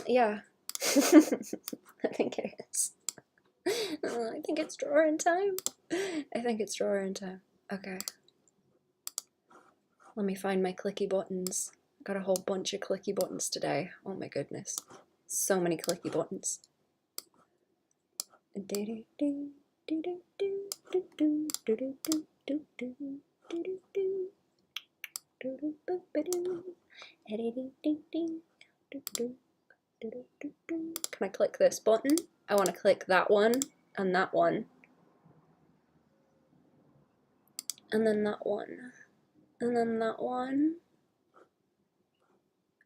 Yeah. I think it is. I think it's drawing time. I think it's drawing time. Okay. Let me find my clicky buttons. Got a whole bunch of clicky buttons today. Oh my goodness. So many clicky buttons. Can I click this button? I want to click that one and that one. And then that one. And then that one.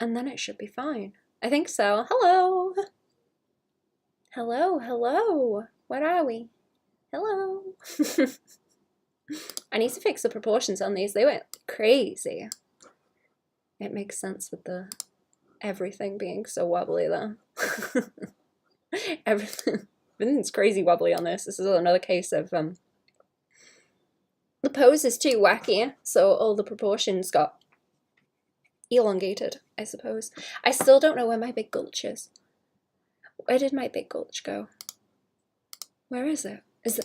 And then it should be fine. I think so. Hello! Hello, hello! Where are we? Hello! I need to fix the proportions on these. They went crazy. It makes sense with the everything being so wobbly though. Everything's crazy wobbly on this. This is another case of the pose is too wacky, so all the proportions got elongated, I suppose. I still don't know where my big gulch is. Where did my big gulch go? Where is it? Is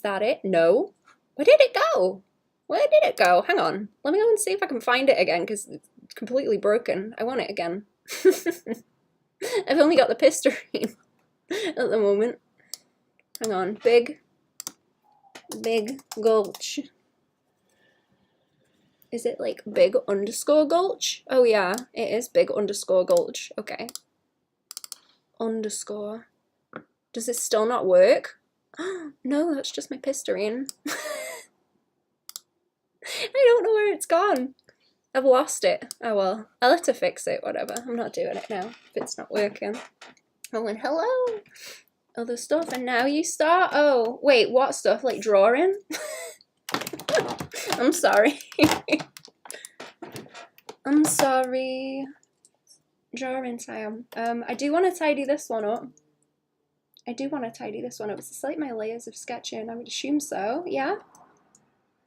that it? No. Where did it go? Where did it go? Hang on. Let me go and see if I can find it again, because it's completely broken. I want it again. I've only got the pistarine at the moment. Hang on. Big gulch. Is it like big underscore gulch? Oh yeah, it is big underscore gulch. Okay. Underscore. Does it still not work? No, that's just my pistarine. I don't know where it's gone. I've lost it. Oh well, I'll have to fix it, whatever. I'm not doing it now if it's not working. Oh, and hello! Other stuff, and now you start? Oh, wait, what stuff? Like drawing? I'm sorry. I'm sorry. Drawing time. I do want to tidy this one up. Is this like my layers of sketching? I would assume so. Yeah?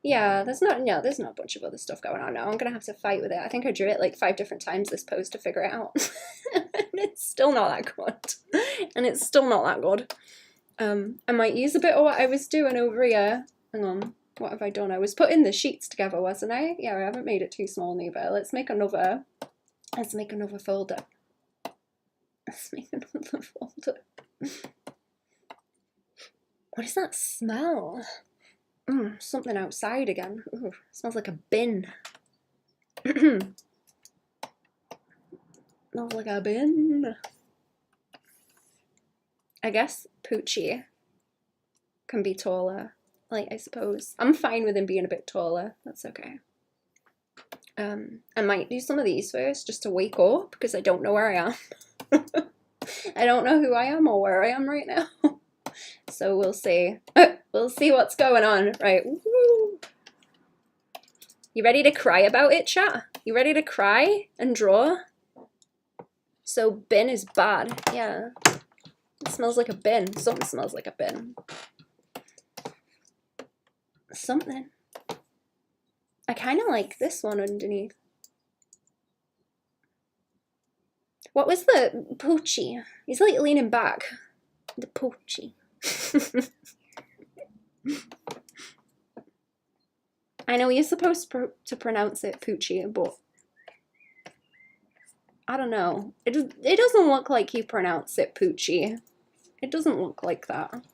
Yeah, there's not a bunch of other stuff going on now. I'm gonna have to fight with it. I think I drew it like 5 different times this pose to figure it out. And it's still not that good. I might use a bit of what I was doing over here. Hang on, what have I done? I was putting the sheets together, wasn't I? Yeah, I haven't made it too small neither. Let's make another folder. What is that smell? Something outside again. Ooh, smells like a bin. Smells like a bin. I guess Poochie can be taller. Like, I suppose. I'm fine with him being a bit taller. That's okay. I might do some of these first just to wake up because I don't know where I am. I don't know who I am or where I am right now. So we'll see. We'll see what's going on. Right. Woo. You ready to cry about it, chat? You ready to cry and draw? So bin is bad. Yeah. It smells like a bin. Something smells like a bin. Something. I kind of like this one underneath. What was the Poochie? He's like leaning back. The Poochie. I know you're supposed to pronounce it Poochie, but I don't know. It doesn't look like you pronounce it Poochie. It doesn't look like that.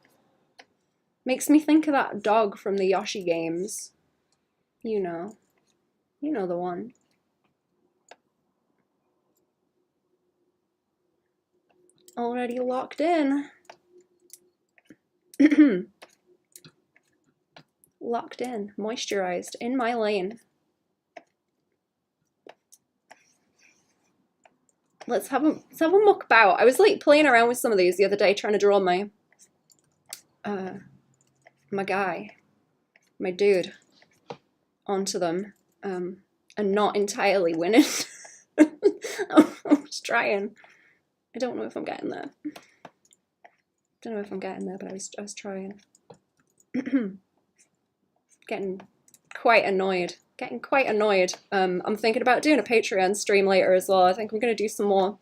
Makes me think of that dog from the Yoshi games. You know the one. Already locked in. Locked in, moisturized, in my lane. Let's have a muck about. I was like playing around with some of these the other day, trying to draw my my dude onto them, and not entirely winning. I was trying. I don't know if I'm getting there. Don't know if I'm getting there, but I was trying. Getting quite annoyed getting quite annoyed. I'm thinking about doing a Patreon stream later as well. I think I'm going to do some more.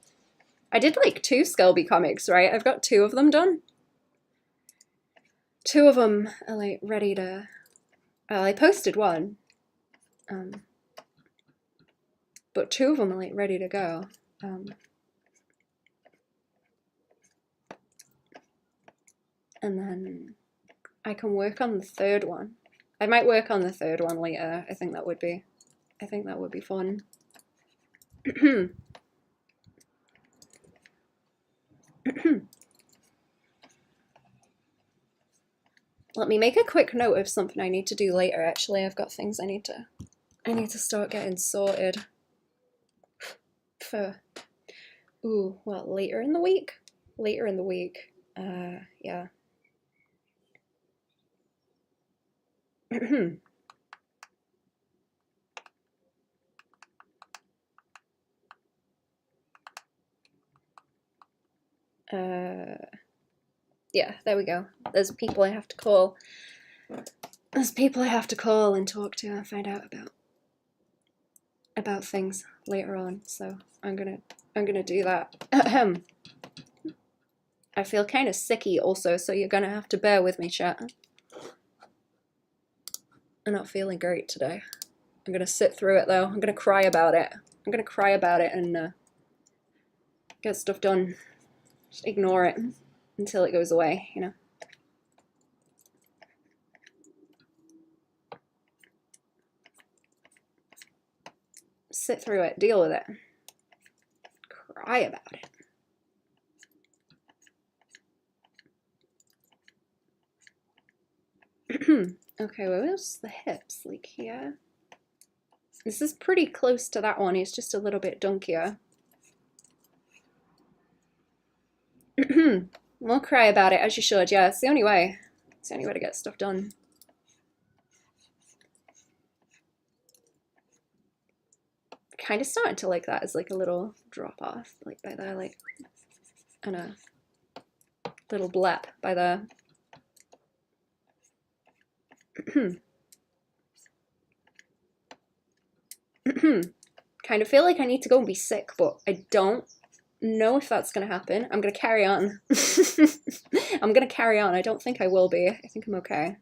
I did like 2 Skelby comics, right? I've got 2 of them done. 2 of them are like ready to... I posted 1. But 2 of them are like ready to go. And then I can work on the 3rd one. I might work on the 3rd one later. I think that would be fun. Let me make a quick note of something I need to do later. Actually, I've got things I need to start getting sorted for, ooh, what, later in the week? Later in the week. Yeah. Yeah, there we go. There's people I have to call. There's people I have to call and talk to and find out about things later on. So I'm gonna do that. I feel kind of sicky also, so you're gonna have to bear with me, chat. I'm not feeling great today. I'm gonna sit through it though. I'm gonna cry about it. I'm gonna cry about it and get stuff done. Just ignore it until it goes away, you know. Sit through it, deal with it. Cry about it. Okay, where's the hips? Like here? This is pretty close to that one. He's just a little bit dunkier. We'll cry about it, as you should. Yeah, it's the only way. It's the only way to get stuff done. Kind of starting to like that as like a little drop off, like by there, like, and a little blep by there. Kind of feel like I need to go and be sick, but I don't know if that's gonna happen. I'm gonna carry on. I'm gonna carry on. I don't think I will be. I think I'm okay.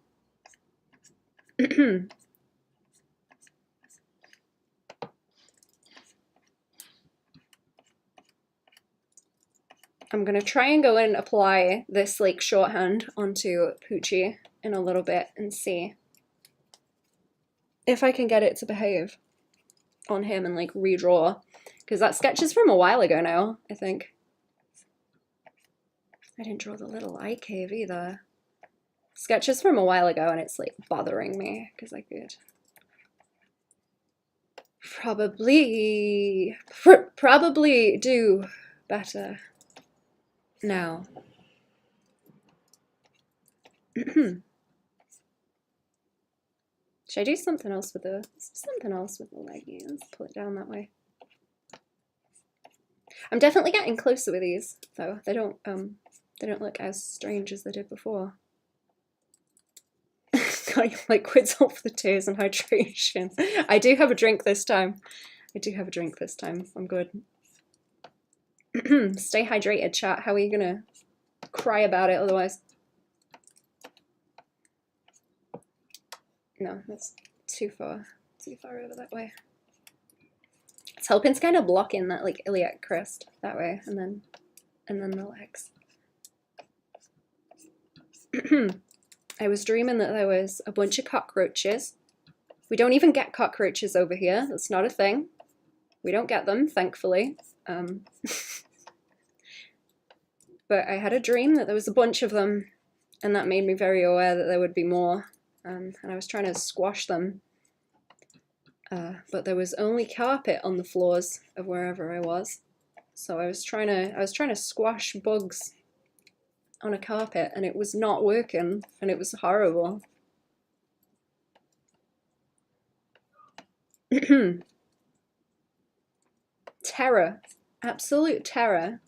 I'm gonna try and go and apply this like shorthand onto Poochie in a little bit and see if I can get it to behave on him and like redraw, because that sketch is from a while ago now, I think. I didn't draw the little eye cave either. Sketch is from a while ago and it's like bothering me because I could probably do better now. Should I do something else with the leggy? Let's pull it down that way. I'm definitely getting closer with these though. They don't look as strange as they did before. Got your liquids off the tears and hydration. I do have a drink this time. I'm good. Stay hydrated, chat. How are you gonna cry about it otherwise? No, that's too far over that way. It's helping to kind of block in that like iliac crest that way, and then the legs. I was dreaming that there was a bunch of cockroaches. We don't even get cockroaches over here. That's not a thing. We don't get them, thankfully. But I had a dream that there was a bunch of them, and that made me very aware that there would be more. And I was trying to squash them. But there was only carpet on the floors of wherever I was. So I was trying to squash bugs on a carpet, and it was not working, and it was horrible. Terror. Absolute terror.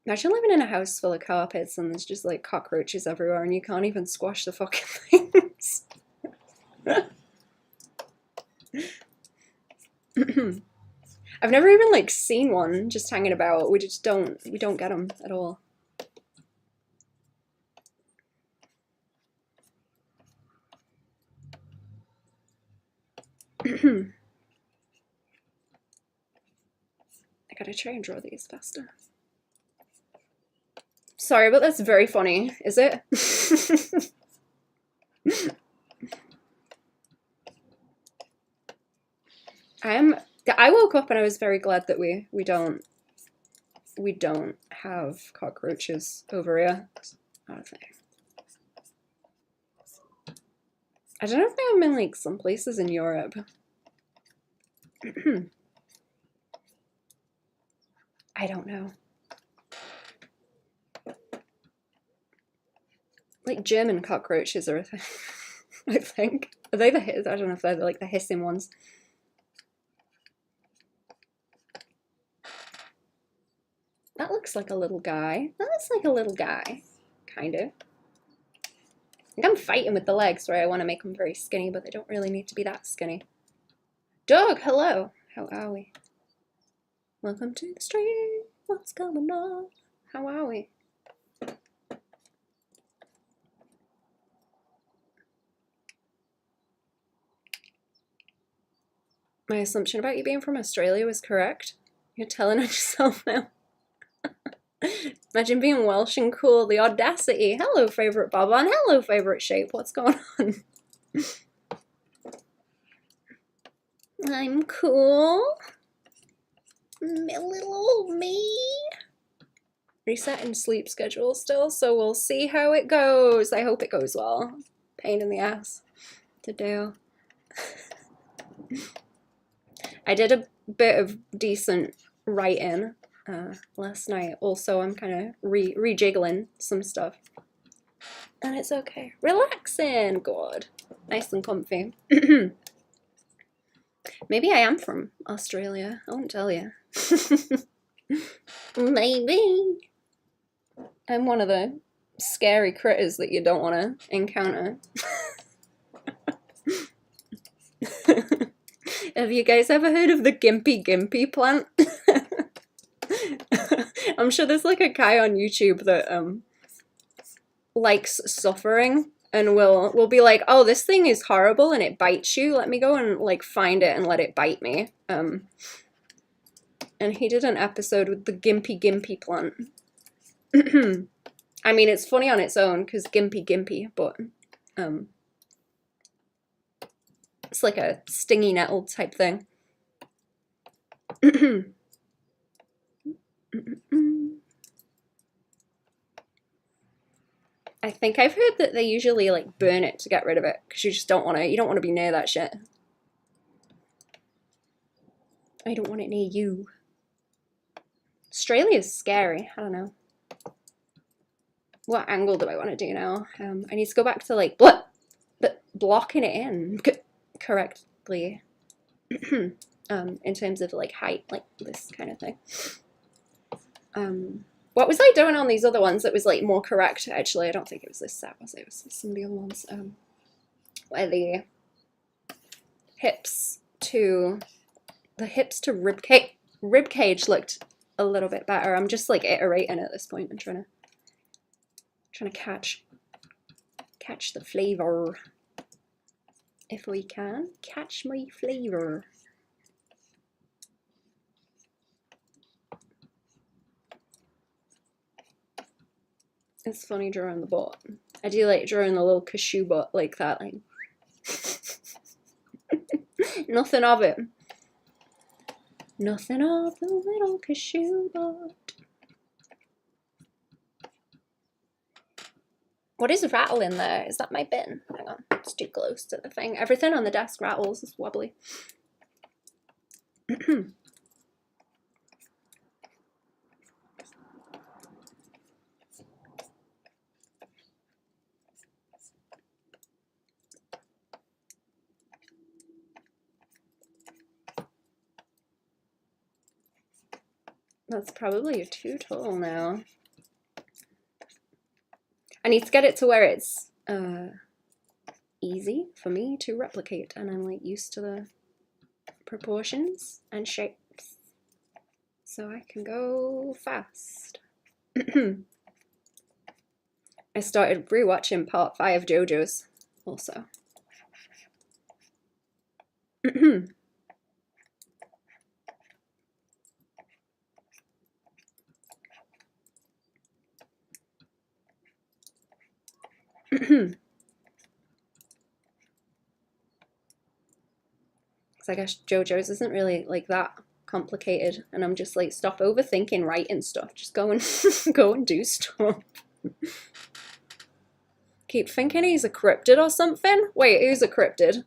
Imagine living in a house full of carpets and there's just like cockroaches everywhere and you can't even squash the fucking things. I've never even like seen one just hanging about. We don't get them at all. I gotta try and draw these faster. Sorry, but that's very funny, is it? I woke up and I was very glad that we don't have cockroaches over here. I don't know if they have them in like some places in Europe. I don't know. Like German cockroaches are a thing, I think. Are they the, I don't know if they're like the hissing ones. That looks like a little guy. That looks like a little guy, kind of. I think I'm fighting with the legs where I want to make them very skinny, but they don't really need to be that skinny. Dog, hello. How are we? Welcome to the stream. What's going on? How are we? My assumption about you being from Australia was correct. You're telling on yourself now. Imagine being Welsh and cool. The audacity. Hello, favorite Baban. Hello, favorite shape. What's going on? I'm cool. Little old me. Resetting sleep schedule still, so we'll see how it goes. I hope it goes well. Pain in the ass to do. I did a bit of decent writing last night. Also, I'm kind of rejiggling some stuff. And it's okay. Relaxing. Good. Nice and comfy. Maybe I am from Australia. I won't tell you. Maybe. I'm one of the scary critters that you don't want to encounter. Have you guys ever heard of the gimpy plant? I'm sure there's like a guy on YouTube that likes suffering and will be like, oh, this thing is horrible and it bites you. Let me go and like find it and let it bite me. And he did an episode with the gimpy plant. I mean, it's funny on its own because gimpy, but it's like a stingy nettle type thing. I think I've heard that they usually like burn it to get rid of it because you just don't want to. You don't want to be near that shit. I don't want it near you. Australia's scary. I don't know. What angle do I want to do now? I need to go back to like blocking it in correctly. In terms of like height, like this kind of thing. What was I doing on these other ones that was like more correct? Actually, I don't think it was this set, was it? It was some of the other ones. Where the hips to rib cage looked a little bit better. I'm just like iterating at this point and trying to catch the flavor. If we can catch my flavor. It's funny drawing the butt. I do like drawing the little cashew butt like that. Like nothing of it. Nothing of the little cashew butt. What is rattling there? Is that my bin? Hang on, it's too close to the thing. Everything on the desk rattles. It's wobbly. That's probably too tall now. I need to get it to where it's easy for me to replicate, and I'm like used to the proportions and shapes, so I can go fast. I started rewatching part 5 JoJo's also. I guess JoJo's isn't really like that complicated, and I'm just like, stop overthinking writing stuff. Just go and go and do stuff. Keep thinking he's a cryptid or something. Wait, who's a cryptid?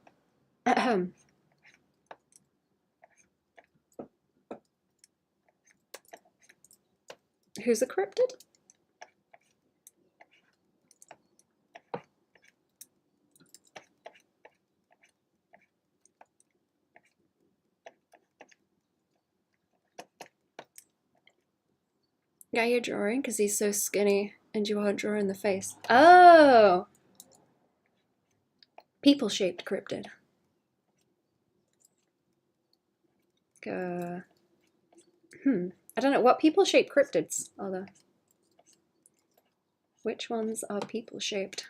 Who's a cryptid? Yeah, you're drawing because he's so skinny and you aren't drawing the face. Oh! People-shaped cryptid. I don't know. What people-shaped cryptids are there? Which ones are people-shaped?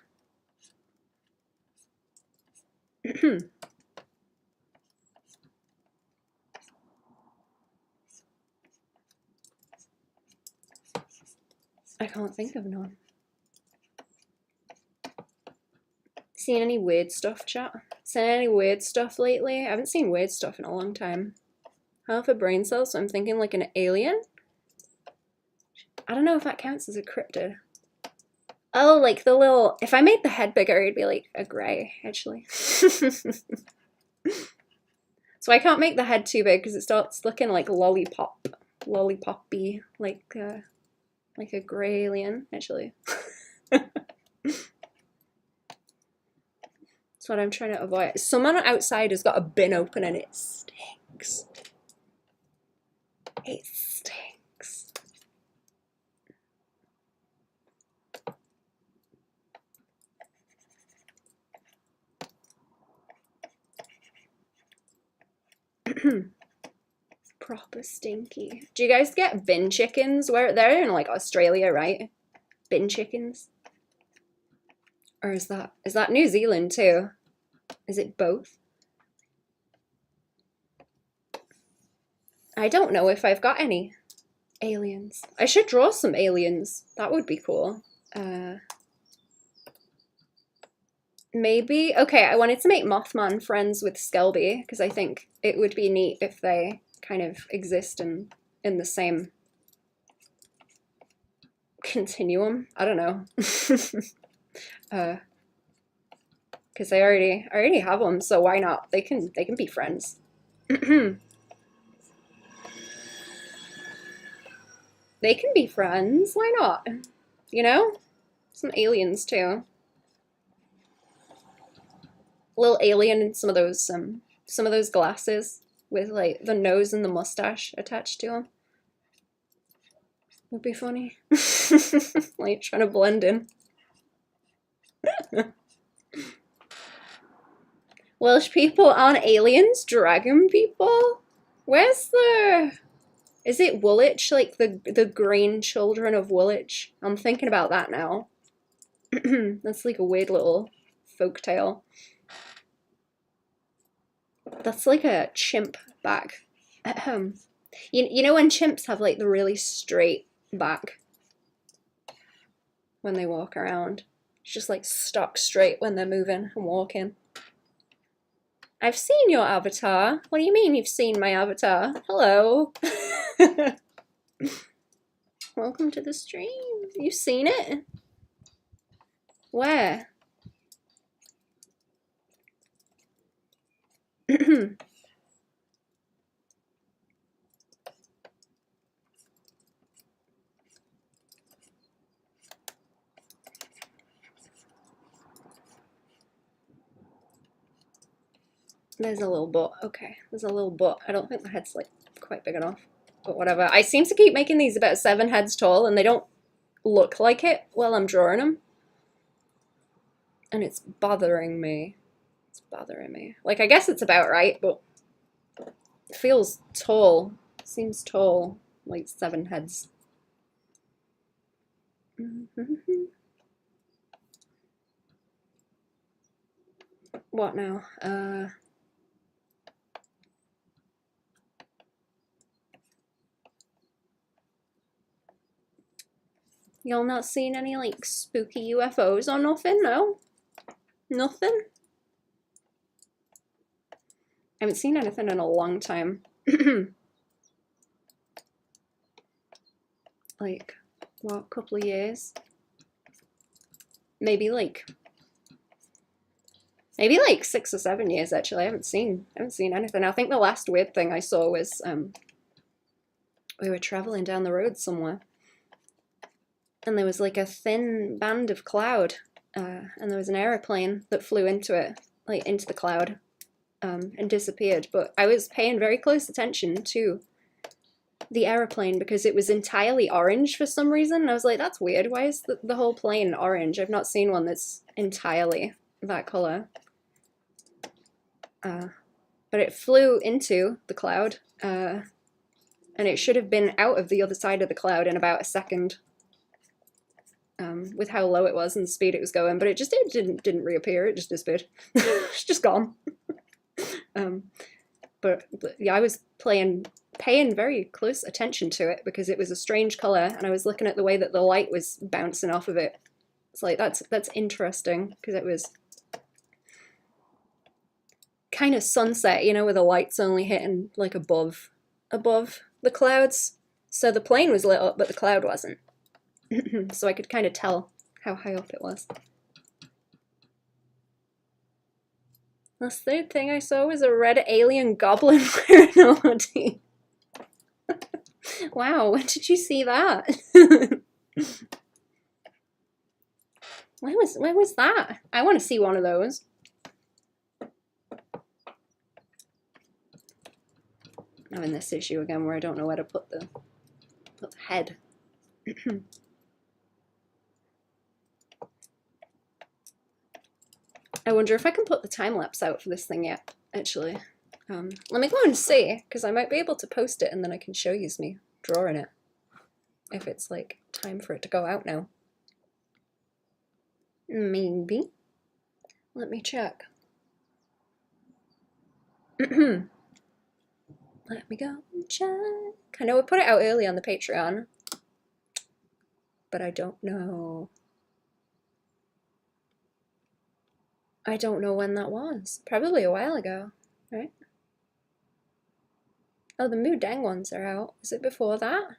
I can't think of none. Seen any weird stuff, chat? Seen any weird stuff lately? I haven't seen weird stuff in a long time. Half a brain cell, so I'm thinking like an alien? I don't know if that counts as a cryptid. Oh, like the little... If I made the head bigger, it'd be like a grey, actually. So I can't make the head too big because it starts looking like lollipop-y, like a grey alien, actually. That's what I'm trying to avoid. Someone outside has got a bin open and it stinks. It stinks. Proper stinky. Do you guys get bin chickens? Where they're in like Australia, right? Bin chickens? Or is that New Zealand too? Is it both? I don't know if I've got any aliens. I should draw some aliens. That would be cool. Maybe, okay, I wanted to make Mothman friends with Skelby because I think it would be neat if they kind of exist in the same continuum. I don't know. Because I already have them, so why not? They can be friends. They can be friends. Why not? You know, some aliens too. A little alien in some of those glasses with like the nose and the mustache attached to them. Would be funny. Like trying to blend in. Welsh people aren't aliens? Dragon people? Where's the... Is it Woolwich? Like the green children of Woolwich? I'm thinking about that now. That's like a weird little folktale. That's like a chimp back. You know when chimps have like the really straight back when they walk around? It's just like stock straight when they're moving and walking. I've seen your avatar. What do you mean you've seen my avatar? Hello. Welcome to the stream. You've seen it? Where? There's a little butt. Okay, there's a little butt. I don't think the head's like quite big enough. but whatever. I seem to keep making these about 7 heads tall, and they don't look like it while I'm drawing them. And it's bothering me. It's bothering me. Like, I guess it's about right, but it feels tall. Seems tall, like 7 heads. What now? Y'all not seen any like spooky UFOs or nothing? No? Nothing? I haven't seen anything in a long time. Like, what, couple of years? Maybe like 6 or 7 years actually. I haven't seen anything. I think the last weird thing I saw was we were traveling down the road somewhere, and there was like a thin band of cloud, and there was an aeroplane that flew into it, like into the cloud, and disappeared. But I was paying very close attention to the aeroplane because it was entirely orange for some reason. And I was like, that's weird. Why is the whole plane orange? I've not seen one that's entirely that color. But it flew into the cloud, and it should have been out of the other side of the cloud in about a second, with how low it was and the speed it was going. But it didn't reappear. It just disappeared. It's just gone. But yeah, I was paying very close attention to it because it was a strange color, and I was looking at the way that the light was bouncing off of it. It's like, that's interesting, because it was kind of sunset, you know, where the light's only hitting like above the clouds. So the plane was lit up, but the cloud wasn't. So I could kind of tell how high up it was. The third thing I saw was a red alien goblin wearing a hoodie. Wow, when did you see that? When was that? I want to see one of those. I'm in this issue again where I don't know where to put the head. I wonder if I can put the time lapse out for this thing yet, actually. Let me go and see, because I might be able to post it and then I can show you me drawing it. If it's like time for it to go out now. Maybe. Let me check. Let me go and check. I know we put it out early on the Patreon, but I don't know. I don't know when that was. Probably a while ago, right? Oh, the Moo Dang ones are out. Was it before that?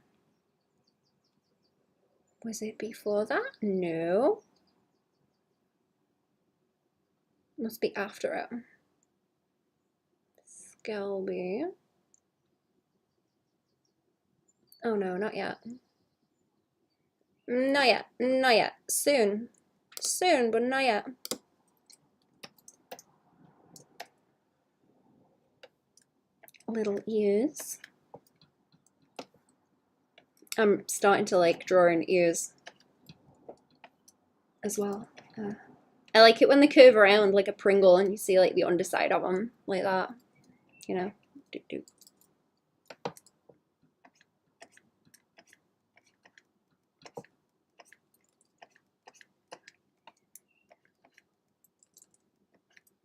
Was it before that? No. Must be after it. Skelby. Oh no, not yet. Not yet, not yet. Soon. Soon, but not yet. Little ears. I'm starting to like drawing ears as well. I like it when they curve around like a Pringle and you see like the underside of them like that, you know. Do.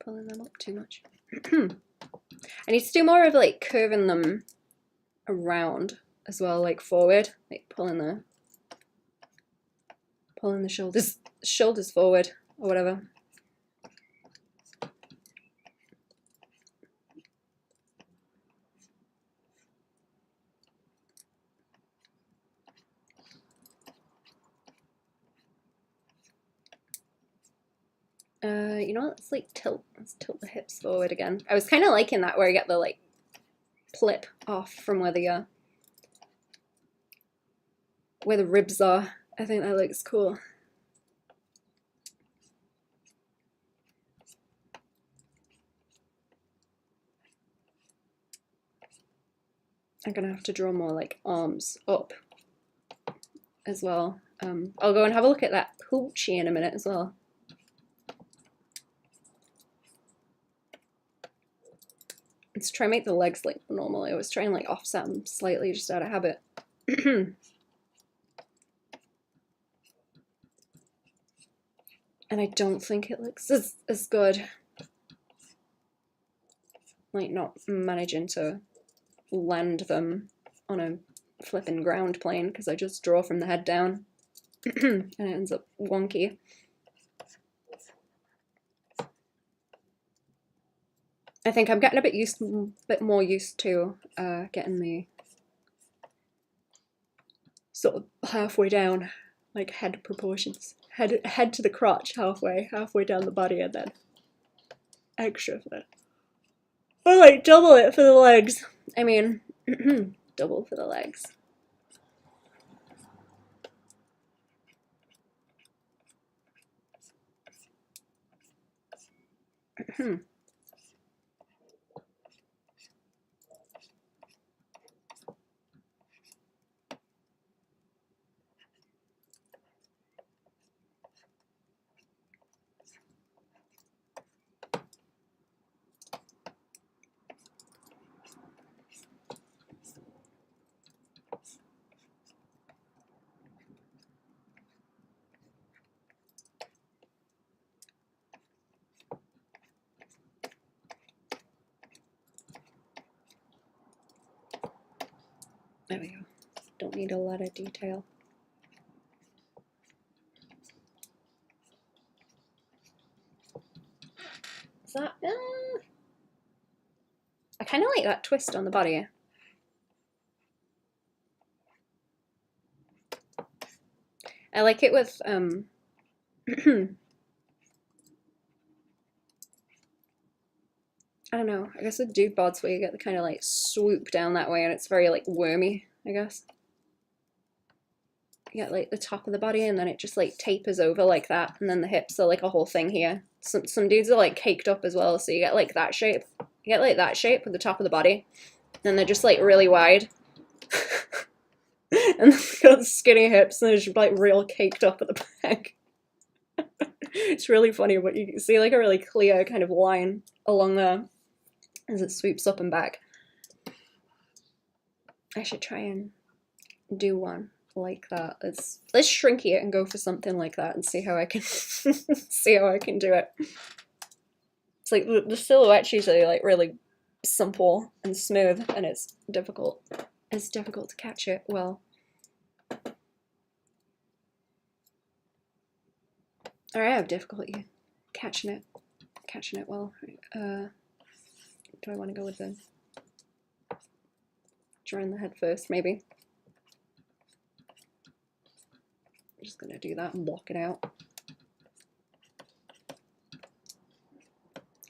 Pulling them up too much. I need to do more of like curving them around as well, like forward, like pulling the shoulders forward or whatever. You know what? Let's tilt the hips forward again. I was kind of liking that where I get the like plip off from where the ribs are. I think that looks cool. I'm gonna have to draw more like arms up as well. I'll go and have a look at that poochie in a minute as well. Let's try and make the legs like normal. I was trying to like offset them slightly just out of habit. And I don't think it looks as good. Like not managing to land them on a flipping ground plane because I just draw from the head down and it ends up wonky. I think I'm getting a bit more used to getting the sort of halfway down, like head proportions, head to the crotch halfway down the body, and then extra for that. Or like double it for the legs. I mean, double for the legs. There we go. Don't need a lot of detail. Is that? I kind of like that twist on the body. I like it with I don't know, I guess with dude bods where you get the kind of like swoop down that way and it's very like wormy, I guess. You get like the top of the body and then it just like tapers over like that, and then the hips are like a whole thing here. Some dudes are like caked up as well, so you get like that shape. You get like that shape with the top of the body, and they're just like really wide. And they've got skinny hips and they're just like real caked up at the back. It's really funny, but you can see like a really clear kind of line along there as it sweeps up and back. I should try and do one like that. Let's shrink it and go for something like that and see how I can see how I can do it. It's like the silhouette's usually like really simple and smooth, and it's difficult. It's difficult to catch it well. Or I have difficulty catching it well. Do I want to go with the drawing the head first, maybe? I'm just gonna do that and block it out.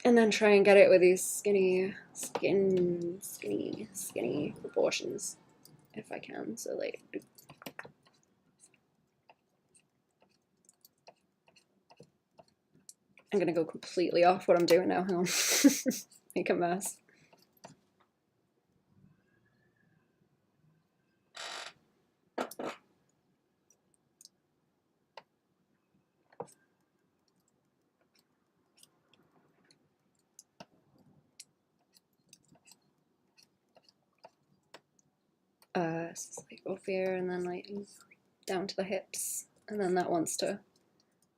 And then try and get it with these skinny proportions, if I can. So like, I'm gonna go completely off what I'm doing now. Hang on. Make a mess. So it's like up here and then like down to the hips, and then that wants to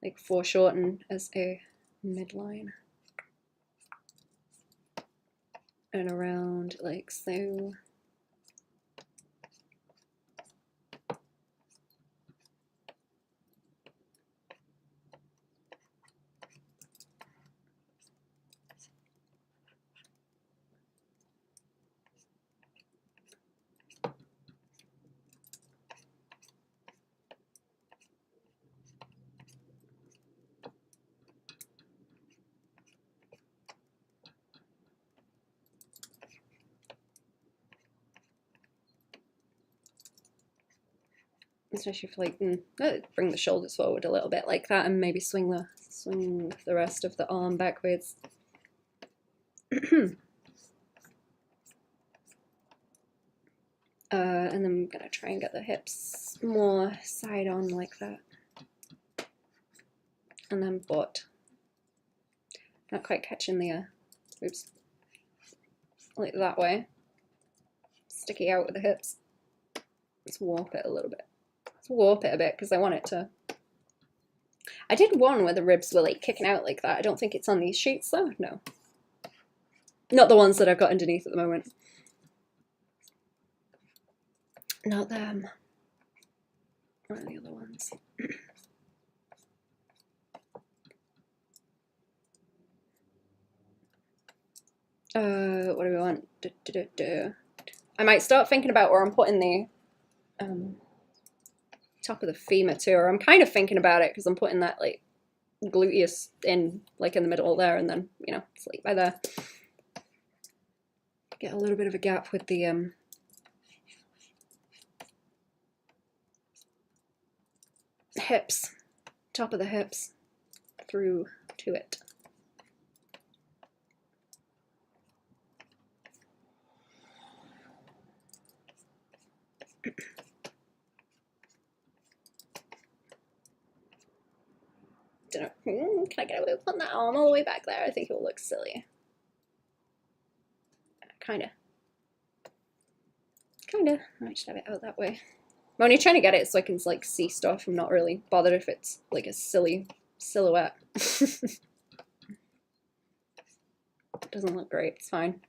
like foreshorten as a midline and around like so. Especially if like bring the shoulders forward a little bit like that, and maybe swing the rest of the arm backwards. And then I'm gonna try and get the hips more side on like that. And then butt. Not quite catching the, oops, like that way. Sticky out with the hips. Let's warp it a little bit. Let's warp it a bit because I want it to. I did one where the ribs were like kicking out like that. I don't think it's on these sheets though. No. Not the ones that I've got underneath at the moment. Not them. What are the other ones? What do we want? I might start thinking about where I'm putting the top of the femur too, or I'm kind of thinking about it because I'm putting that like gluteus in like in the middle there, and then you know it's like by there. Get a little bit of a gap with the hips, top of the hips through to it. Can I get away with putting that arm all the way back there? I think it will look silly. Kinda. I might just have it out that way. I'm only trying to get it so I can like see stuff. I'm not really bothered if it's like a silly silhouette. It doesn't look great, it's fine.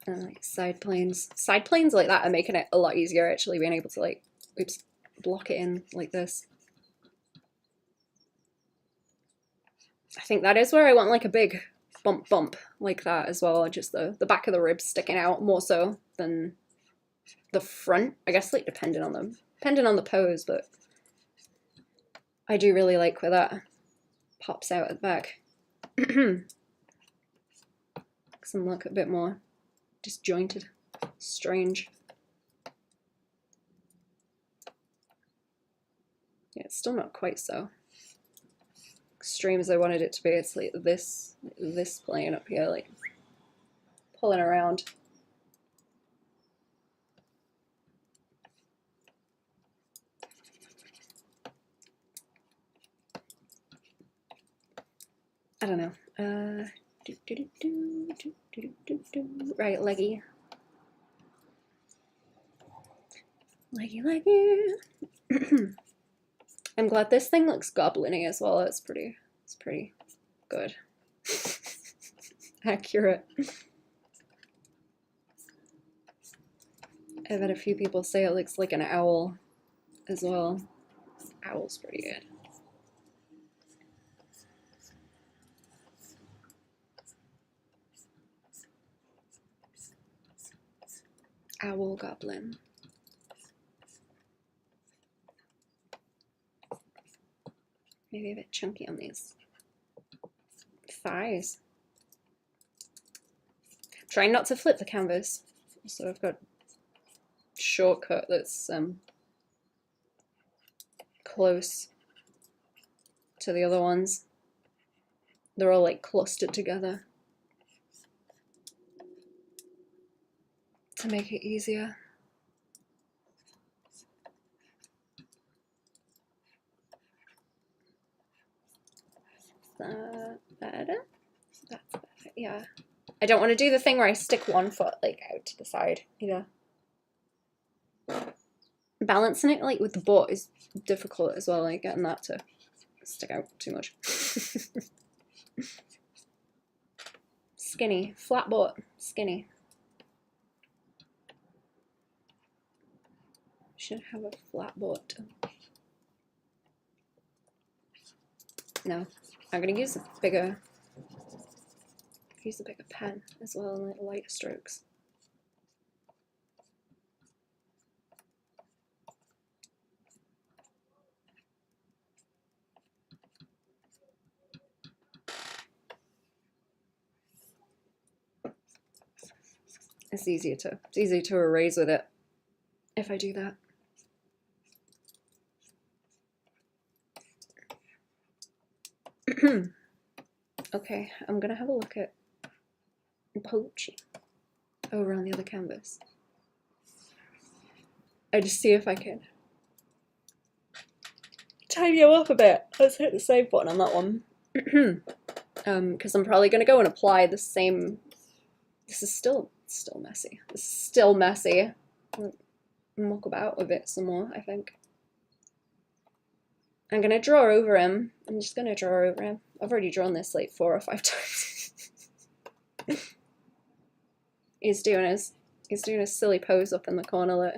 Like side planes. Side planes like that are making it a lot easier actually, being able to like, oops, block it in like this. I think that is where I want like a big bump like that as well, just the back of the ribs sticking out more so than the front. I guess like depending on the pose, but I do really like where that pops out at the back. Some look a bit more disjointed, strange. Yeah, it's still not quite so extreme as I wanted it to be. It's like this plane up here, like pulling around. I don't know. Right, leggy. I'm glad this thing looks goblin-y as well. It's pretty good. Accurate. I've had a few people say it looks like an owl as well. Owl's pretty good. Owl goblin. Maybe a bit chunky on these thighs. Trying not to flip the canvas. So I've got a shortcut that's close to the other ones. They're all like clustered together to make it easier. Better? That's better, yeah. I don't want to do the thing where I stick one foot like out to the side either. Balancing it like with the butt is difficult as well, like getting that to stick out too much. Skinny, flat butt, skinny. Should have a flat butt. No, I'm gonna use a bigger pen as well, and like lighter strokes. It's easier to erase with it if I do that. Okay, I'm gonna have a look at Poachy over on the other canvas. I just see if I can tidy you up a bit. Let's hit the save button on that one. Because I'm probably gonna go and apply the same. This is still messy. This is still messy. I'll muck about with it some more, I think. I'm gonna draw over him. I'm just gonna draw over him. I've already drawn this like 4 or 5 times. He's doing his silly pose up in the corner, like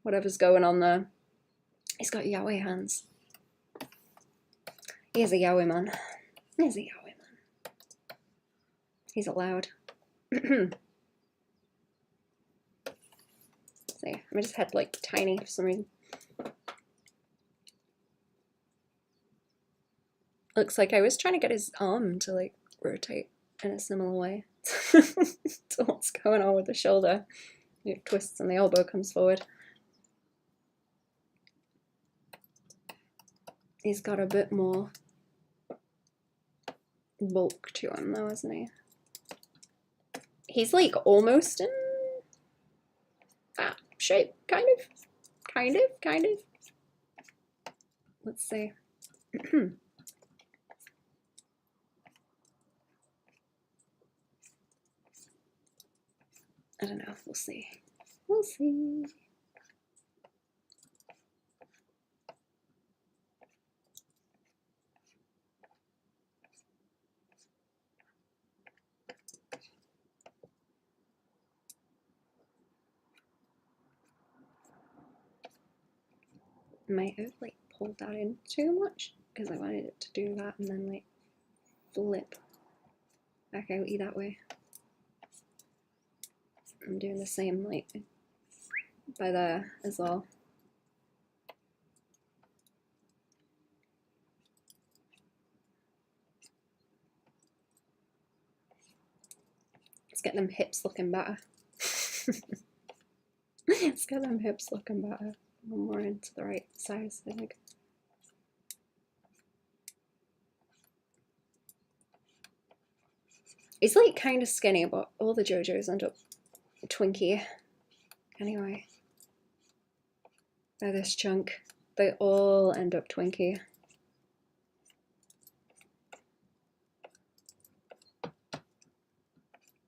whatever's going on there. He's got yaoi hands. He is a yaoi man. He's a yaoi man. He's allowed. See, I just had like tiny for some reason. Looks like I was trying to get his arm to like rotate in a similar way to what's going on with the shoulder. It twists and the elbow comes forward. He's got a bit more bulk to him though, isn't he? He's like almost in that shape, kind of. Let's see. I don't know, we'll see. We'll see. Might have like pulled that in too much because I wanted it to do that and then like flip back out that way. I'm doing the same like by there as well. Let's get them hips looking better. Let's get them hips looking better. More into the right size, I think. He's like kind of skinny, but all the JoJos end up twinky. Anyway, by this chunk, they all end up twinky.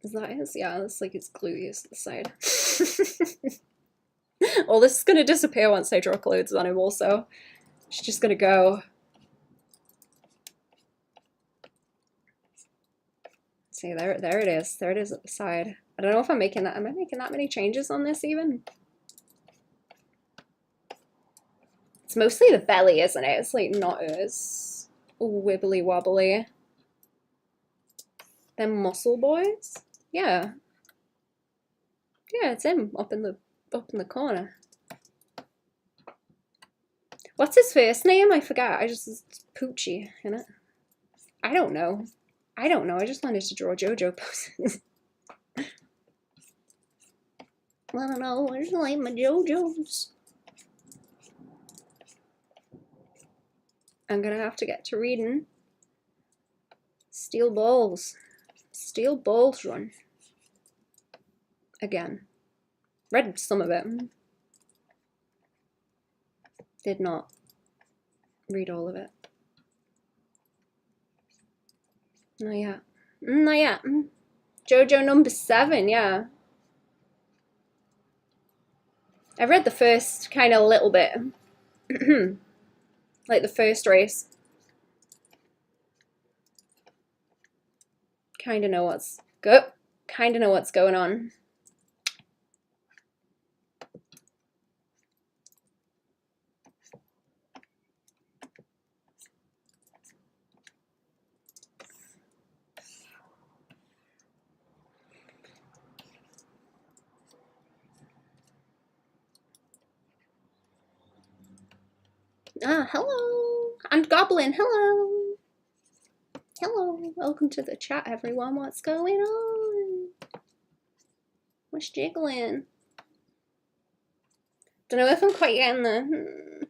Is that his? Yeah, that's like his gluteus to the side. Well, this is gonna disappear once I draw clothes on him also. She's just gonna go. See, there it is. There it is at the side. I don't know if I'm making that. Am I making that many changes on this even? It's mostly the belly, isn't it? It's like not as wibbly wobbly. Them muscle boys? Yeah. Yeah, it's him up in the corner. What's his first name? I forgot. It's Poochie, innit? I don't know. I just wanted to draw JoJo poses. I don't know. I just like my JoJos. I'm gonna have to get to reading Steel Balls. Steel Balls Run. Again. Read some of it. Did not read all of it. Not yet. Not yet. JoJo number 7, yeah. I read the first kind of little bit. Like the first race. Kind of know what's going on. Ah, hello. And Goblin, hello. Hello. Welcome to the chat, everyone. What's going on? What's jiggling? Don't know if I'm quite getting the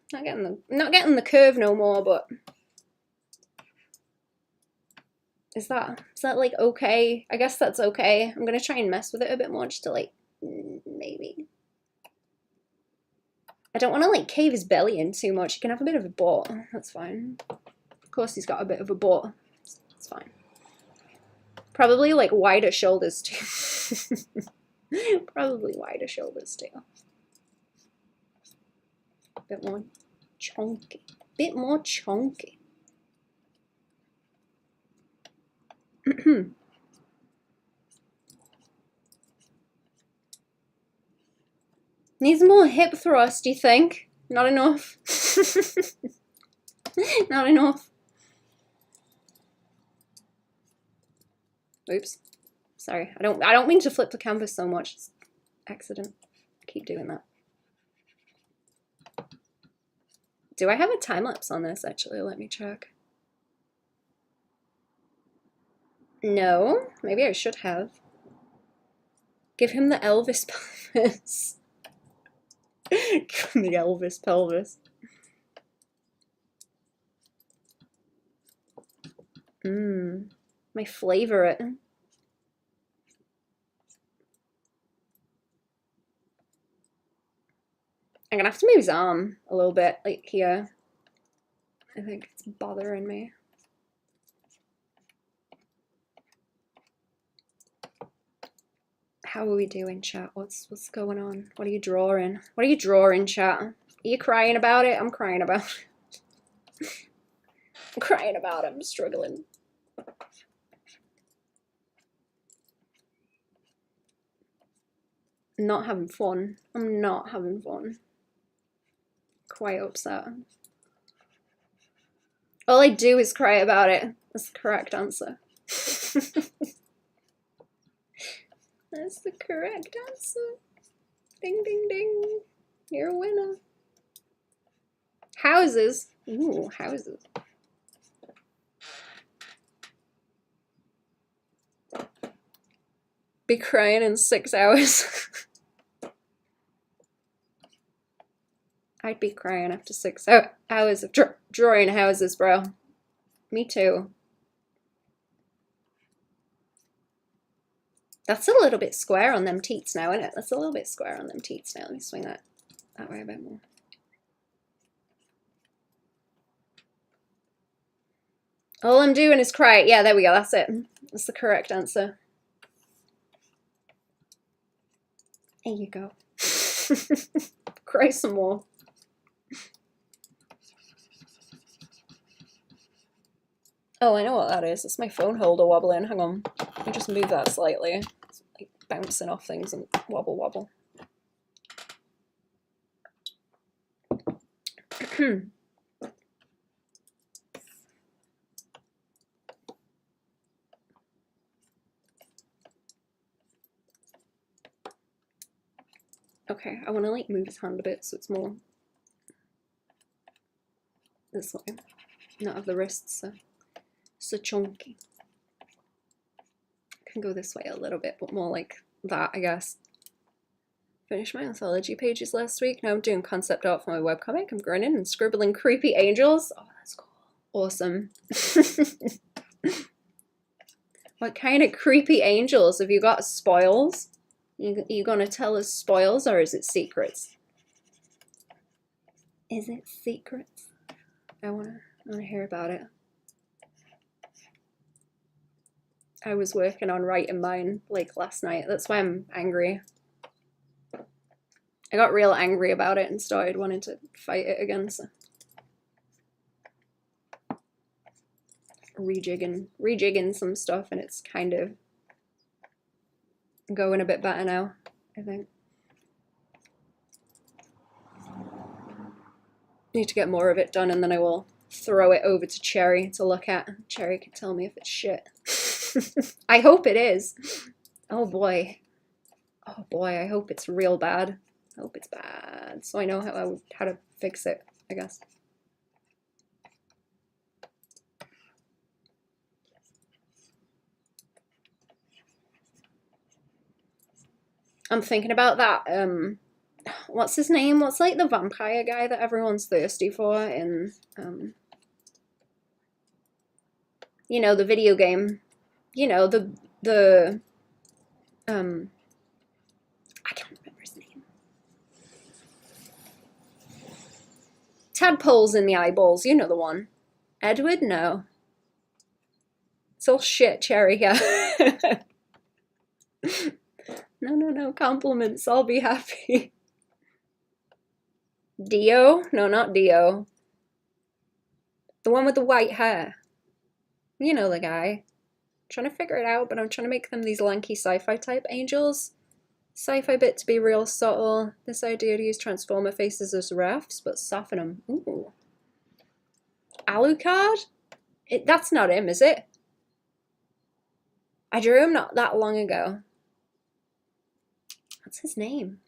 not getting the curve no more, but Is that like okay? I guess that's okay. I'm gonna try and mess with it a bit more just to like, maybe. I don't want to like cave his belly in too much. He can have a bit of a butt. That's fine. Of course he's got a bit of a butt. It's fine. Probably like wider shoulders too. Probably wider shoulders too. A bit more chunky. Bit more chunky. Needs more hip thrust, do you think? Not enough. Not enough. Oops. Sorry. I don't mean to flip the canvas so much. It's accident. Keep doing that. Do I have a time lapse on this actually? Let me check. No, maybe I should have. Give him the Elvis pelvis. Give him the Elvis pelvis. My favorite. I'm gonna have to move his arm a little bit, like here. I think it's bothering me. How are we doing, chat? What's going on? What are you drawing? What are you drawing, chat? Are you crying about it? I'm crying about it. I'm crying about it. I'm struggling. Not having fun. I'm not having fun. Quite upset. All I do is cry about it. That's the correct answer. That's the correct answer. Ding, ding, ding. You're a winner. Houses. Ooh, houses. Be crying in 6 hours. I'd be crying after 6 hours of drawing houses, bro. Me too. That's a little bit square on them teats now, isn't it? That's a little bit square on them teats now. Let me swing that way a bit more. All I'm doing is cry. Yeah, there we go. That's it. That's the correct answer. There you go. Cry some more. Oh, I know what that is. It's my phone holder wobbling. Hang on. Let me just move that slightly. It's like bouncing off things and wobble wobble. Okay, I want to like move his hand a bit so it's more this way. Not have the wrists so chunky. Can go this way a little bit, but more like that, I guess. Finished my anthology pages last week. Now I'm doing concept art for my webcomic. I'm grinning and scribbling creepy angels. Oh, that's cool. Awesome. What kind of creepy angels have you got? Spoils? You gonna tell us spoils, or is it secrets? Is it secrets? I wanna hear about it. I was working on writing mine like last night. That's why I'm angry. I got real angry about it and started wanting to fight it again. So. Rejigging some stuff, and it's kind of going a bit better now, I think. Need to get more of it done, and then I will throw it over to Cherry to look at. Cherry can tell me if it's shit. I hope it is. Oh boy. Oh boy, I hope it's real bad. I hope it's bad, so I know how to fix it, I guess. I'm thinking about that, what's his name? What's like the vampire guy that everyone's thirsty for in You know, the video game. You know, the I can't remember his name. Tadpoles in the eyeballs, you know the one. Edward? No. It's all shit, Cherry, yeah. No, compliments, I'll be happy. Dio? No, not Dio. The one with the white hair. You know the guy. I'm trying to figure it out, but I'm trying to make them these lanky sci-fi type angels. Sci-fi bit to be real subtle. This idea to use transformer faces as refs, but soften them. Ooh. Alucard? That's not him, is it? I drew him not that long ago. What's his name?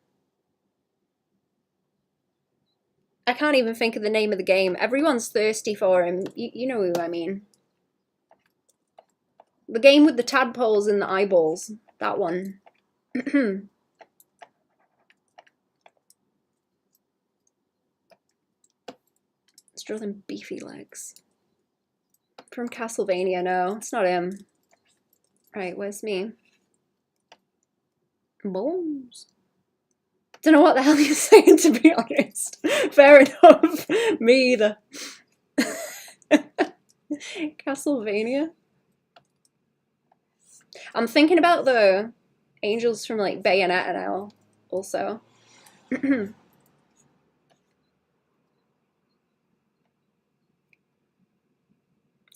I can't even think of the name of the game. Everyone's thirsty for him. You know who I mean. The game with the tadpoles in the eyeballs. That one. Let's draw them beefy legs. From Castlevania, no, it's not him. Right, where's me? Bones. Don't know what the hell you're saying, to be honest. Fair enough. Me either. Castlevania. I'm thinking about the angels from like Bayonetta now, also.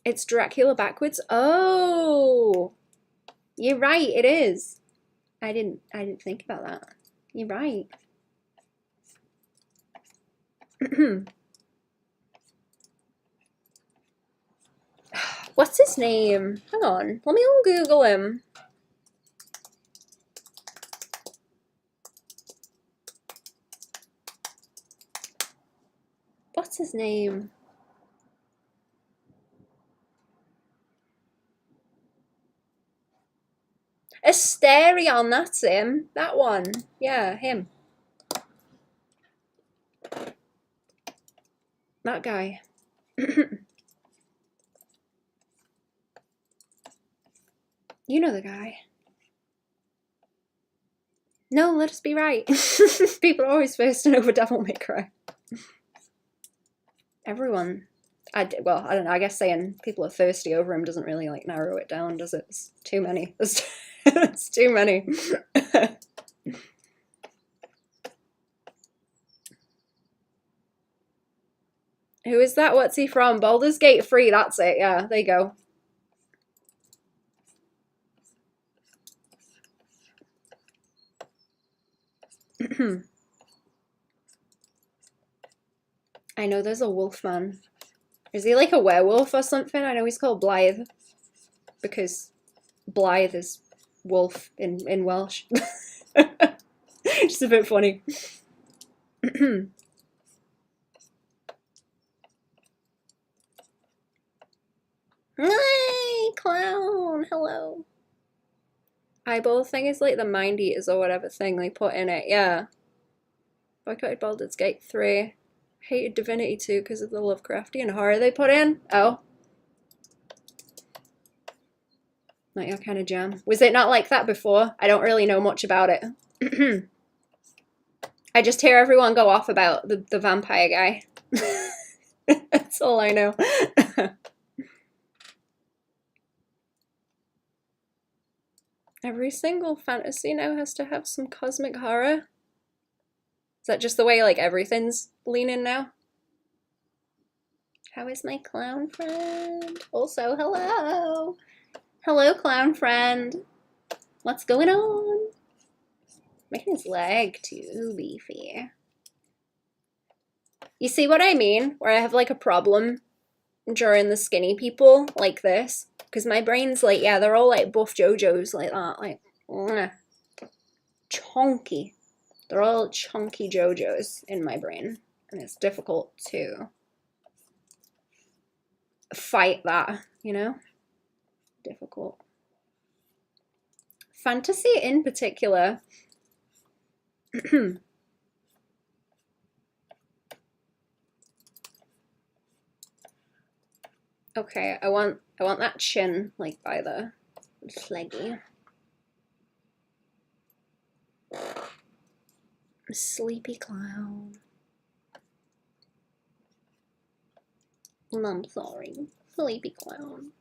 It's Dracula backwards. Oh, you're right. It is. I didn't think about that. You're right. What's his name? Hang on. Let me Google him. What's his name? Asterion, that's him. That one. Yeah, him. That guy. You know the guy. No, let us be right. People are always first to know for Devil May Cry. Everyone. Well, I don't know. I guess saying people are thirsty over him doesn't really like narrow it down, does it? It's too many. It's too many. Who is that? What's he from? Baldur's Gate 3. That's it. Yeah, there you go. I know there's a wolf man. Is he like a werewolf or something? I know he's called Blythe because Blythe is wolf in Welsh. Just a bit funny. Hey, clown! Hello. Eyeball thing is like the mind eaters or whatever thing they put in it. Yeah. Boycotted Baldur's Gate 3. Hated Divinity 2 because of the Lovecraftian horror they put in. Oh. Not your kind of jam. Was it not like that before? I don't really know much about it. I just hear everyone go off about the vampire guy. That's all I know. Every single fantasy now has to have some cosmic horror. Is that just the way like everything's leaning now? How is my clown friend? Also, hello. Hello, clown friend. What's going on? Making his leg too beefy. You see what I mean? Where I have like a problem drawing the skinny people like this. Because my brain's like, yeah, they're all like buff jojos like that. Like, chunky. They're all chunky jojos in my brain. And it's difficult to fight that, you know? Difficult. Fantasy in particular. Okay, I want that chin like by the leggy. Sleepy clown. I'm sorry. Sleepy clown.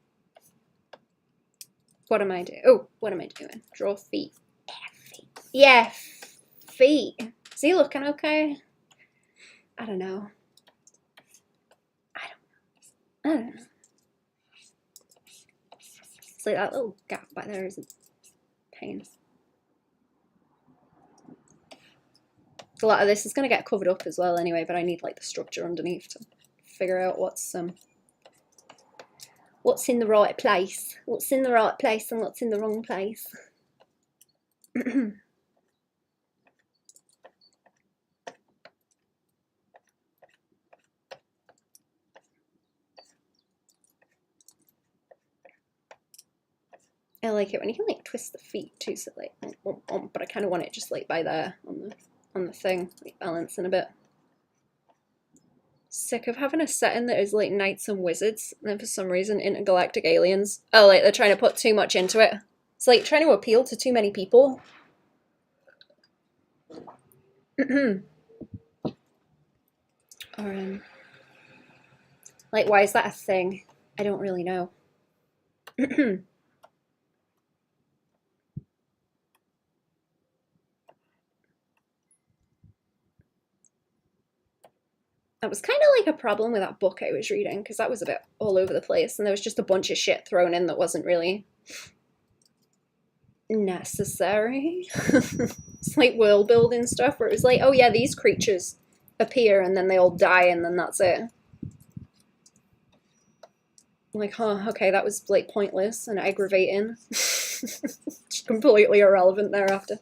What am I doing? Oh, what am I doing? Draw feet. Yeah, feet. Is he looking okay? I don't know. I don't know. It's like that little gap back there is a pain. A lot of this is going to get covered up as well anyway, but I need like the structure underneath to figure out what's in the right place. What's in the right place and what's in the wrong place. I like it when you can like twist the feet too, so like, but I kind of want it just like by there on the thing, like balancing a bit. Sick of having a setting that is like knights and wizards, and then for some reason intergalactic aliens. Oh, like they're trying to put too much into it. It's like trying to appeal to too many people. Or like, why is that a thing? I don't really know. That was kind of like a problem with that book I was reading, because that was a bit all over the place, and there was just a bunch of shit thrown in that wasn't really necessary. It's like world building stuff where it was like, oh yeah, these creatures appear and then they all die and then that's it. I'm like, huh, okay, that was like pointless and aggravating. Just completely irrelevant thereafter.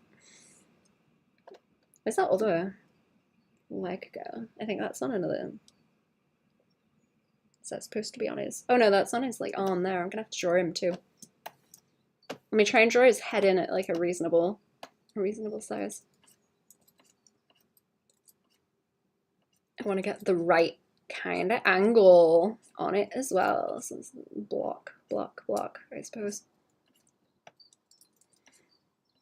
Where's that other leg go? I think that's on another. Is that supposed to be on his? Oh no, that's on his like arm there. I'm gonna have to draw him too. Let me try and draw his head in at like a reasonable size. I want to get the right kind of angle on it as well. So it's block, I suppose.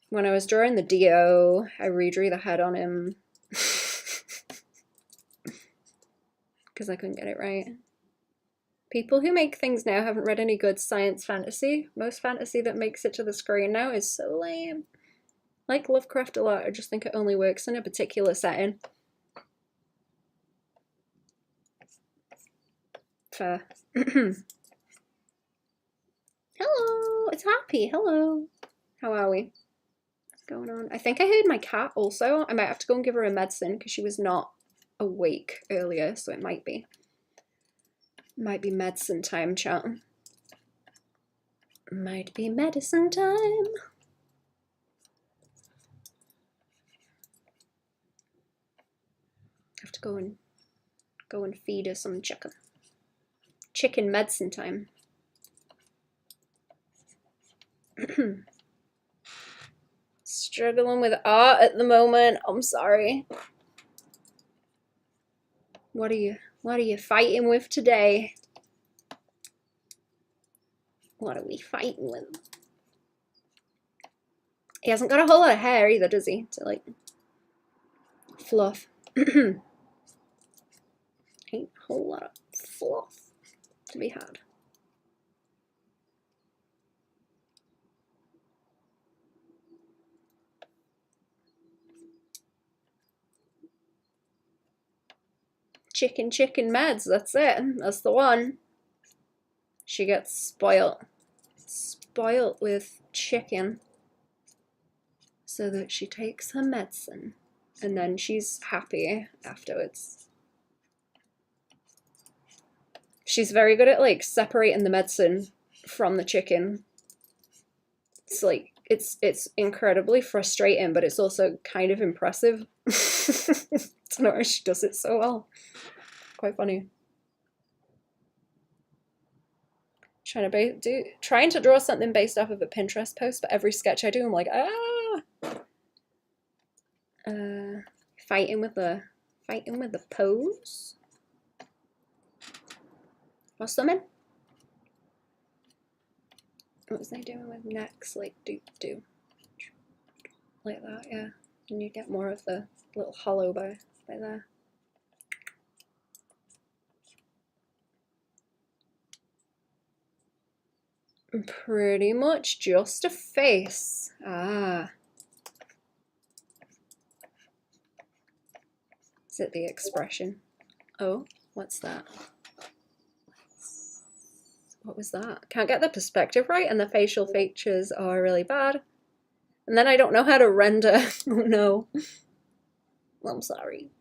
When I was drawing the Dio, I redrew the head on him because I couldn't get it right. People who make things now haven't read any good science fantasy. Most fantasy that makes it to the screen now is so lame. I like Lovecraft a lot, I just think it only works in a particular setting. Fair. Hello, it's Happy. Hello. How are we? What's going on? I think I heard my cat also. I might have to go and give her a medicine because she was not awake earlier, so it might be medicine time, chat. Might be medicine time. Have to go and feed her some chicken. Chicken medicine time. Struggling with art at the moment. I'm sorry. What are you fighting with today? What are we fighting with? He hasn't got a whole lot of hair either, does he? To like fluff. Ain't a whole lot of fluff to be had. Chicken meds, that's it. That's the one. She gets spoiled with chicken so that she takes her medicine and then she's happy afterwards. She's very good at like separating the medicine from the chicken. It's like it's incredibly frustrating, but it's also kind of impressive. I don't know how she does it so well. Quite funny. Trying to draw something based off of a Pinterest post, but every sketch I do, I'm like, fighting with the pose. Or something. What was I doing with necks? Like do like that, yeah. And you get more of the little hollow by there. Pretty much just a face. Ah. Is it the expression? Oh, what's that? What was that? Can't get the perspective right and the facial features are really bad. And then I don't know how to render. Oh no. I'm sorry.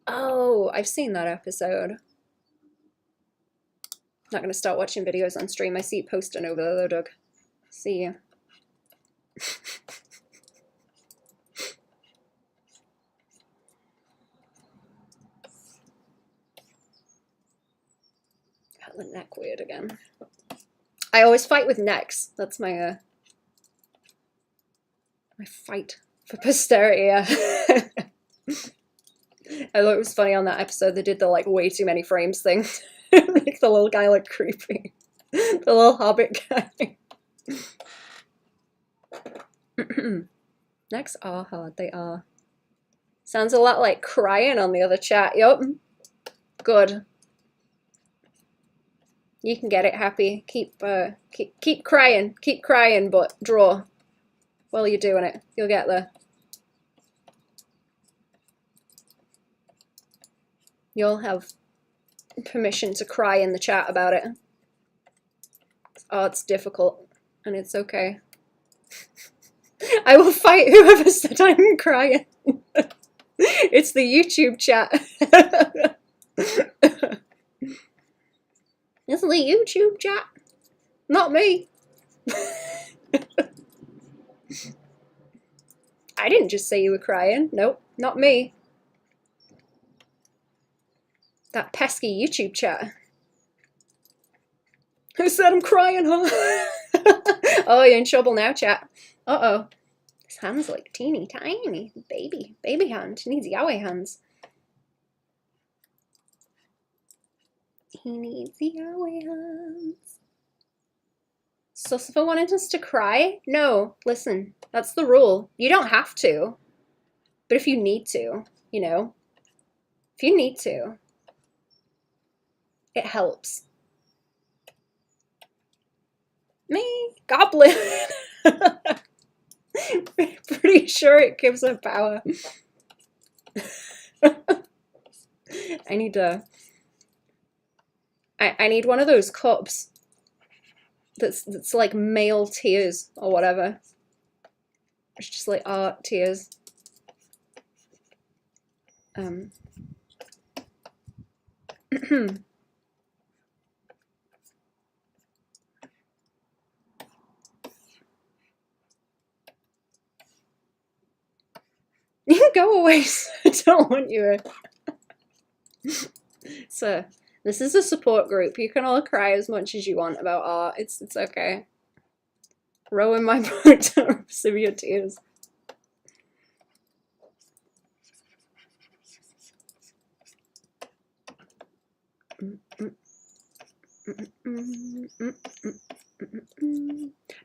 Oh, I've seen that episode. Not gonna start watching videos on stream. I see you posting over there though, Doug. See you. Got the neck weird again. I always fight with necks. That's my my fight for posterity. Yeah. I thought it was funny on that episode they did the like way too many frames thing. Make the little guy look creepy. The little hobbit guy. Necks are hard, they are. Sounds a lot like crying on the other chat. Yup. Good. You can get it, Happy. Keep crying, but draw while you're doing it. You'll get there. You'll have permission to cry in the chat about it. Art's difficult, and it's okay. I will fight whoever said I'm crying. It's the YouTube chat. It's the YouTube chat, not me. I didn't just say you were crying. Nope, not me. That pesky YouTube chat. Who said I'm crying, huh? Oh, you're in trouble now, chat. Uh-oh. His hand's like teeny tiny. Baby hand. He needs yaoi hands. He needs yaoi hands. Sus for wanting us to cry? No, listen, that's the rule. You don't have to. But if you need to, you know. If you need to. It helps. Me? Goblin! Pretty sure it gives her power. I need I need one of those cups that's like male tears or whatever. It's just like art tears. You can go away. I don't want you. So this is a support group. You can all cry as much as you want about art. It's okay. Row in my boat, don't receive your tears.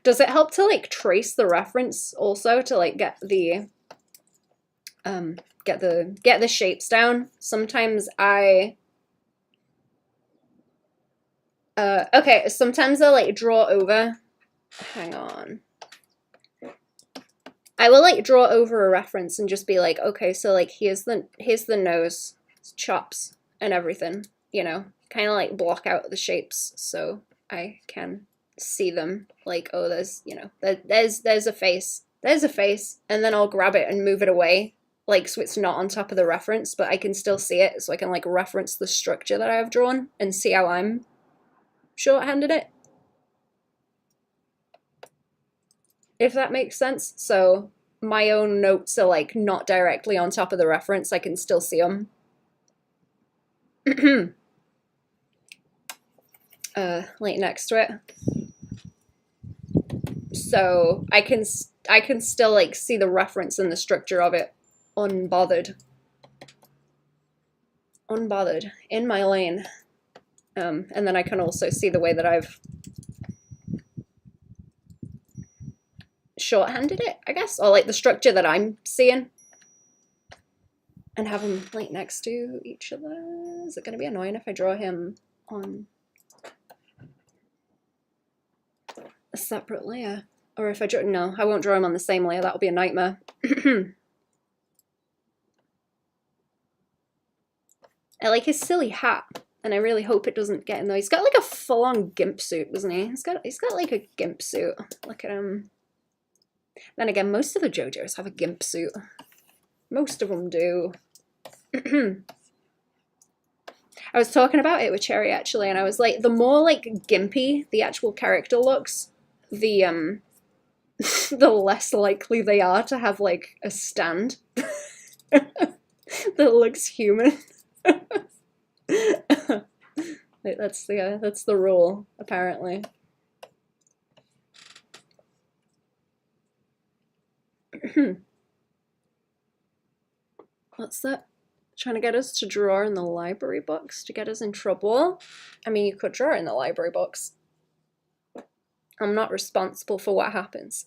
Does it help to like trace the reference also to like get the shapes down? Sometimes okay, sometimes I'll like draw over. Hang on. I will like draw over a reference and just be like, okay, so like here's the nose, chops, and everything, you know, kind of like block out the shapes so I can see them. Like, oh, there's, you know, there's a face, and then I'll grab it and move it away, like so it's not on top of the reference, but I can still see it, so I can like reference the structure that I have drawn and see how I'm shorthanded it. If that makes sense. So my own notes are like not directly on top of the reference. I can still see them. Like next to it. So I can still like see the reference and the structure of it unbothered. Unbothered. In my lane. And then I can also see the way that I've shorthanded it, I guess, or like the structure that I'm seeing, and have them like next to each other. Is it going to be annoying if I draw him on a separate layer? Or if I draw, no, I won't draw him on the same layer, that'll be a nightmare. I like his silly hat, and I really hope it doesn't get in there. He's got like a full-on gimp suit, doesn't he? He's got like a gimp suit. Look at him. Then again, most of the JoJos have a gimp suit. Most of them do. I was talking about it with Cherry actually, and I was like, the more like gimpy the actual character looks, the the less likely they are to have like a stand that looks human. That's the rule, apparently. What's that? Trying to get us to draw in the library books to get us in trouble? I mean, you could draw in the library books. I'm not responsible for what happens.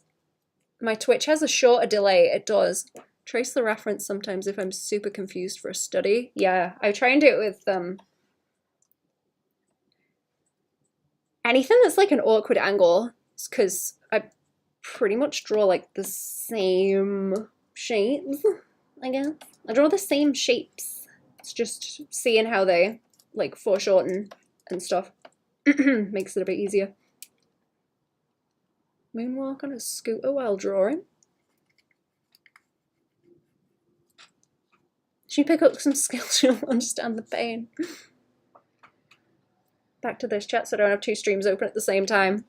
My Twitch has a shorter delay, it does. Trace the reference sometimes if I'm super confused for a study. Yeah, I try and do it with anything that's like an awkward angle, because I pretty much draw like the same shapes, I guess. I draw the same shapes. It's just seeing how they like foreshorten and stuff. Makes it a bit easier. Moonwalk on a scooter while drawing. She pick up some skills, she'll understand the pain. Back to this chat so I don't have two streams open at the same time.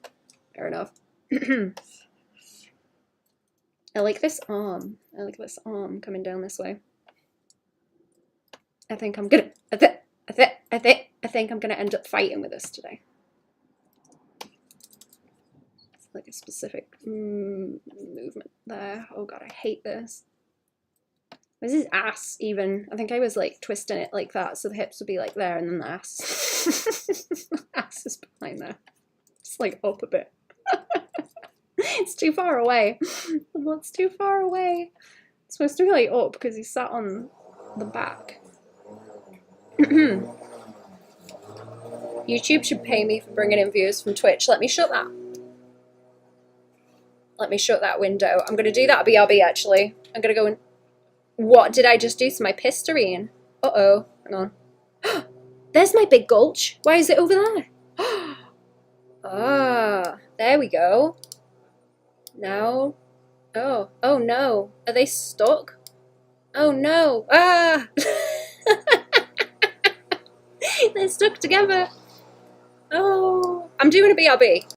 Fair enough. I like this arm. I like this arm coming down this way. I think I'm gonna end up fighting with this today. It's like a specific movement there. Oh god, I hate this. Where's his ass even? I think I was like twisting it like that so the hips would be like there and then the ass. Ass is behind there. It's like up a bit. It's too far away. It's too far away. It's supposed to be like up because he's sat on the back. YouTube should pay me for bringing in viewers from Twitch. Let me shut that. Let me shut that window. I'm going to do that BRB actually. I'm going to go and... What did I just do to my pistarine? Uh-oh. Hang on. There's my big gulch. Why is it over there? Ah, there we go. Now. Oh, oh no. Are they stuck? Oh no. Ah! They're stuck together. Oh. I'm doing a BRB.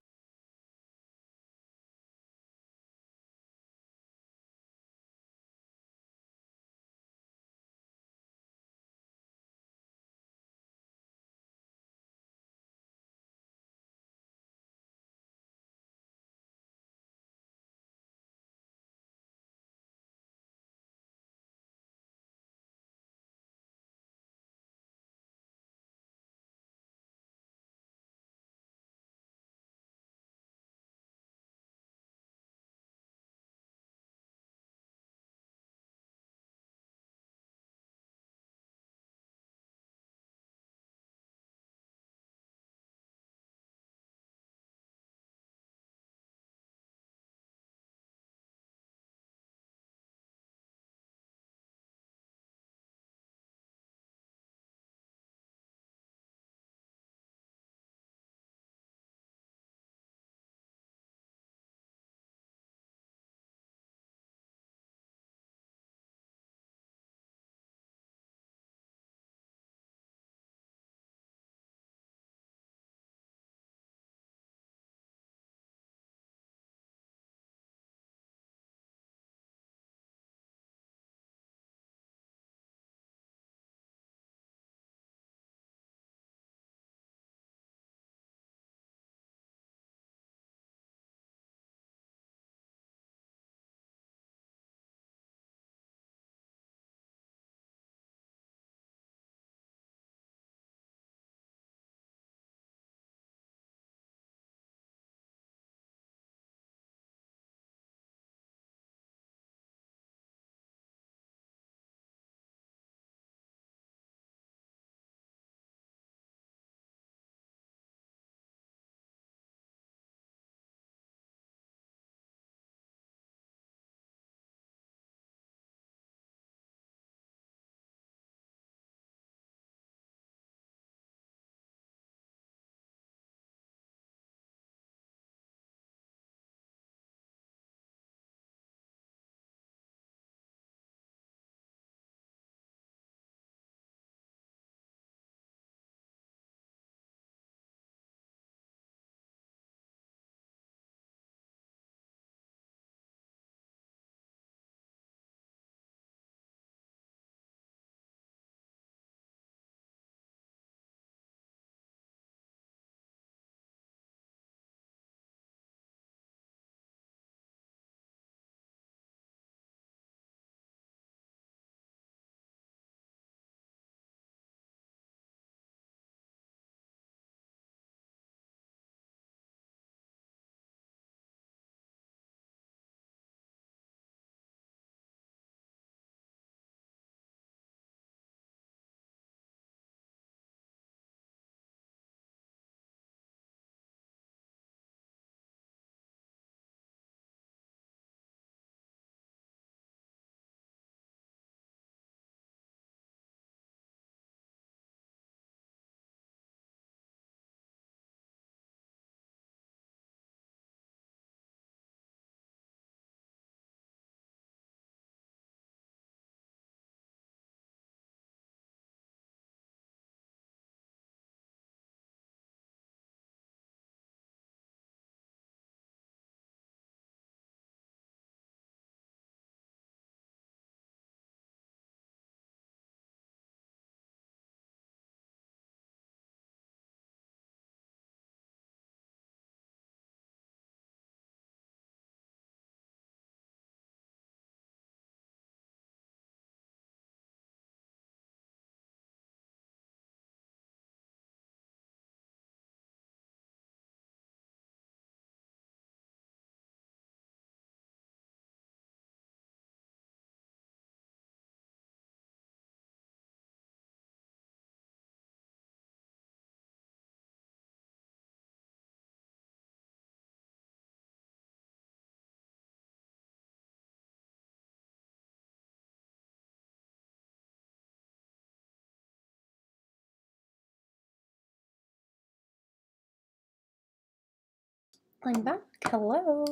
I'm back. Hello.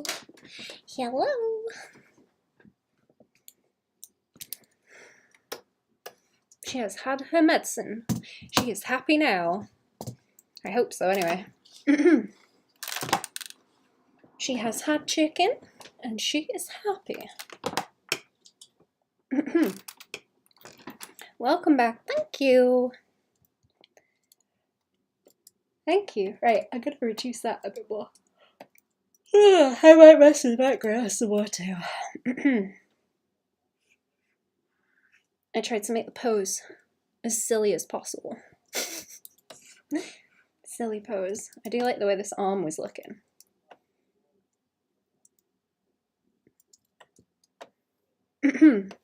Hello. She has had her medicine. She is happy now. I hope so, anyway. She has had chicken, and she is happy. Welcome back. Thank you. Thank you. Right, I'm gonna reduce that a bit more. I might mess with the background some more too. I tried to make the pose as silly as possible. Silly pose. I do like the way this arm was looking.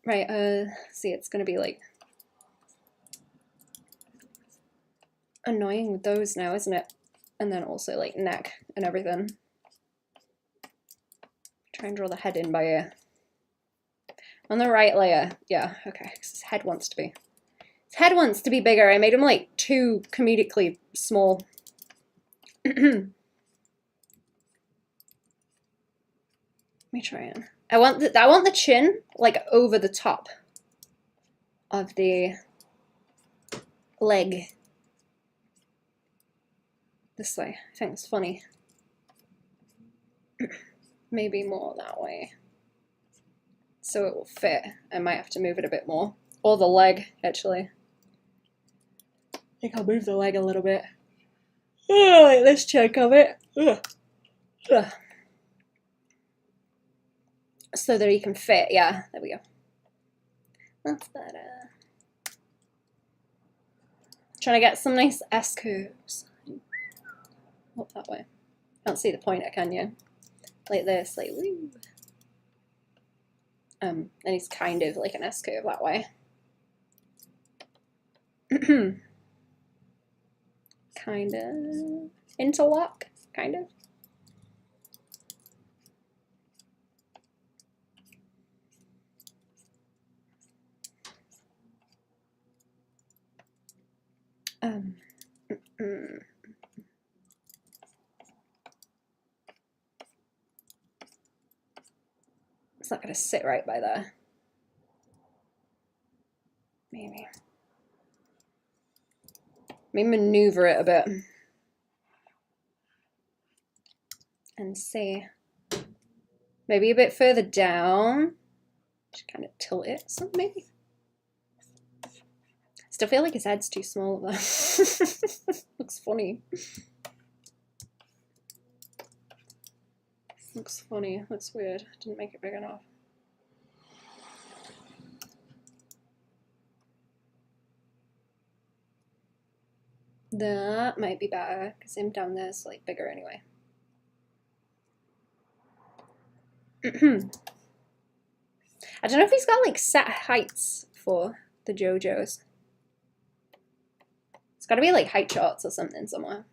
Right, see, it's gonna be like annoying with those now, isn't it? And then also like neck and everything. Try and draw the head in by ear. On the right layer, yeah, okay, because his head wants to be. His head wants to be bigger. I made him like too comedically small. Let me try and. I want the chin like over the top of the leg. This way. I think it's funny. Maybe more that way. So it will fit. I might have to move it a bit more. Or the leg, actually. I think I'll move the leg a little bit. Oh, like this chunk of it. So that he can fit. Yeah, there we go. That's better. Trying to get some nice S curves. Up that way. Can't see the pointer, can you? Like this, like woo. And he's kind of like an S curve that way. Kind of interlock, kind of. It's not going to sit right by there. Maybe. Maybe maneuver it a bit. And see. Maybe a bit further down. Just kind of tilt it. So maybe. Still feel like his head's too small though. Looks funny. Looks funny. Looks weird. Didn't make it big enough. That might be better because him down there is like bigger anyway. I don't know if he's got like set heights for the JoJo's. It's got to be like height charts or something somewhere.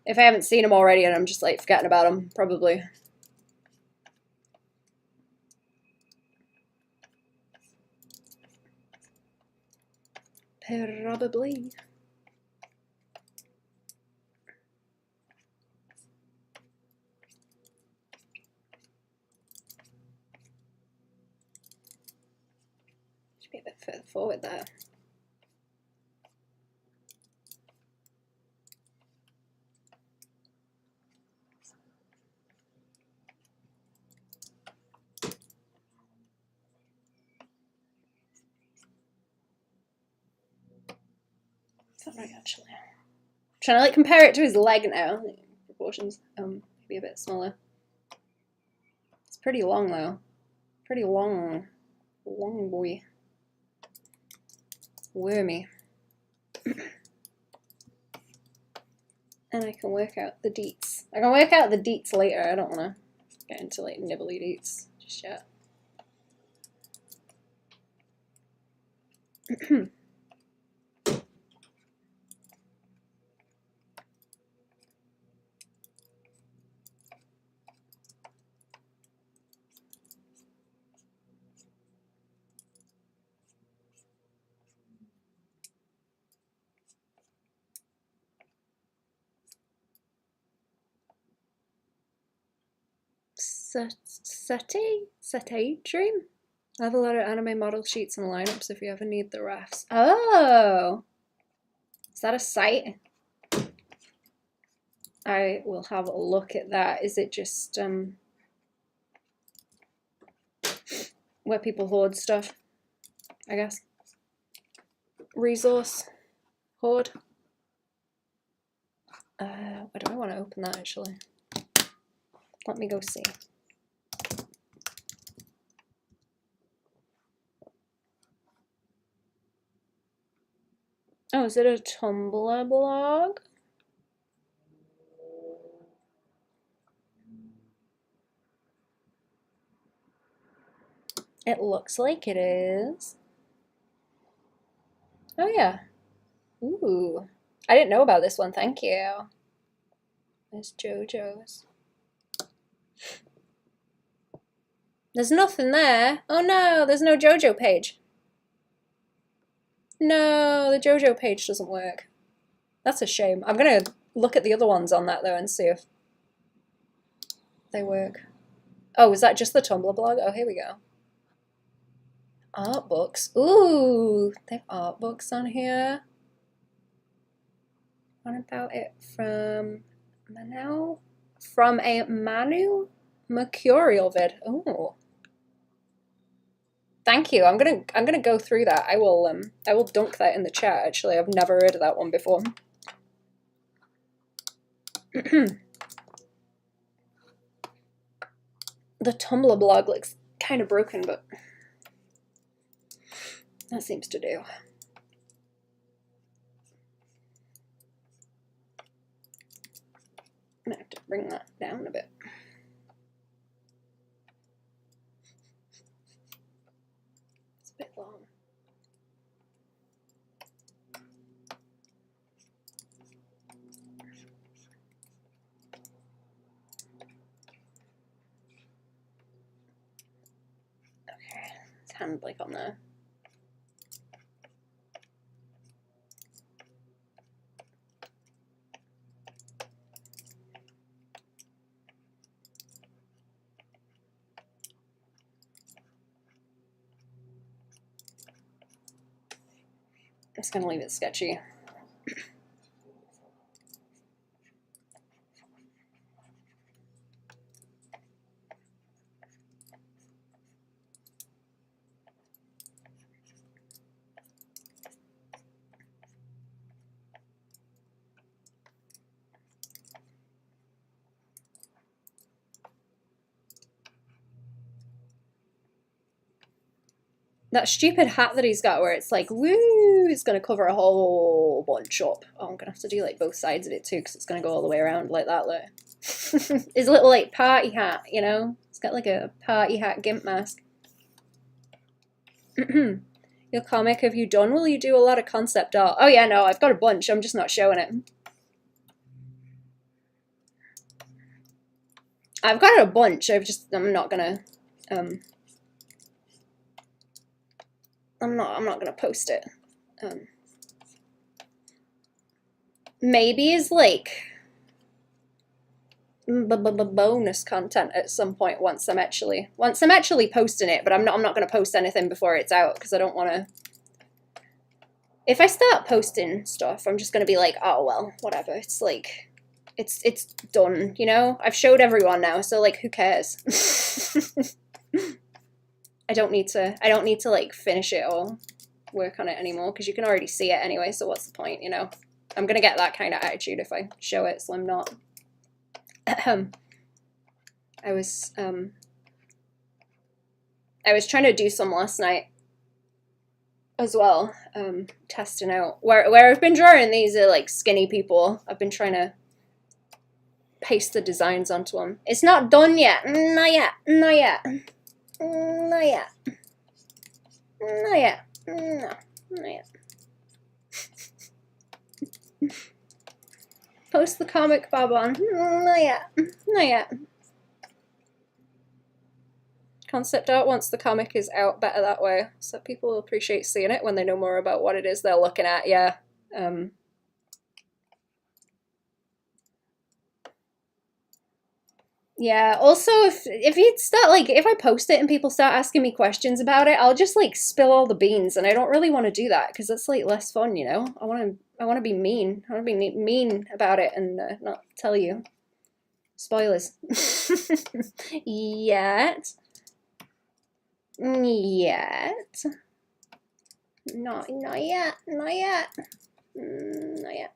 If I haven't seen them already and I'm just like forgetting about them, probably. Probably. Should be a bit further forward there. Is that right, actually? I'm trying to like compare it to his leg now. Like, proportions, maybe a bit smaller. It's pretty long though. Pretty long. Long boy. Wormy. And I can work out the deets. I can work out the deets later. I don't want to get into like nibbly deets just yet. Sete Dream? I have a lot of anime model sheets and lineups if you ever need the refs. Oh! Is that a site? I will have a look at that. Is it just where people hoard stuff? I guess. Resource hoard. Why do I want to open that actually? Let me go see. Oh, is it a Tumblr blog? It looks like it is. Oh yeah. Ooh. I didn't know about this one, thank you. There's JoJo's. There's nothing there. Oh no, there's no JoJo page. No, the JoJo page doesn't work. That's a shame. I'm gonna look at the other ones on that though and see if they work. Oh, is that just the Tumblr blog? Oh, here we go. Art books. Ooh, they have art books on here. What about it from Manu? From a Manu Mercurial vid. Ooh. Thank you. I'm gonna go through that. I will dunk that in the chat actually. I've never heard of that one before. The Tumblr blog looks kind of broken, but that seems to do. I'm gonna have to bring that down a bit. It's a bit long. Okay, it's hand like on there. I'm just gonna leave it sketchy. That stupid hat that he's got where it's like, woo, it's going to cover a whole bunch up. Oh, I'm going to have to do like both sides of it too because it's going to go all the way around like that. Look. His little like party hat, you know? It's got like a party hat gimp mask. Your comic, have you done? Will you do a lot of concept art? Oh yeah, no, I've got a bunch. I'm just not showing it. I've got a bunch. I'm not gonna, I'm not gonna post it. Maybe as like bonus content at some point once I'm actually posting it, but I'm not gonna post anything before it's out because I don't want to. If I start posting stuff, I'm just gonna be like, oh well, whatever. It's like, it's done, you know. I've showed everyone now, so like, who cares? I don't need to like finish it or work on it anymore because you can already see it anyway. So what's the point, you know? I'm gonna get that kind of attitude if I show it, so I'm not. I was trying to do some last night as well, testing out where I've been drawing. These are like skinny people. I've been trying to paste the designs onto them. It's not done yet. Not yet. Not yet. Not yet. Not yet. No. Not yet. Post the comic, Baban. Not yet. Not yet. Concept art once the comic is out, better that way. So people will appreciate seeing it when they know more about what it is they're looking at, yeah. Yeah, also if you start like if I post it and people start asking me questions about it, I'll just like spill all the beans and I don't really want to do that because that's like less fun, you know? I want to be mean. I want to be mean about it and not tell you. Spoilers. Yet. Yet. Not yet. Not yet. Not yet.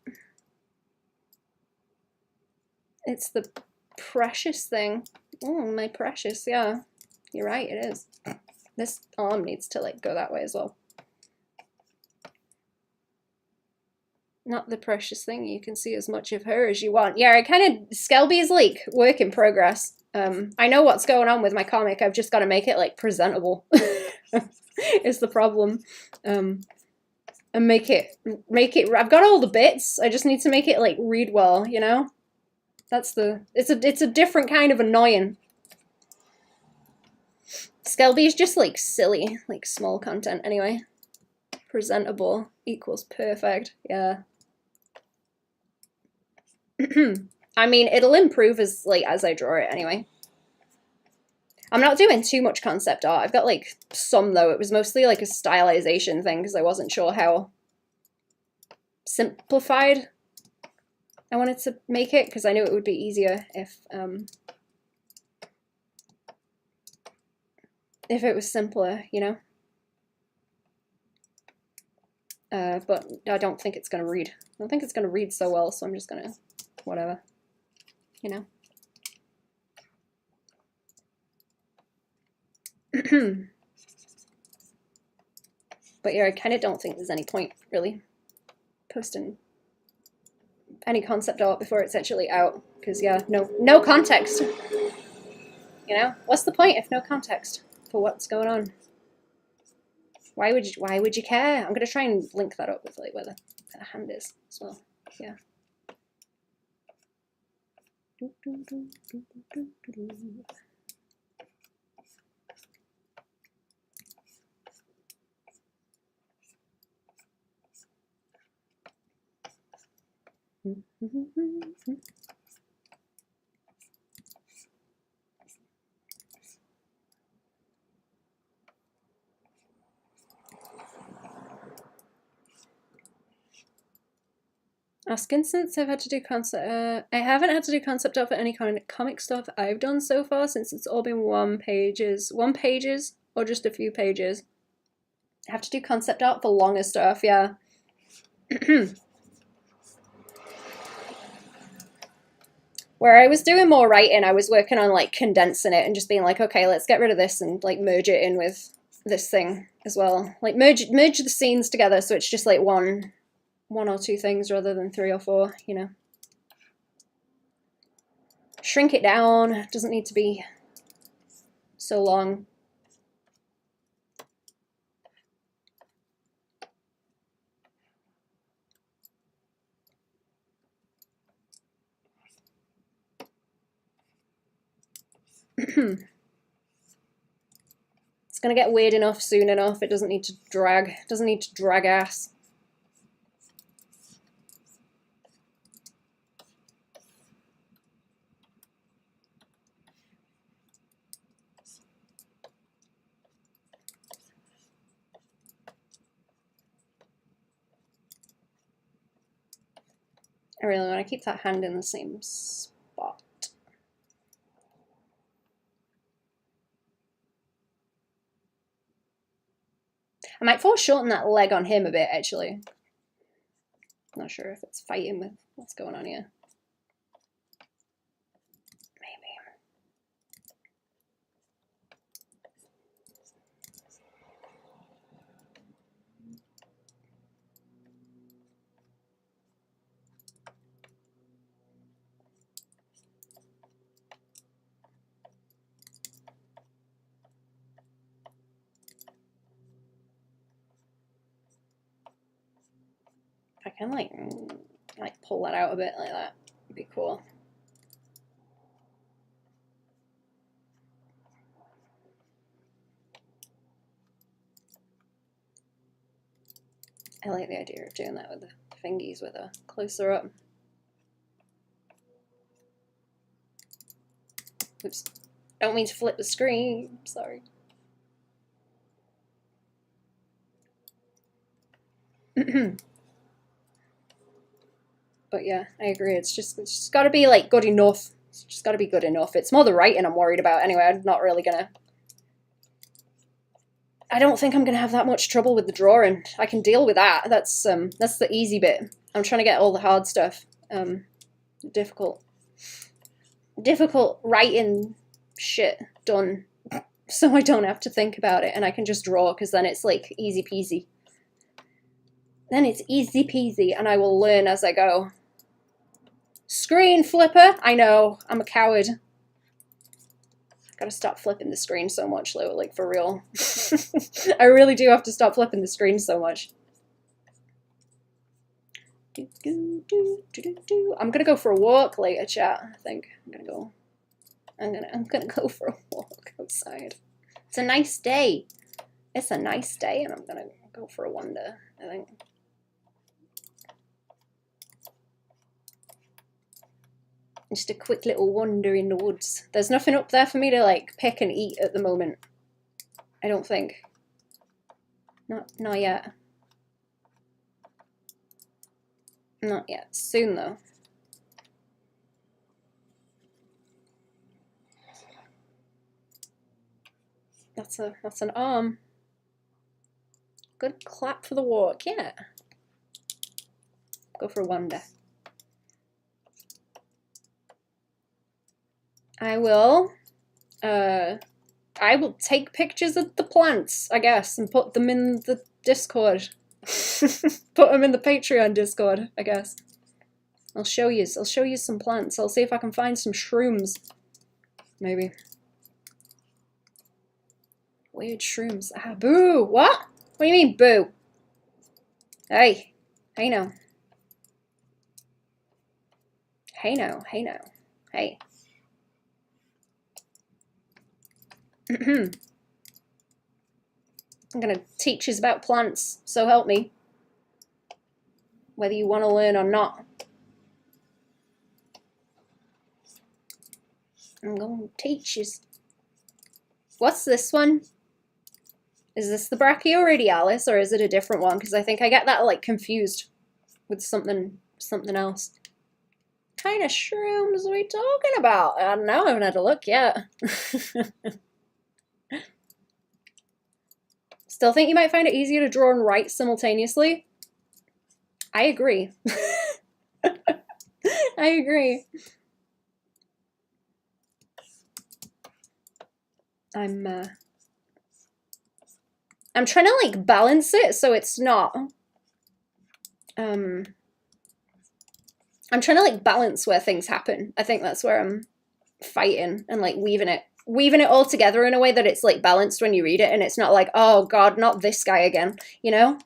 It's the precious thing. Oh, my precious, yeah. You're right, it is. This arm needs to like go that way as well. Not the precious thing. You can see as much of her as you want. Yeah, I kind of Skelby is like work in progress. I know what's going on with my comic. I've just got to make it like presentable. Is the problem. And make it. I've got all the bits. I just need to make it like read well. You know. That's the. It's a different kind of annoying. Skelby is just like silly, like small content anyway. Presentable equals perfect. Yeah. I mean, it'll improve as I draw it anyway. I'm not doing too much concept art. I've got like some though. It was mostly like a stylization thing because I wasn't sure how simplified I wanted to make it because I knew it would be easier if it was simpler, you know. But I don't think it's gonna read. I don't think it's gonna read so well, so I'm just gonna whatever, you know. But yeah, I kind of don't think there's any point really posting any concept art before it's actually out because yeah, no context. You know, what's the point if no context for what's going on? Why would you care? I'm gonna try and link that up with like where the hand is as well. Yeah. Asking since I've had to do concept. I haven't had to do concept art for any kind of comic stuff I've done so far since it's all been one pages or just a few pages. I have to do concept art for longer stuff, yeah. Where I was doing more writing, I was working on like condensing it and just being like, okay, let's get rid of this and like merge it in with this thing as well. Like merge the scenes together so it's just like one or two things rather than 3 or 4, you know. Shrink it down. It doesn't need to be so long. It's gonna get weird enough soon enough. It doesn't need to drag. It doesn't need to drag ass. I really want to keep that hand in the same spot. I might foreshorten that leg on him a bit, actually. Not sure if it's fighting with what's going on here. Maybe. I can like pull that out a bit like that. It'd be cool. I like the idea of doing that with the fingies with a closer up. Oops. I don't mean to flip the screen. Sorry. But yeah, I agree. It's just got to be like good enough. It's just got to be good enough. It's more the writing I'm worried about. Anyway, I'm not really gonna. I don't think I'm gonna have that much trouble with the drawing. I can deal with that. That's the easy bit. I'm trying to get all the hard stuff. Difficult writing shit done, so I don't have to think about it and I can just draw, because then it's like easy peasy. Then it's easy peasy, and I will learn as I go. Screen flipper. I know, I'm a coward. Gotta stop flipping the screen so much, though, like for real. I really do have to stop flipping the screen so much. I'm gonna go for a walk later, chat. I think I'm gonna go for a walk outside. It's a nice day. It's a nice day, and I'm gonna go for a wander, I think. Just a quick little wander in the woods. There's nothing up there for me to like pick and eat at the moment. I don't think. Not yet. Not yet. Soon though. That's an arm. Good clap for the walk, yeah. Go for a wander. I will take pictures of the plants, I guess, and put them in the Discord. Put them in the Patreon Discord, I guess. I'll show you some plants. I'll see if I can find some shrooms. Maybe. Weird shrooms. Ah, boo! What? What do you mean, boo? Hey. Hey now. Hey now. Hey now. Hey. I'm gonna teach you about plants, so help me. Whether you want to learn or not. I'm gonna teach you. What's this one? Is this the brachioradialis, or is it a different one? Because I think I get that like confused with something else. What kind of shrooms are we talking about? I don't know, I haven't had a look yet. Still think you might find it easier to draw and write simultaneously? I agree. I agree. I'm trying to like balance it so it's not I'm trying to like balance where things happen. I think that's where I'm fighting, and like weaving it all together in a way that it's like balanced when you read it, and it's not like, oh god, not this guy again, you know?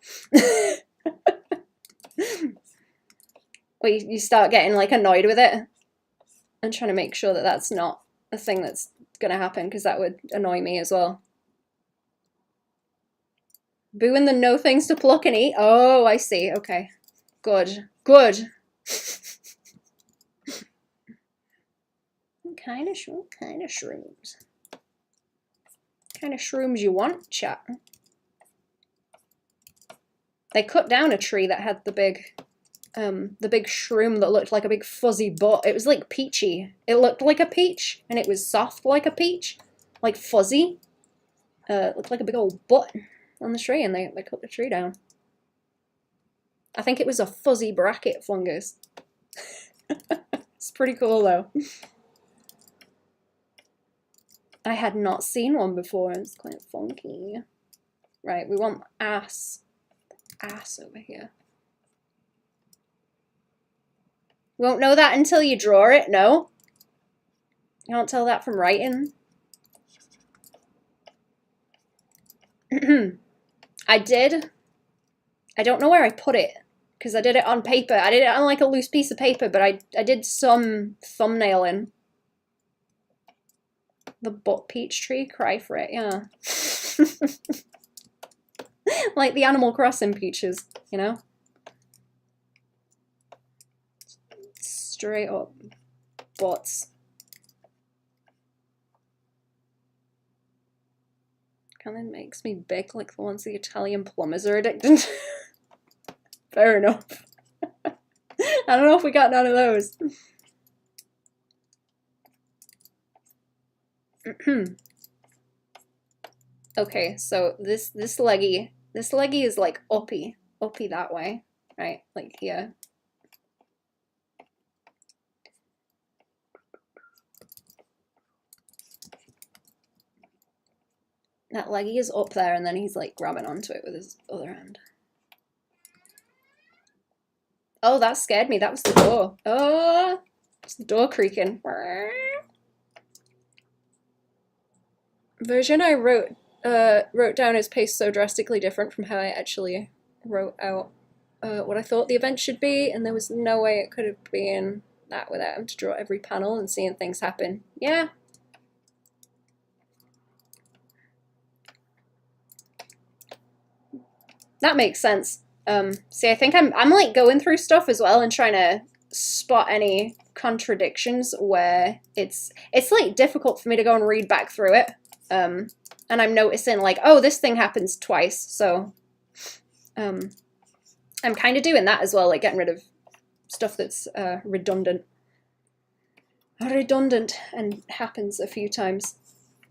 Or you start getting like annoyed with it and trying to make sure that that's not a thing that's gonna happen, because that would annoy me as well. Boo and the no things to pluck and eat. Oh, I see. Okay. Good. Good. What kind of shrooms? What kind of shrooms you want, chat? They cut down a tree that had the big shroom that looked like a big fuzzy butt. It was like peachy. It looked like a peach, and it was soft like a peach, like fuzzy. It looked like a big old butt on the tree, and they cut the tree down. I think it was a fuzzy bracket fungus. It's pretty cool though. I had not seen one before. It's quite funky. Right, we want ass. Ass over here. You won't know that until you draw it, no? You can't tell that from writing. I did. I don't know where I put it, because I did it on paper. I did it on like a loose piece of paper, but I did some thumbnailing. The butt peach tree, cry for it, yeah. Like the Animal Crossing peaches, you know? Straight up butts. kind of makes me big like the ones the Italian plumbers are addicted to. Fair enough. I don't know if we got none of those. Okay, so this leggy is like uppy that way, right? Like here. That leggy is up there, and then he's like grabbing onto it with his other hand. Oh, that scared me. That was the door. Oh, it's the door creaking. Version I wrote down is paced so drastically different from how I actually wrote out what I thought the event should be, and there was no way it could have been that without having to draw every panel and seeing things happen. Yeah. That makes sense. See, I think I'm like going through stuff as well and trying to spot any contradictions where it's like difficult for me to go and read back through it. And I'm noticing like, oh, this thing happens twice. So I'm kind of doing that as well, like getting rid of stuff that's redundant and happens a few times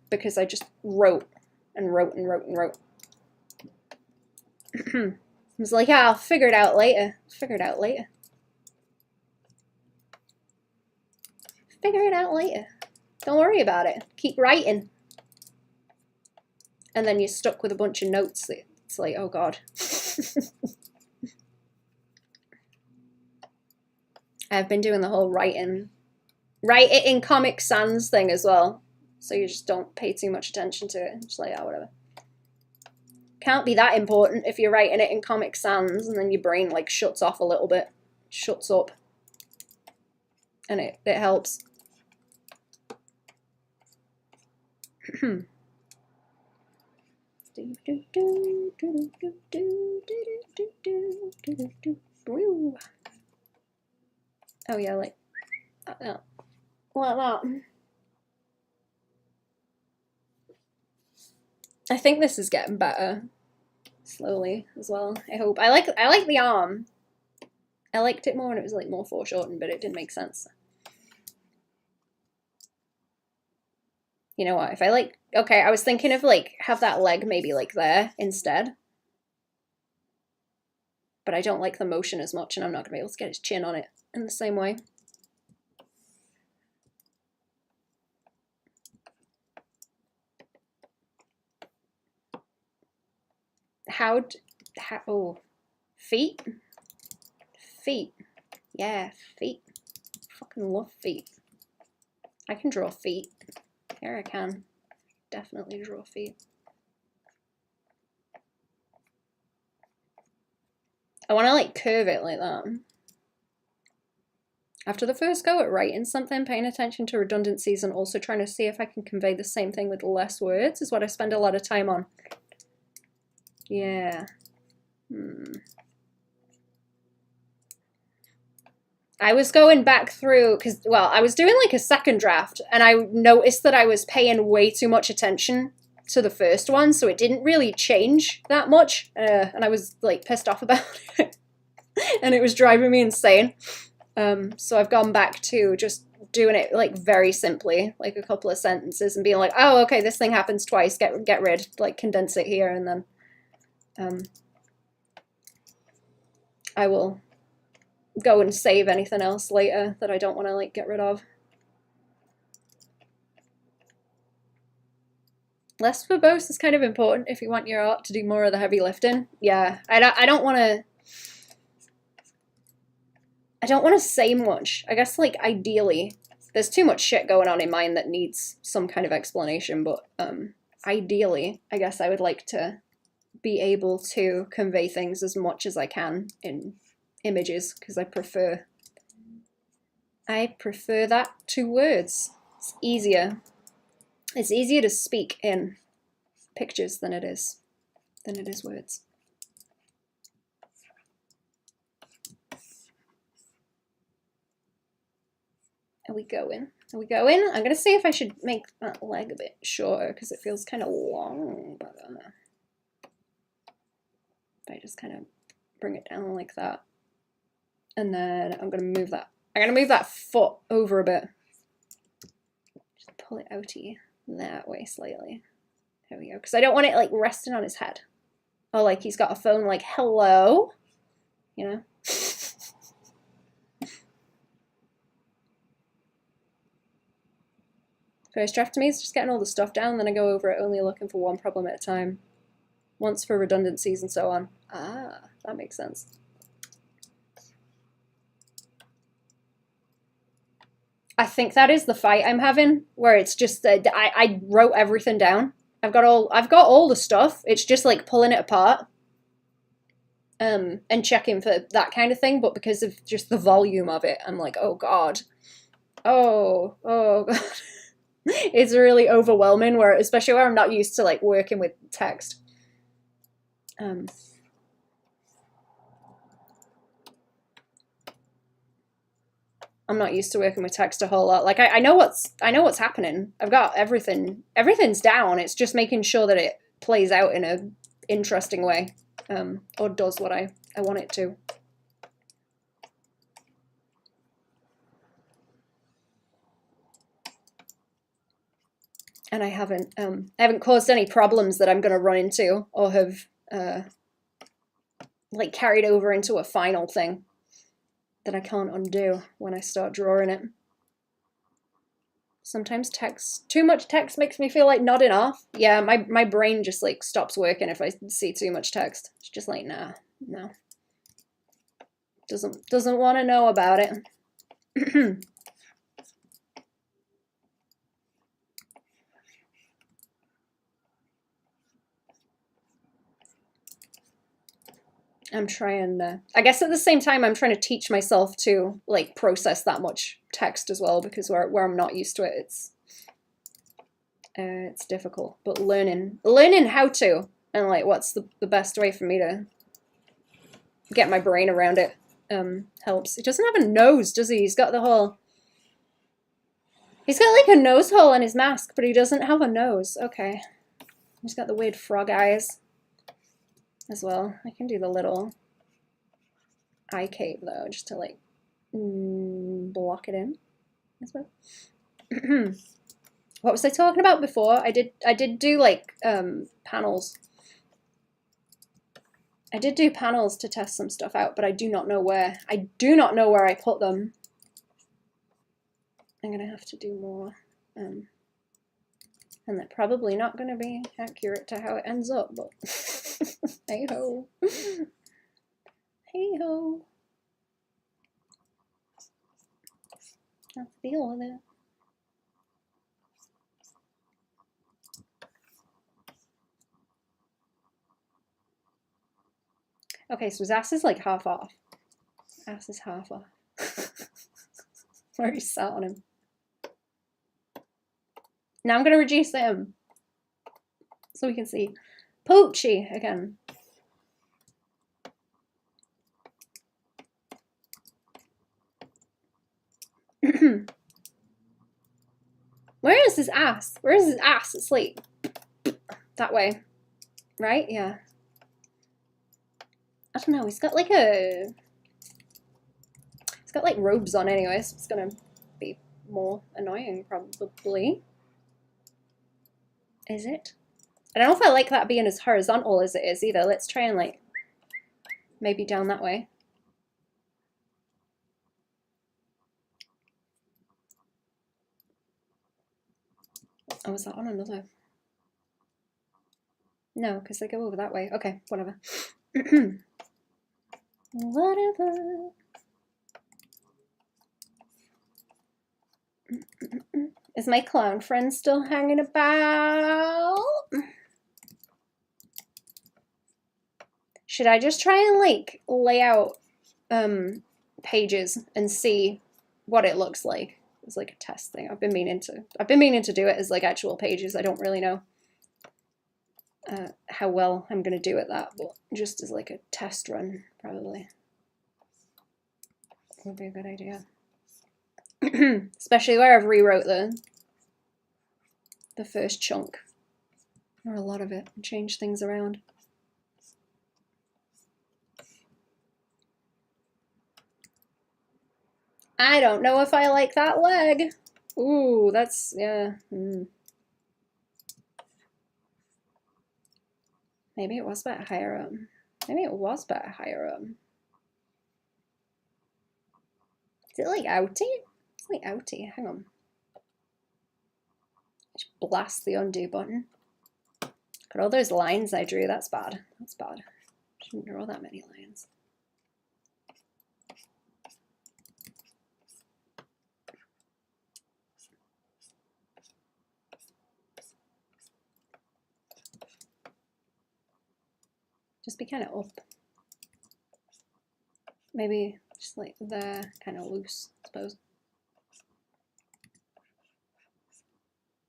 because I just wrote and wrote and wrote and wrote. I was like, yeah, I'll figure it out later. Figure it out later. Figure it out later. Don't worry about it. Keep writing. And then you're stuck with a bunch of notes. It's like, oh God. I've been doing the whole write it in Comic Sans thing as well. So you just don't pay too much attention to it. Just like, oh, whatever. Can't be that important if you're writing it in Comic Sans and then your brain like shuts off a little bit. Shuts up. And it helps. Oh yeah, like that. Like that. I think this is getting better slowly as well. I hope. I like the arm. I liked it more when it was like more foreshortened, but it didn't make sense. You know what? If I like, okay, I was thinking of like have that leg maybe like there instead. But I don't like the motion as much, and I'm not gonna be able to get his chin on it in the same way. Oh, feet? Feet. Yeah, feet. Fucking love feet. I can draw feet. Here I can. Definitely draw feet. I want to like curve it like that. After the first go at writing something, paying attention to redundancies and also trying to see if I can convey the same thing with less words is what I spend a lot of time on. Yeah. I was going back through, because, well, I was doing like a second draft, and I noticed that I was paying way too much attention to the first one, so it didn't really change that much, and I was like pissed off about it, and it was driving me insane. So I've gone back to just doing it like very simply, like a couple of sentences, and being like, oh, okay, this thing happens twice, get rid, like condense it here, and then I will go and save anything else later that I don't want to like get rid of. Less verbose is kind of important if you want your art to do more of the heavy lifting. Yeah, I don't want to say much. I guess like ideally, there's too much shit going on in mine that needs some kind of explanation, but ideally, I guess I would like to be able to convey things as much as I can in images, because I prefer that to words. It's easier. It's easier to speak in pictures than it is words. Are we going? Are we going? I'm gonna see if I should make that leg a bit shorter because it feels kind of long, but if I just kind of bring it down like that. And then I'm gonna move that. I'm gonna move that foot over a bit. Just pull it outy that way slightly. There we go. Because I don't want it like resting on his head. Or like he's got a phone like, hello? You know? First draft to me is just getting all the stuff down, then I go over it only looking for one problem at a time. Once for redundancies and so on. Ah, that makes sense. I think that is the fight I'm having, where it's just I wrote everything down. I've got all the stuff. It's just like pulling it apart, and checking for that kind of thing. But because of just the volume of it, I'm like, oh god, oh god, it's really overwhelming. Where especially where I'm not used to like working with text. I'm not used to working with text a whole lot. Like I know what's happening. I've got everything. Everything's down. It's just making sure that it plays out in a interesting way, or does what I want it to. And I haven't caused any problems that I'm going to run into or have like carried over into a final thing that I can't undo when I start drawing it. Sometimes too much text makes me feel like nodding off. Yeah, my brain just like stops working if I see too much text. It's just like, nah, no. Doesn't want to know about it. I'm trying, I guess at the same time, I'm trying to teach myself to like process that much text as well, because where I'm not used to it, it's difficult. But learning how to, and like what's the best way for me to get my brain around it helps. He doesn't have a nose, does he? He's got like a nose hole in his mask, but he doesn't have a nose. Okay. He's got the weird frog eyes as well. I can do the little eye cave though, just to like block it in as well. What was I talking about before? I did do like panels. I did do panels to test some stuff out, but I do not know where. I do not know where I put them. I'm gonna have to do more. And they're probably not going to be accurate to how it ends up, but hey ho. Hey ho. Have to deal with it. Okay, so his ass is like half off. Ass is half off. Where he sat on him. Now I'm going to reduce him so we can see Poochie again. Where is his ass? Where is his ass? It's like that way, right? Yeah. I don't know. He's got like robes on anyway, so it's gonna be more annoying probably. Is it? I don't know if I like that being as horizontal as it is either. Let's try and like maybe down that way. Oh, is that on another? No, because they go over that way. Okay, whatever. Whatever. Is my clown friend still hanging about? Should I just try and like lay out pages and see what it looks like? It's like a test thing. I've been meaning to do it as like actual pages. I don't really know how well I'm gonna do at that, but just as like a test run probably would be a good idea. Especially where I've rewrote the first chunk, or a lot of it, and changed things around. I don't know if I like that leg. Ooh, that's, yeah. Maybe it was better higher up. Maybe it was better higher up. Is it like outy? It's like outy. Hang on. Just blast the undo button. Got all those lines I drew. That's bad. That's bad. Shouldn't draw that many lines. Just be kind of up. Maybe just like there, kind of loose, I suppose.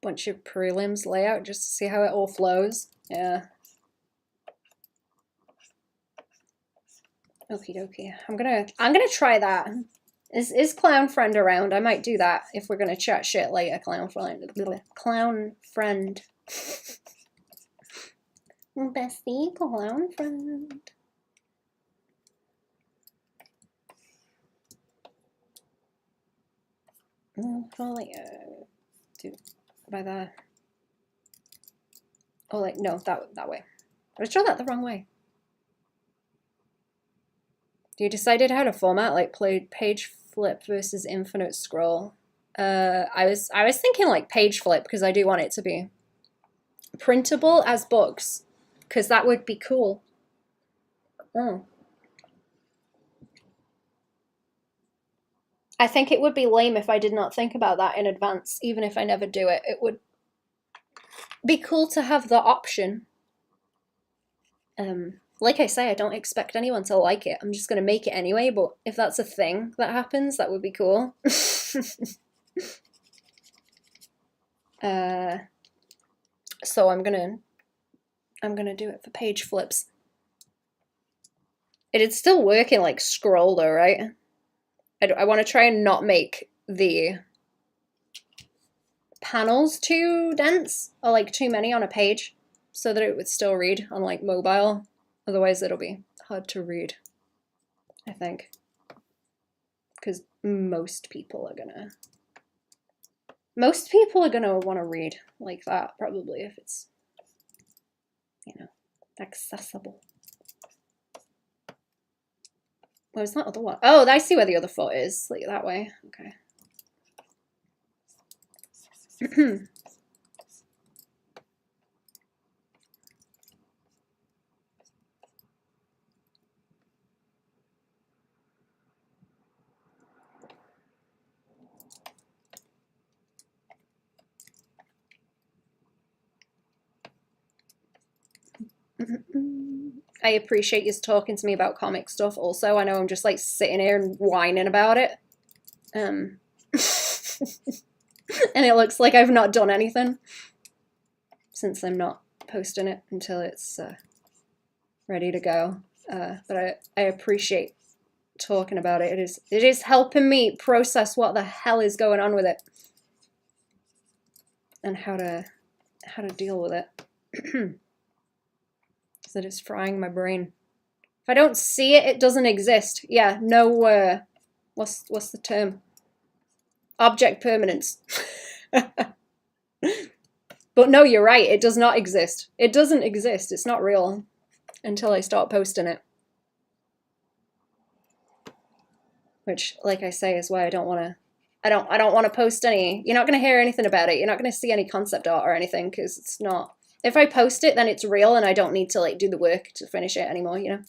Bunch of prelims layout just to see how it all flows. Yeah. Okie dokie. I'm gonna try that. Is Clown Friend around? I might do that if we're gonna chat shit later. Clown Friend. Clown Friend. Bestie Clown Friend. Probably do by that. Oh, like no, that way. I was drawn that the wrong way. You decided how to format like page flip versus infinite scroll. I was thinking like page flip because I do want it to be printable as books, because that would be cool. Oh. I think it would be lame if I did not think about that in advance, even if I never do it. It would be cool to have the option. Like I say, I don't expect anyone to like it. I'm just going to make it anyway, but if that's a thing that happens, that would be cool. So I'm gonna do it for page flips. It'd still work in like scroll though, right? I want to try and not make the panels too dense or like too many on a page so that it would still read on like mobile. Otherwise it'll be hard to read, I think, because most people are gonna want to read like that, probably, if it's, you know, accessible. Where's that other one? Oh, I see where the other foot is, like that way. Okay. I appreciate you talking to me about comic stuff also. I know I'm just like sitting here and whining about it. And it looks like I've not done anything since I'm not posting it until it's ready to go. But I appreciate talking about it. It is helping me process what the hell is going on with it and how to deal with it. Because it is frying my brain. If I don't see it, it doesn't exist. Yeah, no, what's the term? Object permanence. But no, you're right, it does not exist. It doesn't exist, it's not real until I start posting it. Which, like I say, is why I don't want to post any, you're not going to hear anything about it, you're not going to see any concept art or anything, because it's not, if I post it, then it's real and I don't need to like do the work to finish it anymore, you know?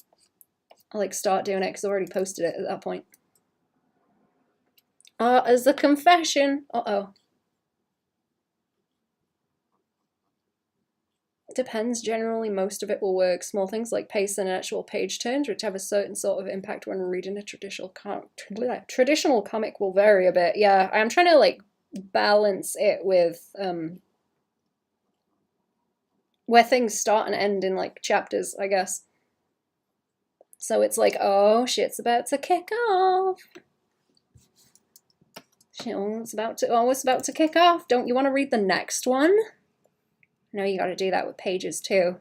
I'll like start doing it because I already posted it at that point. As a confession, uh-oh. Depends. Generally, most of it will work. Small things like pace and actual page turns, which have a certain sort of impact when reading a traditional comic, will vary a bit. Yeah, I'm trying to like balance it with where things start and end in like chapters, I guess. So it's like, oh, shit's about to kick off. Oh, it's about to kick off. Don't you want to read the next one? No, you got to do that with pages too.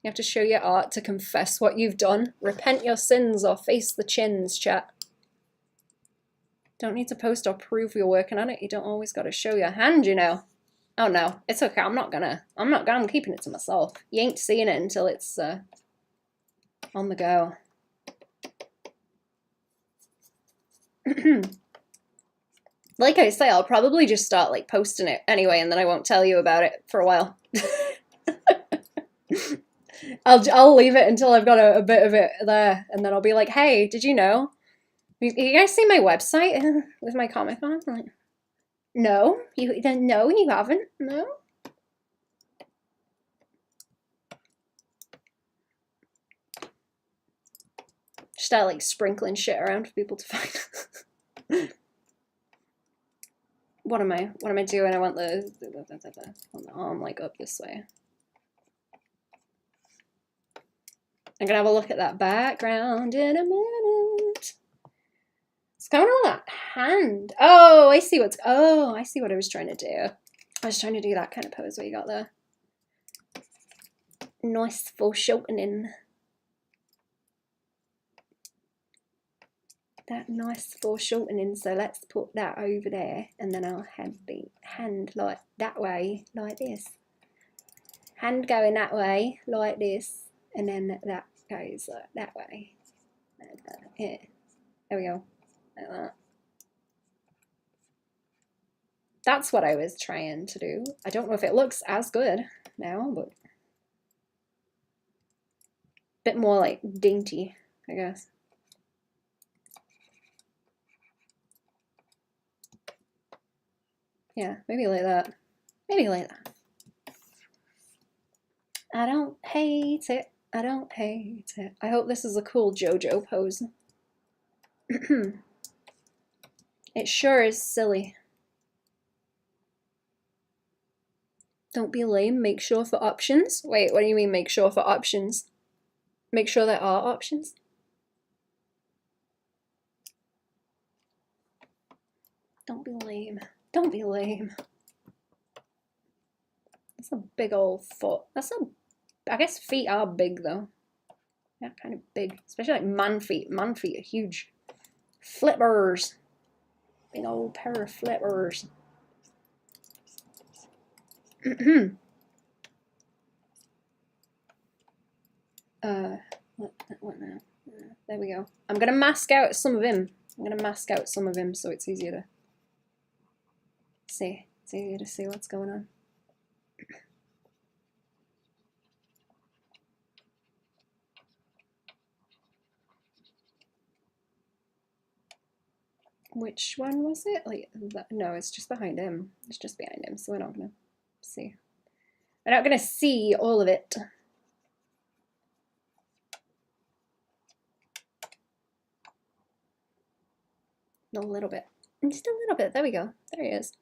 You have to show your art to confess what you've done. Repent your sins or face the chins, chat. Don't need to post or prove you're working on it. You don't always got to show your hand, you know. Oh no, it's okay. I'm keeping it to myself. You ain't seeing it until it's on the go. Like I say, I'll probably just start like posting it anyway, and then I won't tell you about it for a while. I'll leave it until I've got a bit of it there, and then I'll be like, hey, did you know? You guys see my website with my comic on? Like, no, you haven't. No. Just start like sprinkling shit around for people to find. What am I doing? I want the arm like up this way. I'm gonna have a look at that background in a minute. What's going on with that hand? Oh, I see what I was trying to do. I was trying to do that kind of pose where you got the nice foreshortening. That nice foreshortening, so let's put that over there, and then I'll have the hand like that way, like this. Hand going that way, like this. And then that goes that way. Like that. Yeah. There we go. Like that. That's what I was trying to do. I don't know if it looks as good now, but a bit more like dainty, I guess. Yeah, maybe like that. Maybe like that. I don't hate it. I don't hate it. I hope this is a cool JoJo pose. It sure is silly. Don't be lame. Make sure for options. Wait, what do you mean make sure for options? Make sure there are options? Don't be lame. Don't be lame. That's a big old foot. I guess feet are big though. Yeah, kind of big. Especially like man feet. Man feet are huge. Flippers. Big old pair of flippers. What now? There we go. I'm gonna mask out some of him. So it's easier to see. It's easier to see what's going on. Which one was it? Like that? No, it's just behind him. It's just behind him, so we're not gonna see. We're not gonna see all of it. A little bit. Just a little bit. There we go. There he is.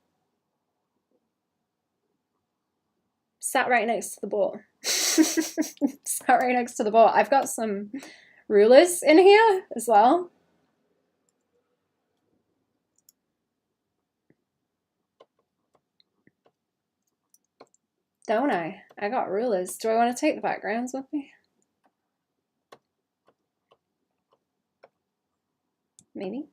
Sat right next to the board. Sat right next to the board. I've got some rulers in here as well. Don't I? I got rulers. Do I want to take the backgrounds with me? Maybe.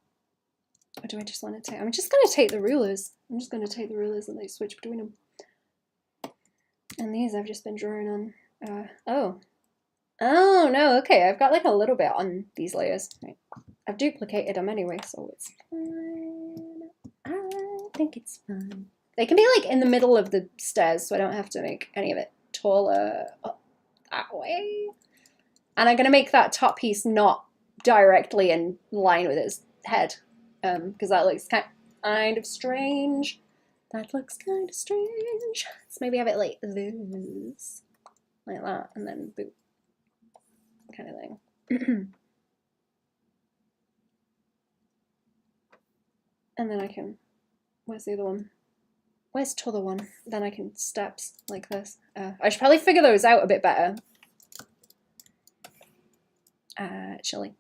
Or do I just want to take... I'm just going to take the rulers. I'm just going to take the rulers and they switch between them. And these I've just been drawing on. Oh, no, okay. I've got like a little bit on these layers. Right. I've duplicated them anyway, so it's fine. I think it's fine. They can be like in the middle of the stairs, so I don't have to make any of it taller up that way. And I'm going to make that top piece not directly in line with his head, because that looks kind of strange. That looks kind of strange. So maybe have it like this, like that, and then boop, kind of thing. And then I can, where's the other one? Where's the other one? Then I can steps like this. I should probably figure those out a bit better. Actually.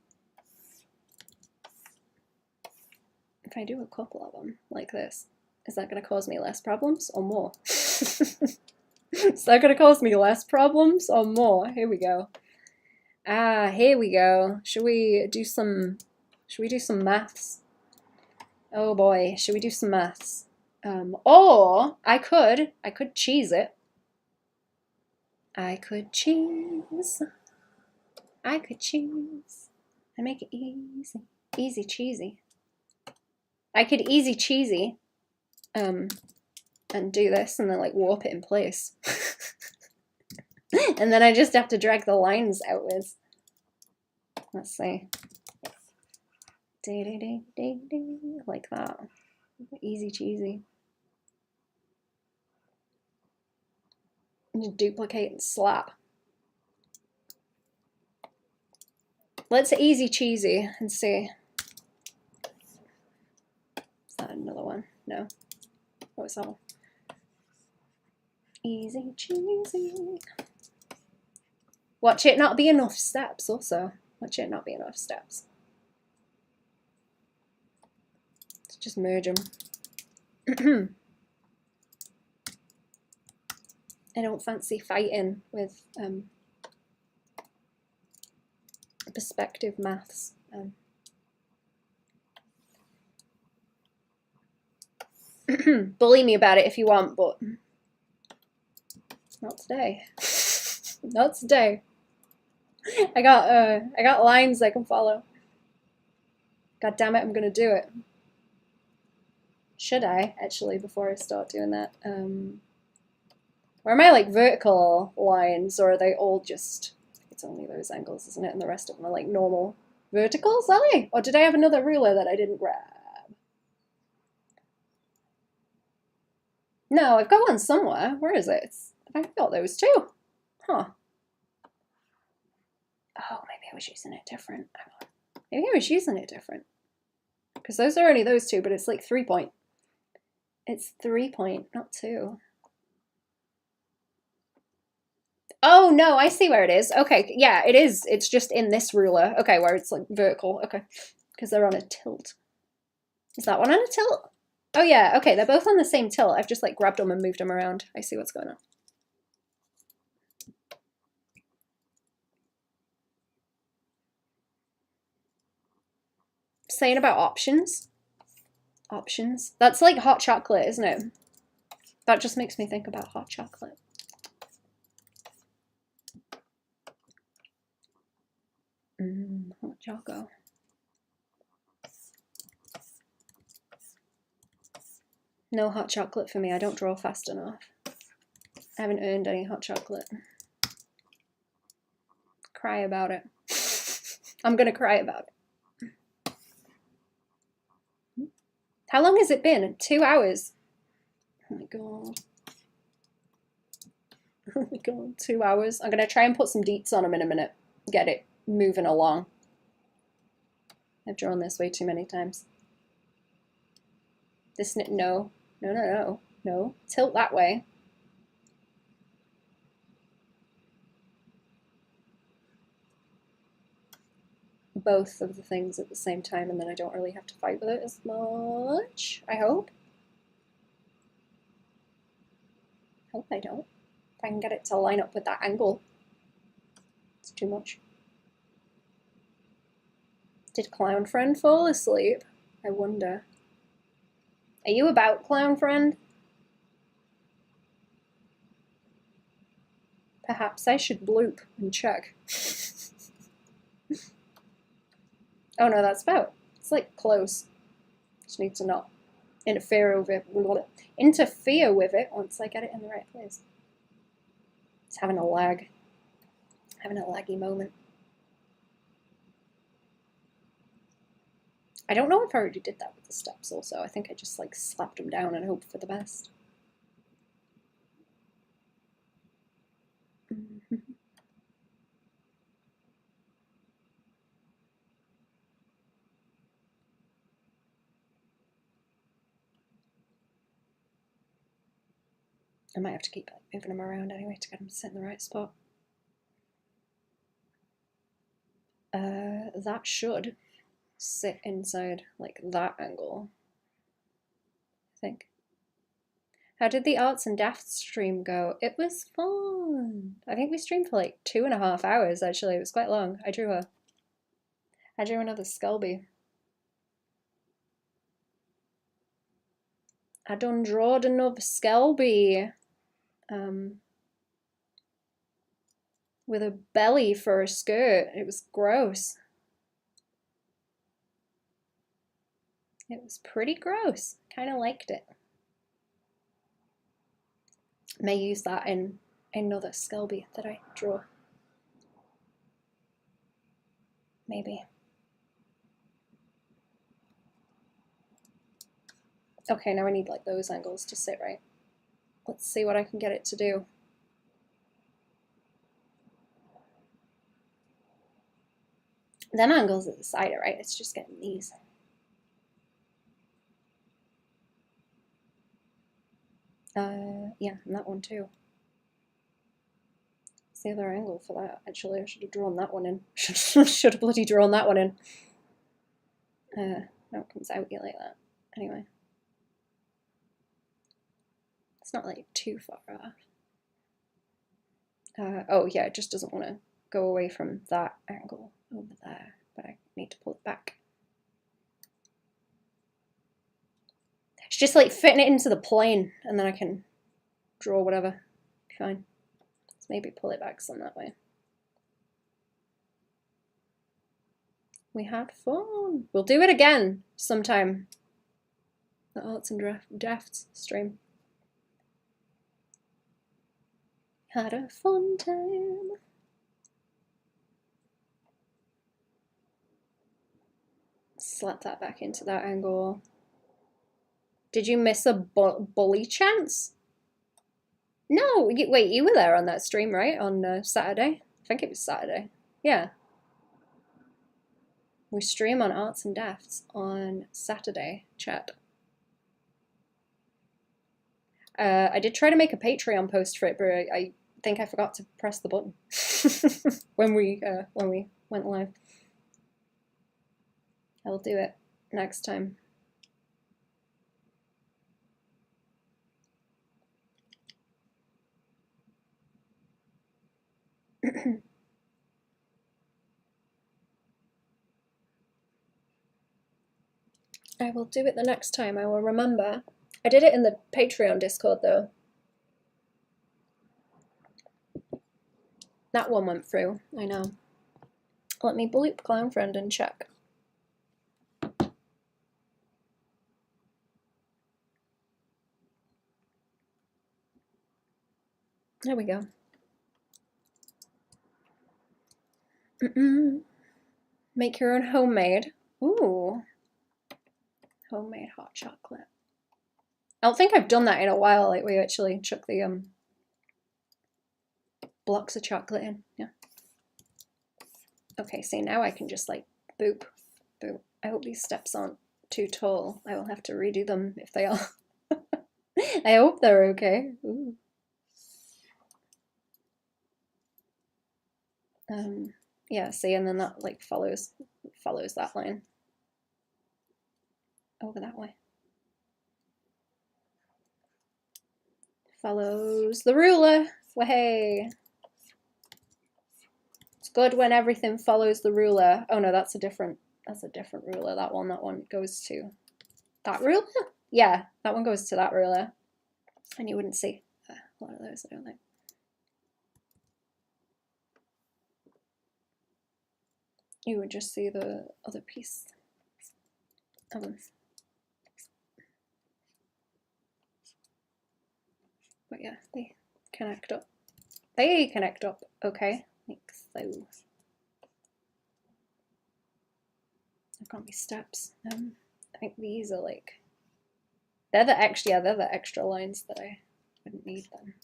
if I do a couple of them like this, is that going to cause me less problems or more? Is that going to cause me less problems or more? Here we go. Ah, here we go. Should we do some maths? Oh boy, should we do some maths? Or I could cheese it. I could cheese and make it easy. Easy cheesy. I could easy cheesy and do this and then like warp it in place. And then I just have to drag the lines outwards. Let's see. Like that. Easy cheesy. And just duplicate and slap. Let's easy cheesy and see. Is that another one? No. What was that one? Easy cheesy. Watch it not be enough steps also. Watch it not be enough steps. Let's just merge them. I don't fancy fighting with perspective maths. Bully me about it if you want, but not today. Not today. I got lines I can follow. God damn it, I'm gonna do it. Should I actually before I start doing that? Where are my like vertical lines, or are they all just? It's only those angles, isn't it? And the rest of them are like normal verticals, are they? Or did I have another ruler that I didn't grab? No, I've got one somewhere. Where is it? I've got those too. Huh. Oh, maybe I was using it different. Maybe I was using it different. Because those are only those two, but it's like 3 point. It's 3 point, not 2. Oh, no, I see where it is. Okay, yeah, it is. It's just in this ruler. Okay, where it's like vertical. Okay, because they're on a tilt. Is that one on a tilt? Oh, yeah, okay, they're both on the same tilt. I've just like grabbed them and moved them around. I see what's going on. Saying about options. Options. That's like hot chocolate, isn't it? That just makes me think about hot chocolate. Hot choco. No hot chocolate for me. I don't draw fast enough. I haven't earned any hot chocolate. Cry about it. I'm gonna cry about it. How long has it been? 2 hours. Oh my god. Oh my god, 2 hours. I'm gonna try and put some deets on them in a minute. Get it moving along. I've drawn this way too many times. This, no. No, no, no. No. Tilt that way. Both of the things at the same time, and then I don't really have to fight with it as much, I hope. Hope I don't. If I can get it to line up with that angle. It's too much. Did Clown Friend fall asleep? I wonder. Are you about, Clown Friend? Perhaps I should bloop and check. Oh no, that's about. It's like close. Just need to not interfere with it once I get it in the right place. It's having a lag. Having a laggy moment. I don't know if I already did that with the steps also. I think I just like slapped them down and hoped for the best. I might have to keep moving them around anyway to get them to sit in the right spot. That should sit inside like that angle. think. How did the Arts and Dafts stream go? It was fun. I think we streamed for like 2.5 hours, actually. It was quite long. I drew another Skelby. I done drawed another Skelby. With a belly for a skirt. It was gross. It was pretty gross. Kind of liked it. May use that in another Skelby that I draw. Maybe. Okay, now I need like those angles to sit right. Let's see what I can get it to do. Them angles at the side, right? It's just getting these. Yeah, and that one too. What's the other angle for that? Actually, I should have drawn that one in. Should have bloody drawn that one in. No, it comes out here like that. Anyway. It's not like too far off. Oh yeah, it just doesn't want to go away from that angle over there, but I need to pull it back. It's just like fitting it into the plane, and then I can draw whatever. Fine. Let's maybe pull it back some that way. We had fun. We'll do it again sometime. The Arts and Drafts stream. Had a fun time. Slap that back into that angle. Did you miss a bully chance? No, wait, you were there on that stream, right? On Saturday? I think it was Saturday. Yeah. We stream on Arts and Dafts on Saturday, chat. I did try to make a Patreon post for it, but I think I forgot to press the button when we went live. I'll do it next time. I will do it the next time. I will remember. I did it in the Patreon Discord though. That one went through, I know. Let me bleep clown friend and check. There we go. Make your own homemade. Ooh. Homemade hot chocolate. I don't think I've done that in a while. Like we actually chuck the blocks of chocolate in. Yeah. Okay, see now I can just like boop, boop. I hope these steps aren't too tall. I will have to redo them if they are. I hope they're okay. Ooh. Yeah, see, and then that like follows that line over that way. Follows the ruler. Way. It's good when everything follows the ruler. Oh no, that's a different ruler. That one goes to that ruler? Yeah, that one goes to that ruler. And you wouldn't see a lot of those, I don't think. You would just see the other piece of them. But yeah, they connect up. They connect up, okay, like so. I've got my steps. I think these are like, they're the extra lines that I wouldn't need them.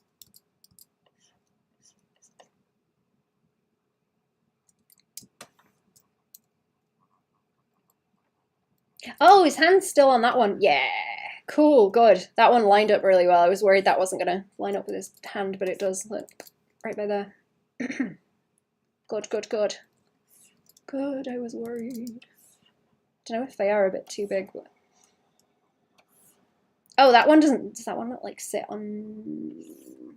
Oh, his hand's still on that one. Yeah, cool, good. That one lined up really well. I was worried that wasn't gonna line up with his hand, but it does. Look, right by there. Good, good, good. Good, I was worried. Don't know if they are a bit too big, but Oh, that one doesn't, does that one not like sit on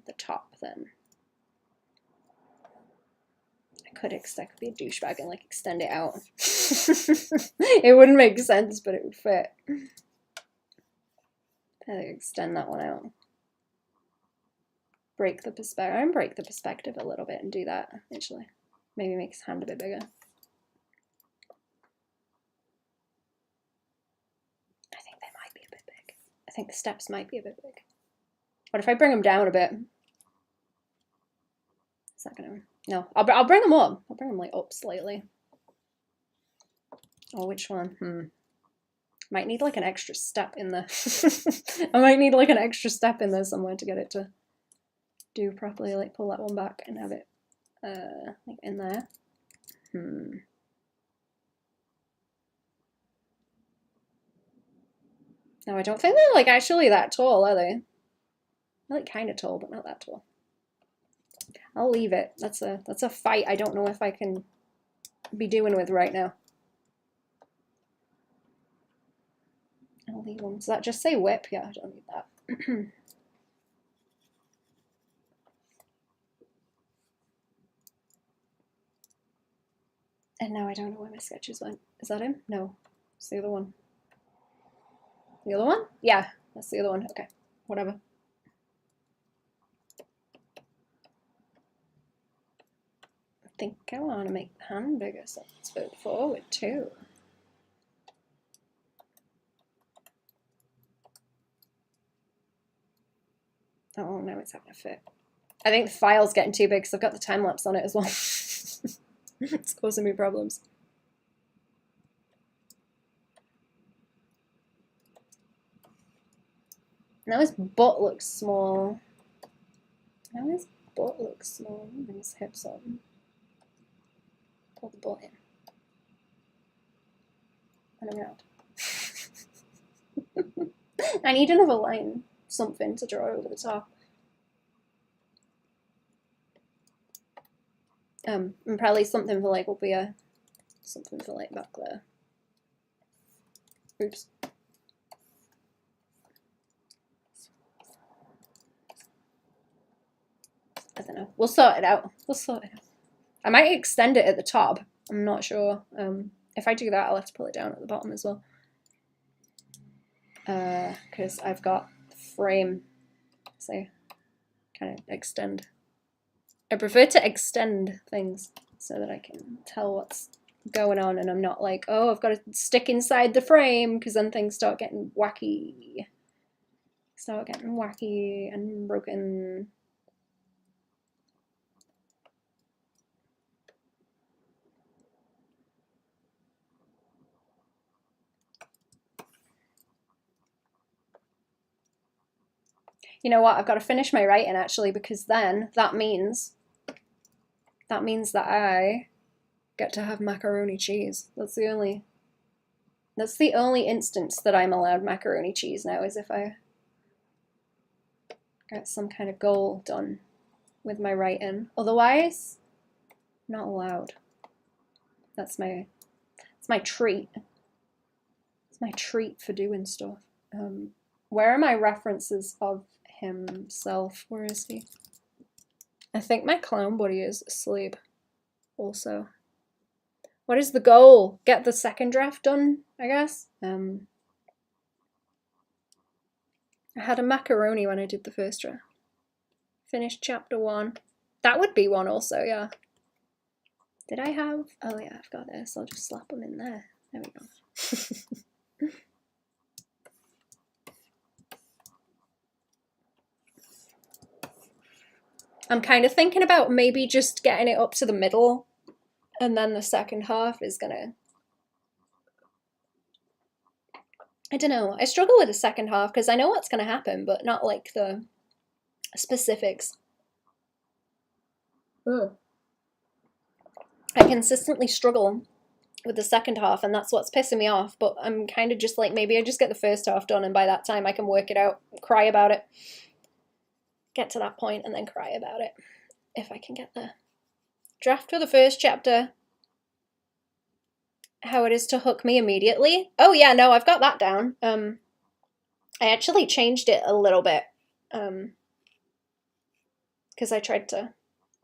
the top then? I could be a douchebag and like extend it out. It wouldn't make sense, but it would fit. Extend that one out. Break the perspective a little bit and do that, actually. Maybe make his hand a bit bigger. I think they might be a bit big. I think the steps might be a bit big. What if I bring them down a bit? Is that gonna... No, I'll bring them up. I'll bring them like up slightly. Oh, which one? Might need like an extra step in there. I might need like an extra step in there somewhere to get it to do properly. Like pull that one back and have it like in there. No, I don't think they're like actually that tall, are they? They're like kind of tall, but not that tall. I'll leave it. That's a fight I don't know if I can be doing with right now. I'll leave them. Does that just say whip? Yeah, I don't need that. And now I don't know where my sketches went. Is that him? No. It's the other one. The other one? Yeah, that's the other one. Okay, whatever. I think I want to make the hand bigger, so let's move forward too. Oh, no, it's not going to fit. I think the file's getting too big because I've got the time lapse on it as well. It's causing me problems. Now his butt looks small. Now his butt looks small. And his hips on. Pull the butt in. And around. I need another line. Something to draw over the top. And probably something for like will be a something for like back there. Oops. I don't know. We'll sort it out. We'll sort it out. I might extend it at the top. I'm not sure. If I do that, I'll have to pull it down at the bottom as well. Because I've got the frame. So kind of extend. I prefer to extend things so that I can tell what's going on and I'm not like, oh, I've got to stick inside the frame because then things start getting wacky. Start getting wacky and broken. You know what? I've got to finish my writing actually because then that means that I get to have macaroni cheese. That's the only instance that I'm allowed macaroni cheese now is if I get some kind of goal done with my writing. Otherwise, not allowed. That's my treat. It's my treat for doing stuff. Where are my references of himself? Where is he? I think my clown buddy is asleep also. What is the goal? Get the second draft done, I guess. I had a macaroni when I did the first draft. Finished chapter 1. That would be one also, yeah. Did I have... Oh yeah, I've got this. I'll just slap them in there. There we go. I'm kind of thinking about maybe just getting it up to the middle and then the second half is gonna... I don't know. I struggle with the second half because I know what's gonna happen, but not like the specifics. Ugh. I consistently struggle with the second half and that's what's pissing me off, but I'm kind of just like, maybe I just get the first half done and by that time I can work it out, cry about it. Get to that point and then cry about it if I can get there. Draft for the first chapter. How it is to hook me immediately. Oh yeah, no, I've got that down. I actually changed it a little bit because I tried to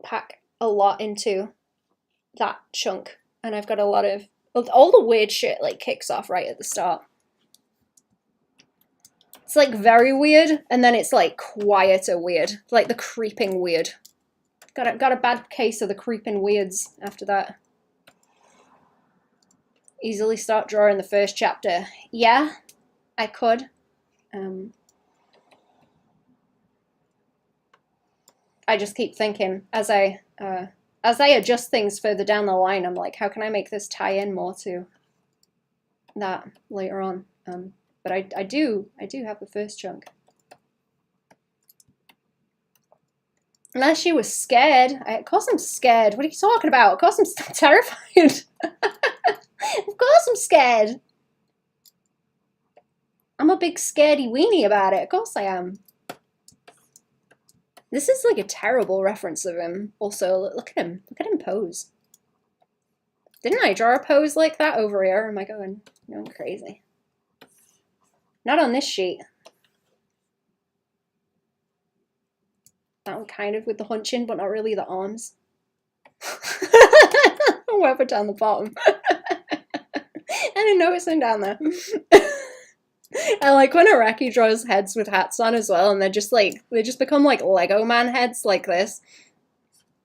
pack a lot into that chunk, and I've got a lot of all the weird shit like kicks off right at the start. It's like very weird, and then it's like quieter weird, like the creeping weird. Got a bad case of the creeping weirds after that. Easily start drawing the first chapter. Yeah, I could. I just keep thinking as I adjust things further down the line, I'm like, how can I make this tie in more to that later on? But I do have the first chunk. Unless she was scared. Of course I'm scared. What are you talking about? Of course I'm terrified. Of course I'm scared. I'm a big scaredy weenie about it. Of course I am. This is like a terrible reference of him. Also, look at him. Look at him pose. Didn't I draw a pose like that over here? Am I going crazy? Not on this sheet. That one kind of with the hunching, but not really the arms. Whoever down the bottom. I didn't notice him down there. I like when Araki draws heads with hats on as well, and they just become like Lego man heads like this.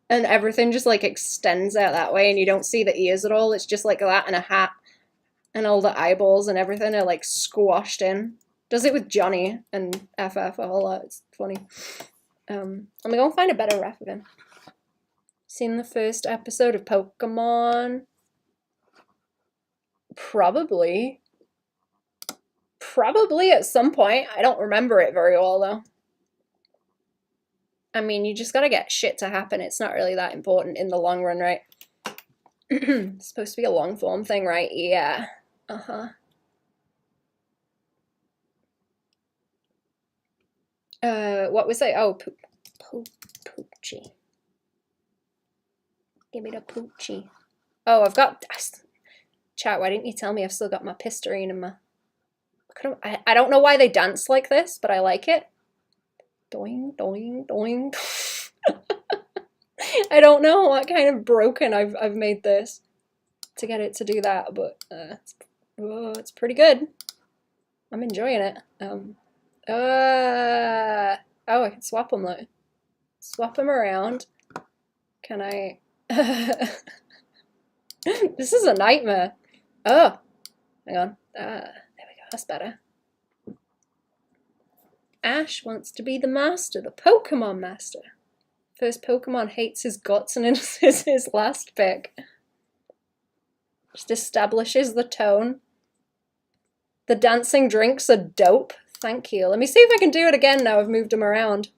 And everything just like extends out that way, and you don't see the ears at all. It's just like that and a hat. And all the eyeballs and everything are like squashed in. Does it with Johnny and FF a whole lot. It's funny. I'm gonna go and find a better ref of him. Seen the first episode of Pokemon? Probably. Probably at some point. I don't remember it very well though. I mean, you just gotta get shit to happen. It's not really that important in the long run, right? It's supposed to be a long form thing, right? Yeah. Uh-huh. What was I? Oh, Poochie. Give me the Poochie. Oh, I've got... Chat, why didn't you tell me I've still got my Pistarine in my... I don't know why they dance like this, but I like it. Doing, doing, doing. I don't know what kind of broken I've made this to get it to do that, but it's pretty good. I'm enjoying it. Oh, I can swap them though. Swap them around. Can I? This is a nightmare. Oh, hang on. There we go. That's better. Ash wants to be the master, the Pokemon master. First Pokemon hates his guts and is his last pick. Just establishes the tone. The dancing drinks are dope. Thank you. Let me see if I can do it again now I've moved them around.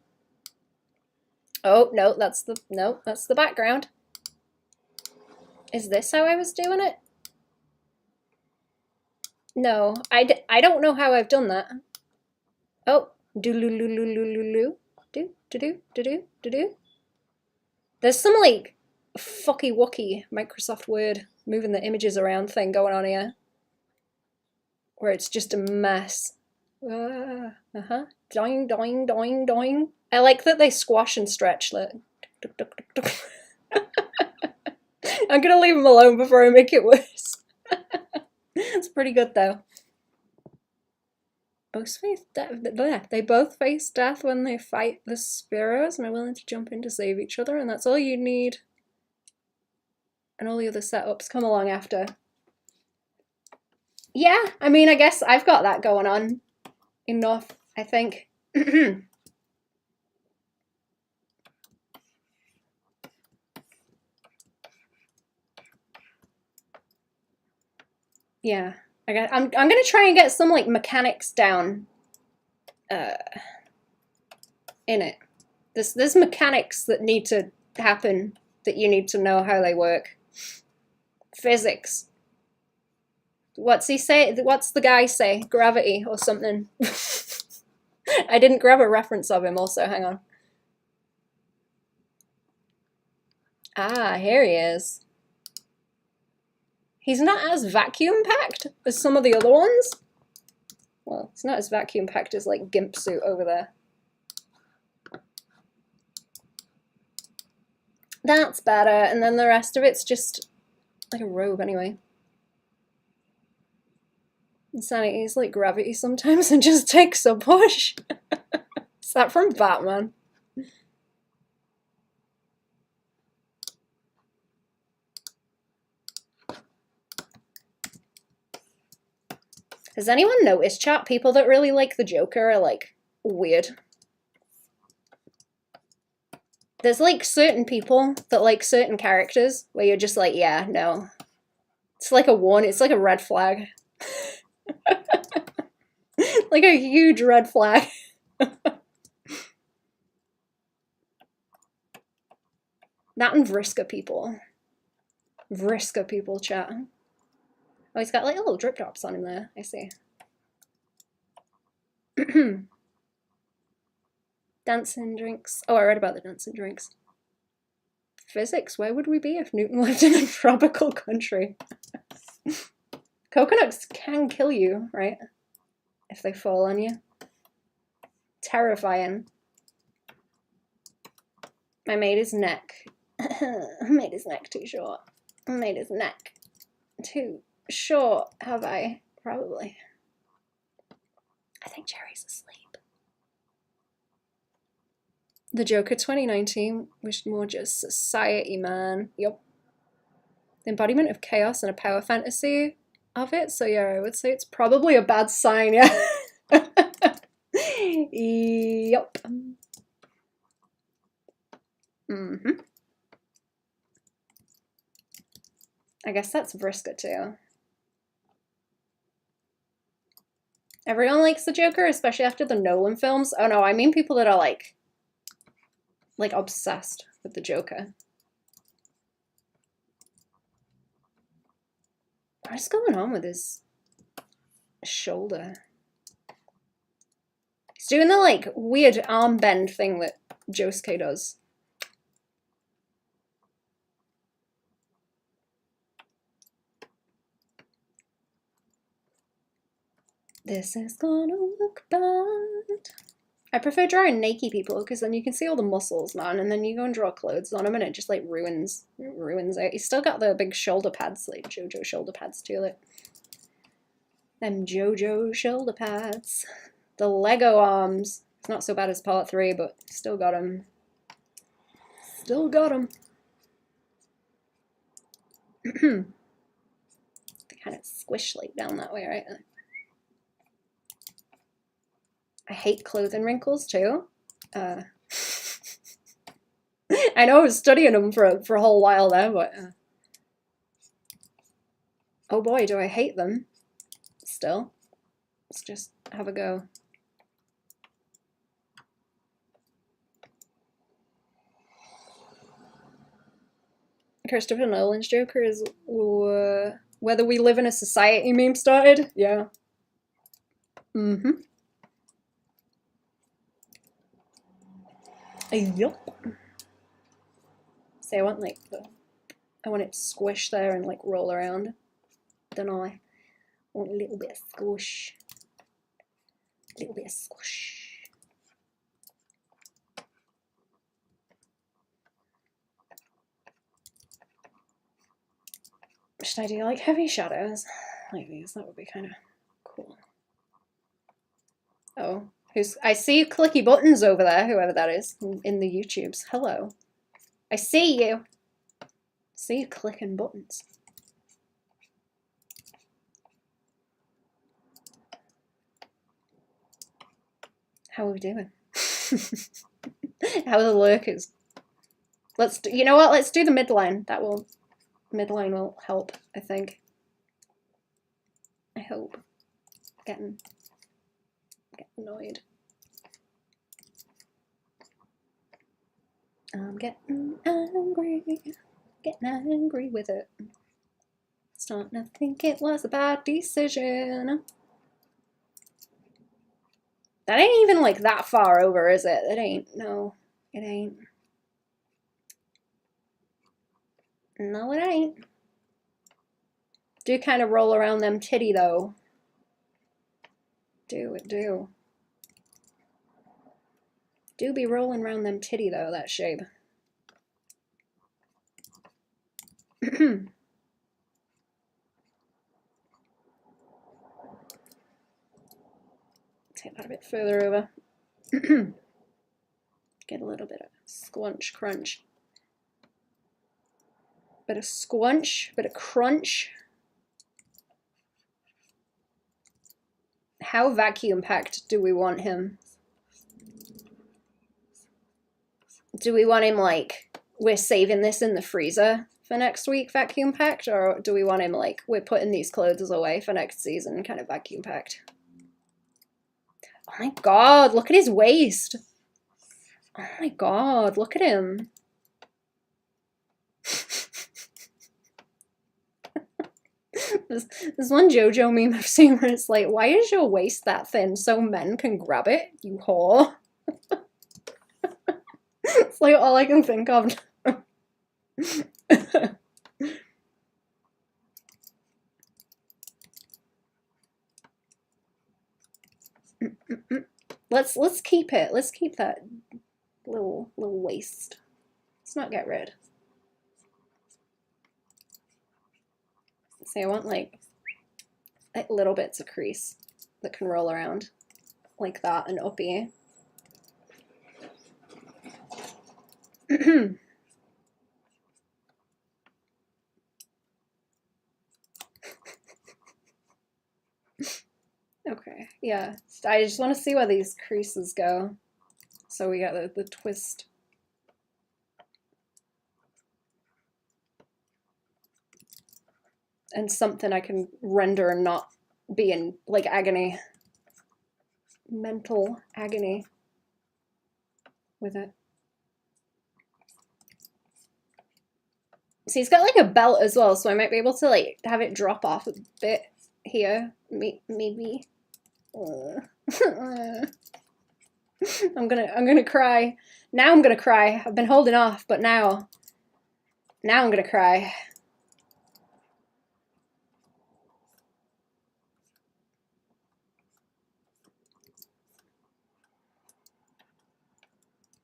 Oh, no, that's the background. Is this how I was doing it? No, I don't know how I've done that. Oh, do-loo-loo-loo-loo-loo. Do-do-do-do-do-do-do. There's some, like, fucky-wucky Microsoft Word moving the images around thing going on here. Where it's just a mess. Uh-huh. Doing, doing, doing, doing. I like that they squash and stretch. Like, I'm gonna leave them alone before I make it worse. It's pretty good though. Both face death. They both face death when they fight the Spearows and are willing to jump in to save each other, and that's all you need. And all the other setups come along after. Yeah, I mean, I guess I've got that going on enough, I think. Yeah, I'm gonna try and get some like mechanics down in it. There's mechanics that need to happen that you need to know how they work. Physics. What's he say? What's the guy say? Gravity or something. I didn't grab a reference of him also, hang on. Ah, here he is. He's not as vacuum-packed as some of the other ones. Well, it's not as vacuum packed as like Gimp suit over there. That's better, and then the rest of it's just like a robe anyway. Insanity is like gravity sometimes and just takes a push. Is that from Batman? Has anyone noticed, chat? People that really like the Joker are like weird. There's like certain people that like certain characters where you're just like, yeah, no. It's like a warning, it's like a red flag. Like a huge red flag. That and Vriska people. Vriska people, chat. Oh, he's got like little drip drops on him there, I see. Dancing drinks. Oh, I read about the dancing drinks. Physics, where would we be if Newton lived in a tropical country? Coconuts can kill you, right? If they fall on you. Terrifying. I made his neck. I made his neck too short. I made his neck too short, have I? Probably. I think Jerry's asleep. The Joker 2019 was more just society, man. Yup. The embodiment of chaos and a power fantasy of it. So yeah, I would say it's probably a bad sign, yeah. Yup. Mm-hmm. I guess that's Vriska too. Everyone likes the Joker, especially after the Nolan films. Oh no, I mean people that are like obsessed with the Joker. What's going on with his shoulder? He's doing the like weird arm bend thing that Josuke does. This is gonna look bad. I prefer drawing naked people because then you can see all the muscles, man, and then you go and draw clothes on them and it just like ruins it. He's still got the big shoulder pads, like JoJo shoulder pads too, like them JoJo shoulder pads. The Lego arms. It's not so bad as part 3, but still got them. Still got them. They kind of squish like down that way, right? I hate clothing wrinkles too. I know I was studying them for a whole while there, but oh boy, do I hate them. Still, let's just have a go. Christopher Nolan's Joker is whether we live in a society meme started. Yeah. Mm-hmm. Yup. See, I want like I want it to squish there and like roll around. Don't know. I want a little bit of squish. A little bit of squish. Should I do like heavy shadows like these? That would be kind of cool. Oh, I see clicky buttons over there, whoever that is, in the YouTubes. Hello. I see you. I see you clicking buttons. How are we doing? How are the lurkers? Let's do, you know what? Let's do the midline. Midline will help, I think. I hope. Getting annoyed. I'm getting angry with it. Starting to think it was a bad decision. That ain't even like that far over, is it? It ain't. No, it ain't. No, it ain't. Do kind of roll around them titty though. Do it, do. Do be rolling around them titty though, that shape. Take that a bit further over. Get a little bit of squunch crunch. Bit of squunch, bit of crunch. How vacuum packed do we want him? Do we want him like, we're saving this in the freezer for next week vacuum packed? Or do we want him like, we're putting these clothes away for next season kind of vacuum packed? Oh my god, look at his waist. Oh my god, look at him. There's one JoJo meme I've seen where it's like, why is your waist that thin so men can grab it, you whore? It's like all I can think of. Let's keep it. Let's keep that little waist. Let's not get rid. See, I want like little bits of crease that can roll around like that and uppy. Okay, yeah. I just want to see where these creases go. So we got the twist. And something I can render and not be in like agony. Mental agony with it. See, he's got like a belt as well, so I might be able to like have it drop off a bit here. Maybe. I'm gonna cry. Now I'm gonna cry. I've been holding off, but now I'm gonna cry.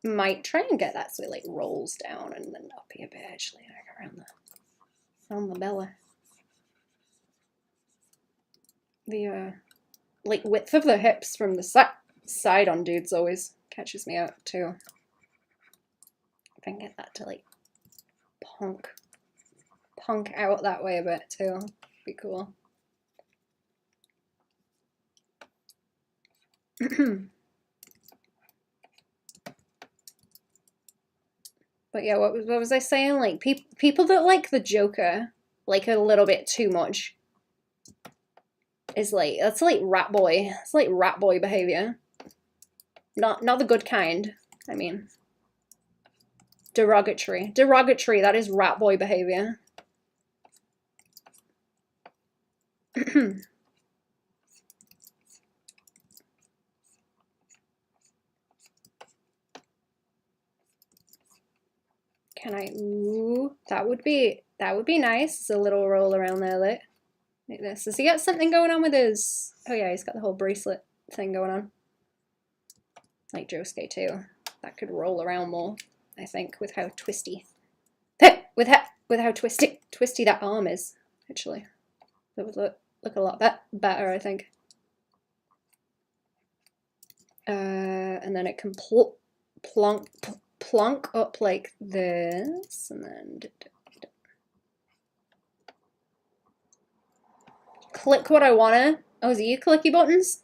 Might try and get that so it like rolls down and then up here a bit actually, like around the belly. The like width of the hips from the side on dudes always catches me out too. If I can get that to like punk out that way a bit too, be cool. But yeah, what was I saying? Like people that like the Joker like a little bit too much is like, that's like rat boy. It's like rat boy behavior. Not the good kind. I mean, derogatory. Derogatory. That is rat boy behavior. Can I? Ooh, that would be nice. It's a little roll around there, like this. Does he got something going on with his? Oh yeah, he's got the whole bracelet thing going on. Like Josuke too. That could roll around more, I think, with how twisty. With how twisty that arm is. Actually, that would look a lot better, I think. And then it can plonk up like this, and then click what I wanna. Oh, is it you clicky buttons?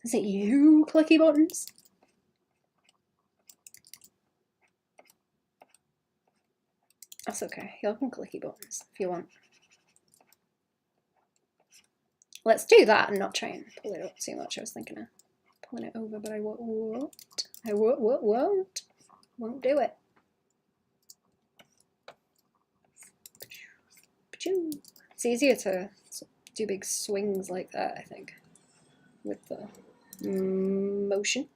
Is it you clicky buttons? That's okay. Y'all can clicky buttons if you want. Let's do that and not try and pull it up too much. I was thinking of pulling it over, but I won't. I won't do it. It's easier to do big swings like that, I think, with the motion.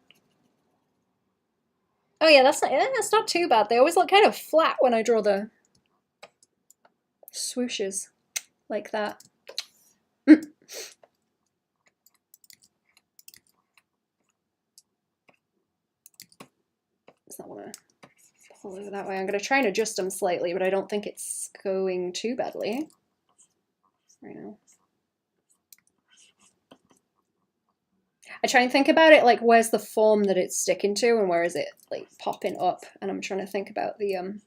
Oh yeah, that's not too bad. They always look kind of flat when I draw the swooshes like that. Does not want to pull over that way. I'm going to try and adjust them slightly, but I don't think it's going too badly right now. I try and think about it like, where's the form that it's sticking to and where is it like popping up? And I'm trying to think about the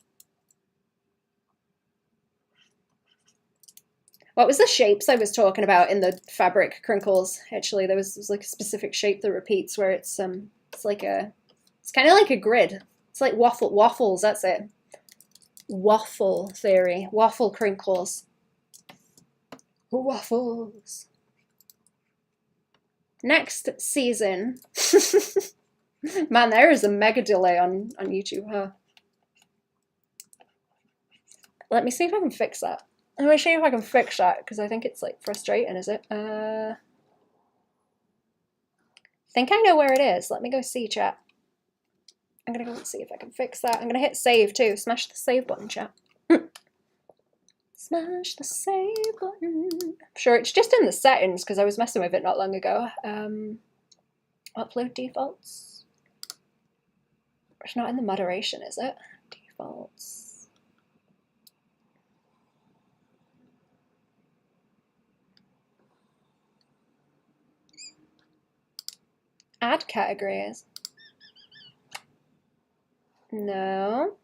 what was the shapes I was talking about in the fabric crinkles? Actually, there was like a specific shape that repeats where it's like it's kind of like a grid. It's like waffles, that's it. Waffle theory, waffle crinkles. Waffles. Next season. Man, there is a mega delay on YouTube, huh? Let me see if I can fix that. Let me see if I can fix that, because I think it's like frustrating, is it? I think I know where it is. Let me go see, chat. I'm gonna go and see if I can fix that. I'm gonna hit save too. Smash the save button, chat. Smash the save button. I'm sure it's just in the settings because I was messing with it not long ago. Upload defaults. It's not in the moderation, is it? Defaults. Add categories. No.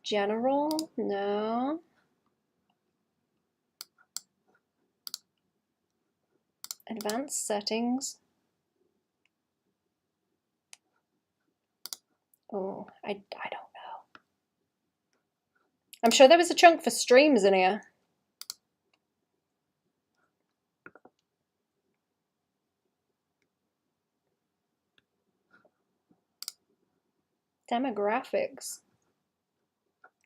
General, no. Advanced settings. Oh, I don't know. I'm sure there was a chunk for streams in here. Demographics.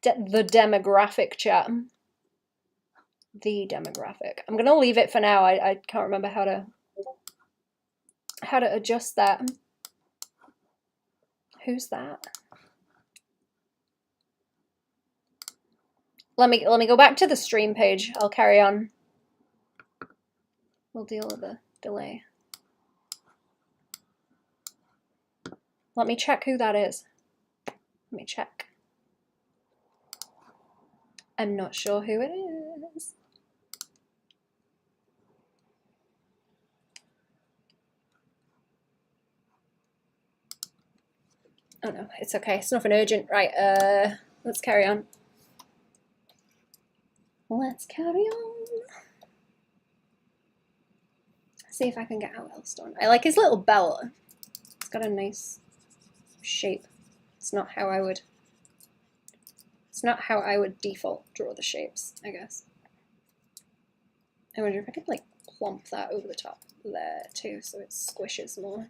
The demographic, chat. The demographic. I'm gonna leave it for now. I can't remember how to adjust that. Who's that? Let me go back to the stream page. I'll carry on. We'll deal with the delay. Let me check who that is. Let me check. I'm not sure who it is. Oh no, it's okay. It's nothing urgent. Right, let's carry on. Let's carry on. See if I can get how else done. I like his little belt. It's got a nice shape. It's not how I would default draw the shapes, I guess. I wonder if I could like plump that over the top there too so it squishes more.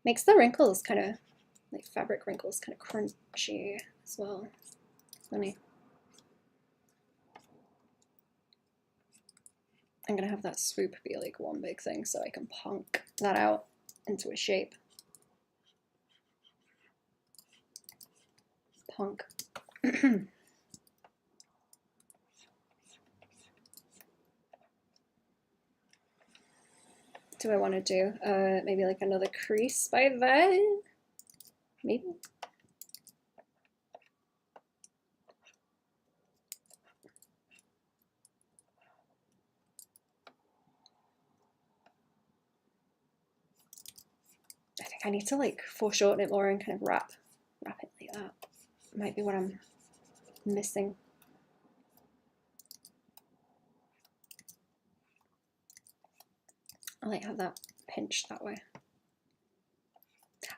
Makes the wrinkles kind of, like fabric wrinkles, kind of crunchy as well. Funny. I'm gonna have that swoop be like one big thing so I can punk that out into a shape. Punk. Do I want to do maybe like another crease by there? Maybe. I think I need to like foreshorten it more and kind of wrap it like that. Might be what I'm missing. I like have that pinched that way.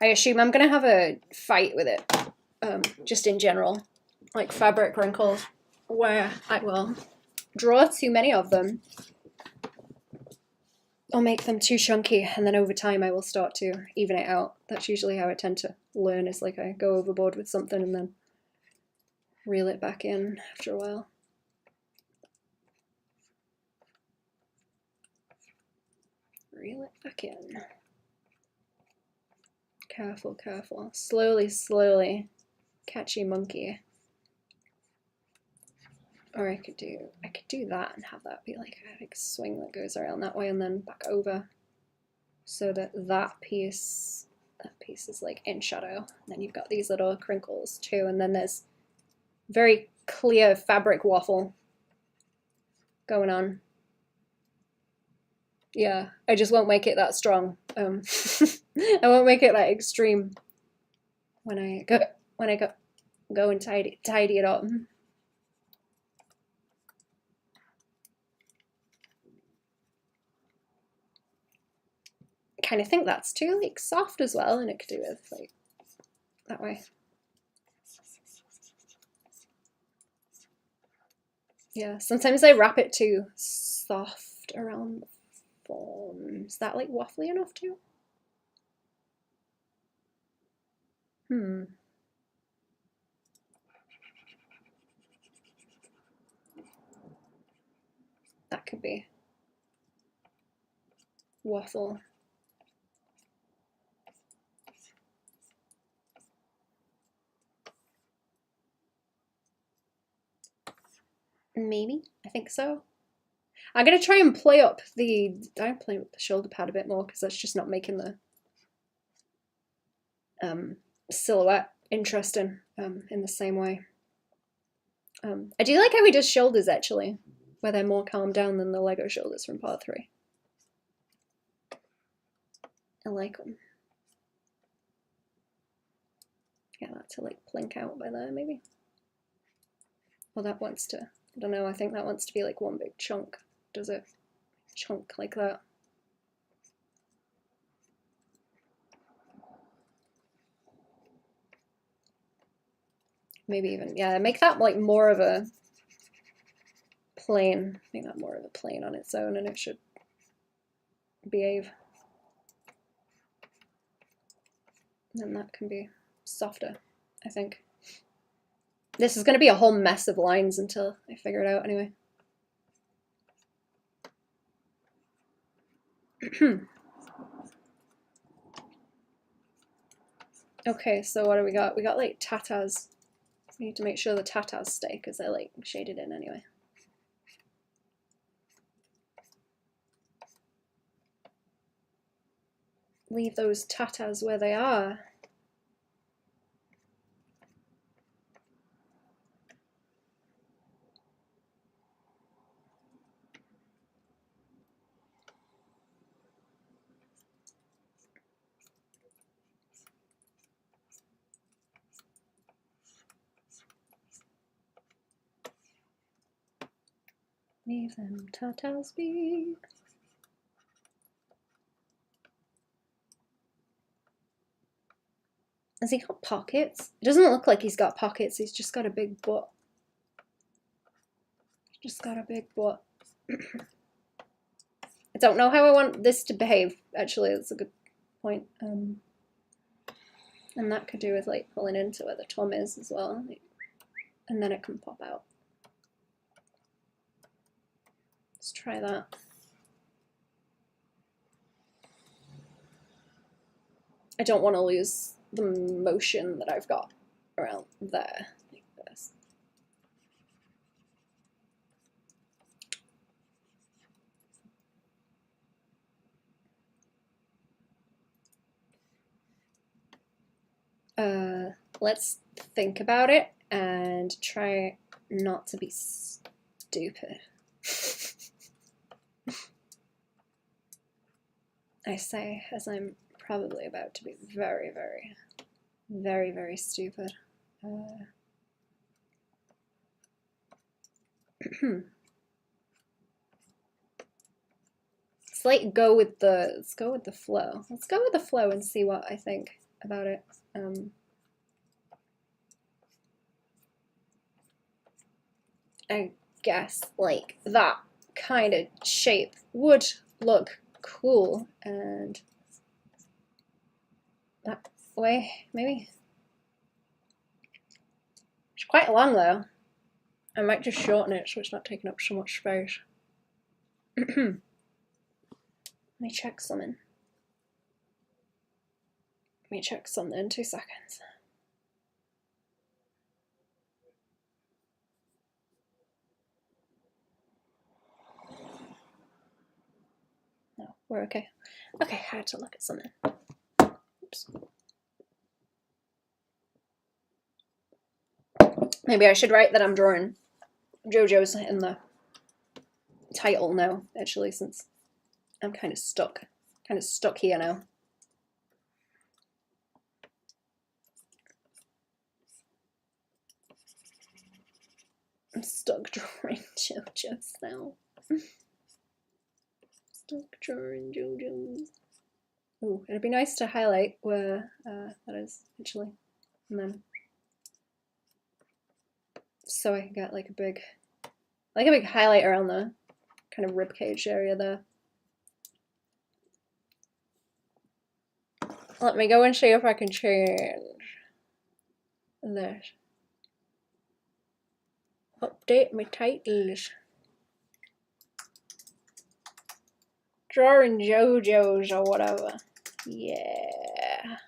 I assume I'm gonna have a fight with it, just in general, like fabric wrinkles, where I will draw too many of them or make them too chunky, and then over time I will start to even it out. That's usually how I tend to learn, is like I go overboard with something and then reel it back in after a while. Reel it back in. Careful, careful. Slowly, slowly. Catchy monkey. Or I could do that and have that be like a big swing that goes around that way and then back over. so that that piece is like in shadow. And then you've got these little crinkles too, and then there's very clear fabric waffle going on. Yeah, I just won't make it that strong. I won't make it that extreme when I go and tidy it up. Kind of think that's too like soft as well, and it could do with like that way. Yeah, sometimes I wrap it too soft around the form. Is that like waffly enough too? That could be waffle. Maybe, I think so. I'm gonna try and play up the, play up the shoulder pad a bit more because that's just not making the silhouette interesting in the same way. I do like how he does shoulders actually, where they're more calmed down than the Lego shoulders from part 3. I like them. Get that to like plink out by there maybe. Well, that wants to, I don't know, I think that wants to be like one big chunk. Does it? Chunk like that. Maybe even, yeah, make that like more of a plane. Make that more of a plane on its own and it should behave. And then that can be softer, I think. This is going to be a whole mess of lines until I figure it out anyway. Okay, so what do we got? We got like tatas. We need to make sure the tatas stay because they're like shaded in anyway. Leave those tatas where they are. Leave them tatas be. Has he got pockets? It doesn't look like he's got pockets. He's just got a big butt. Just got a big butt. I don't know how I want this to behave. Actually, that's a good point. And that could do with like pulling into where the tum is as well. And then it can pop out. Let's try that. I don't want to lose the motion that I've got around there, like this. Let's think about it and try not to be stupid. I say as I'm probably about to be very, very, very, very stupid. Let's like go with the, let's go with the flow. Let's go with the flow and see what I think about it. I guess like that kind of shape would look cool, and that way maybe. It's quite long though. I might just shorten it so it's not taking up so much space. Let me check something. Let me check something in 2 seconds. No, we're okay. Okay, I had to look at something. Oops. Maybe I should write that I'm drawing JoJo's in the title now, actually, since I'm kind of stuck here now. I'm stuck drawing JoJo's now. Stuck drawing JoJo's. Ooh, it'd be nice to highlight where that is, actually. And then, so I can get like a big highlight around the kind of ribcage area there. Let me go and see if I can change this. Update my titles. Drawing JoJo's or whatever. Yeah.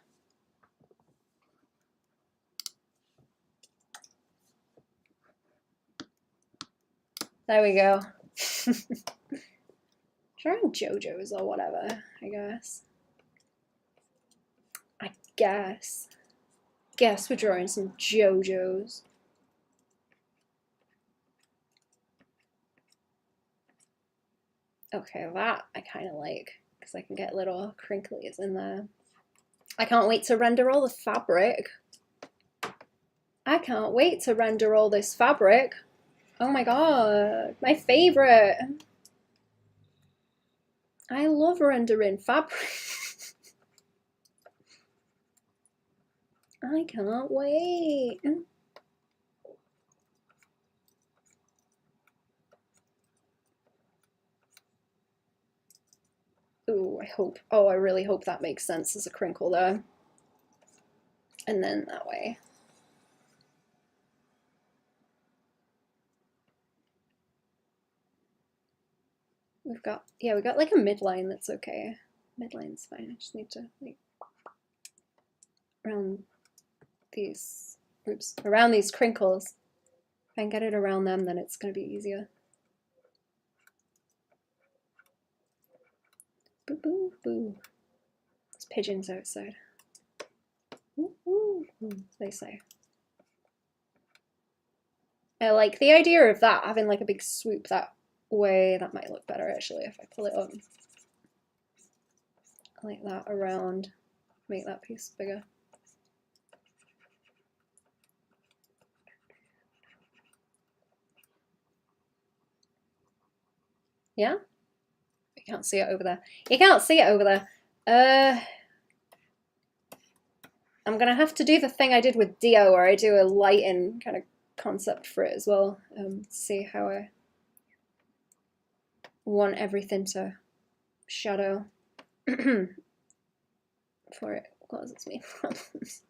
There we go. Drawing JoJo's or whatever, I guess. Guess we're drawing some JoJo's. Okay, that I kind of like, because I can get little crinklies in there. I can't wait to render all the fabric. I can't wait to render all this fabric. Oh my god, my favorite. I love rendering fabric. I can't wait. Ooh, I really hope that makes sense as a crinkle there. And then that way. we got like a midline that's okay. Midline's fine. I just need to like around these crinkles. If I can get it around them, then it's gonna be easier. Boo boo boo. There's pigeons outside. Ooh, ooh, ooh, they say. I like the idea of that, having like a big swoop that way. That might look better actually if I pull it up like that around, make that piece bigger. Yeah? You can't see it over there. You can't see it over there. I'm gonna have to do the thing I did with Dio where I do a lighting kind of concept for it as well. See how I want everything to shadow before it causes me problems.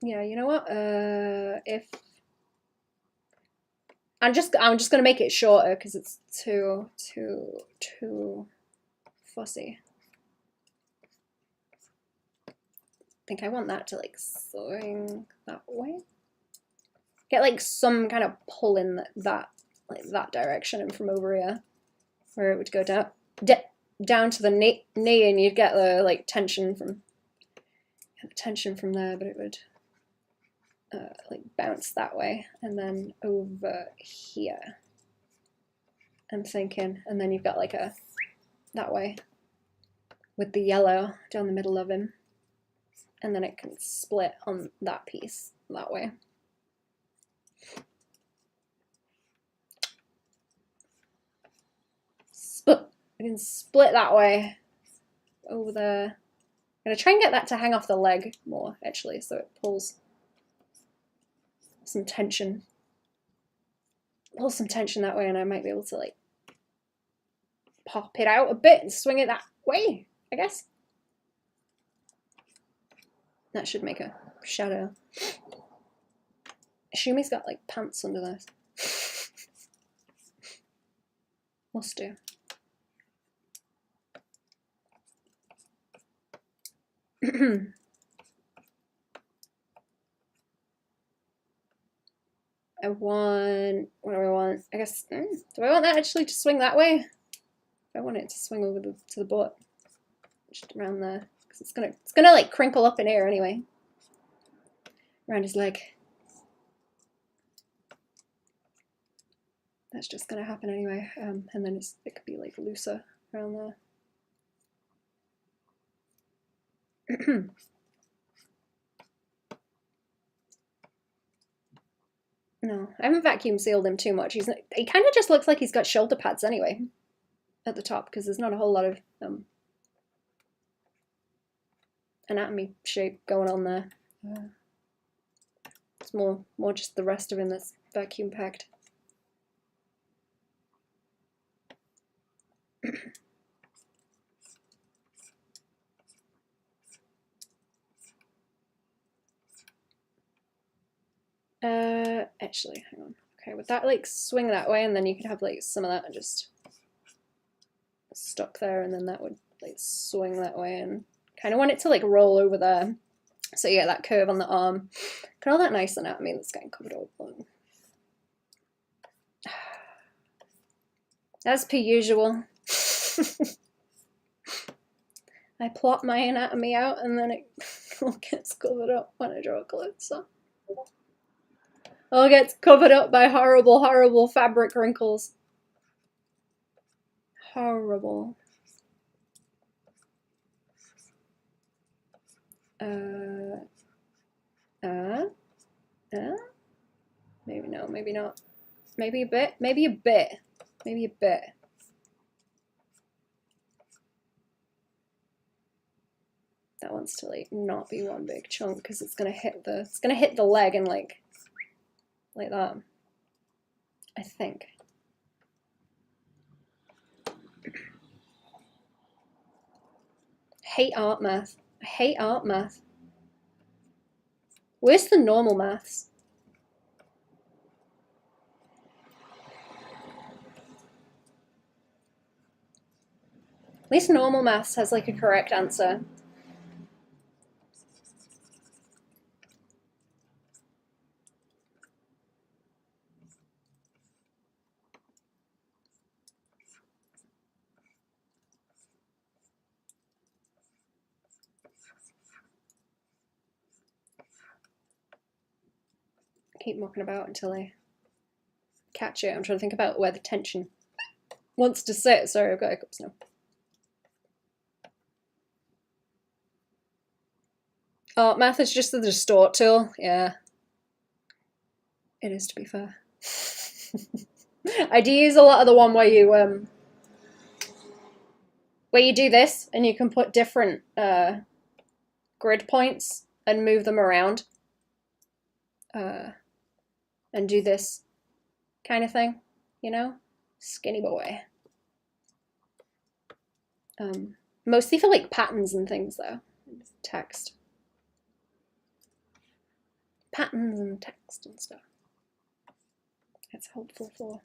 Yeah, you know what? If I'm just gonna make it shorter because it's too fussy. I think I want that to like swing that way. Get like some kind of pull in that like that direction and from over here, where it would go down to the knee, and you'd get the like tension from there, but it would like bounce that way and then over here. I'm thinking, and then you've got like a that way with the yellow down the middle of him, and then it can split on that piece that way. Split. I can split that way over there. I'm gonna try and get that to hang off the leg more actually, so it pulls some tension. Pull some tension that way, and I might be able to like pop it out a bit and swing it that way, I guess. That should make a shadow. Shumi's got like pants under there. Must do. I want, what do I want? I guess, do I want that actually to swing that way? I want it to swing over to the butt, just around there, because it's gonna like crinkle up in air anyway, around his leg. That's just gonna happen anyway, and then it could be like looser around there. No, I haven't vacuum sealed him too much. He kind of just looks like he's got shoulder pads anyway at the top, because there's not a whole lot of anatomy shape going on there. It's more just the rest of him that's vacuum packed. Actually, hang on. Okay, would that like swing that way, and then you could have like some of that just stuck there, and then that would like swing that way, and kind of want it to like roll over there. So yeah, that curve on the arm. Got all that nice anatomy that's getting covered up. As per usual. I plot my anatomy out and then it all gets covered up when I draw close up. All gets covered up by horrible, horrible fabric wrinkles. Horrible. Maybe no, maybe not. Maybe a bit, maybe a bit, maybe a bit. That wants to like not be one big chunk because it's gonna hit the leg and like that. I think. Hate art math. I hate art math. Where's the normal maths? At least normal maths has like a correct answer. Keep mucking about until I catch it. I'm trying to think about where the tension wants to sit. Sorry, I've got hiccups now. Oh, math is just the distort tool. Yeah. It is, to be fair. I do use a lot of the one where you do this and you can put different grid points and move them around. And do this kind of thing, you know? Skinny boy. Mostly for like patterns and things though. Text. Patterns and text and stuff. That's helpful for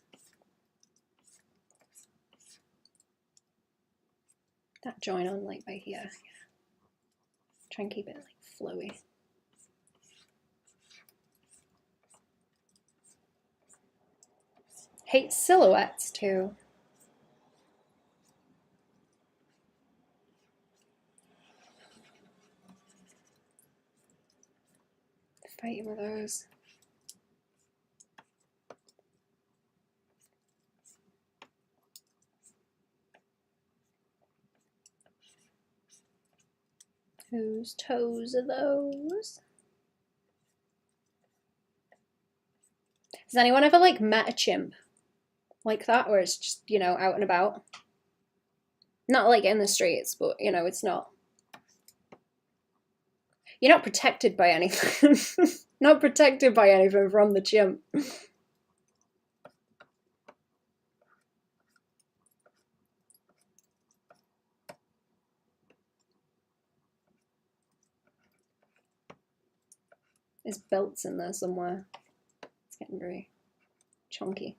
that join on like by here. Yeah. Try and keep it like flowy. Hate silhouettes too. Fighting with those. Whose toes are those? Has anyone ever like met a chimp like that, where it's just, you know, out and about? Not like in the streets, but you know, it's not. You're not protected by anything. Not protected by anything from the chimp. There's belts in there somewhere. It's getting very chunky.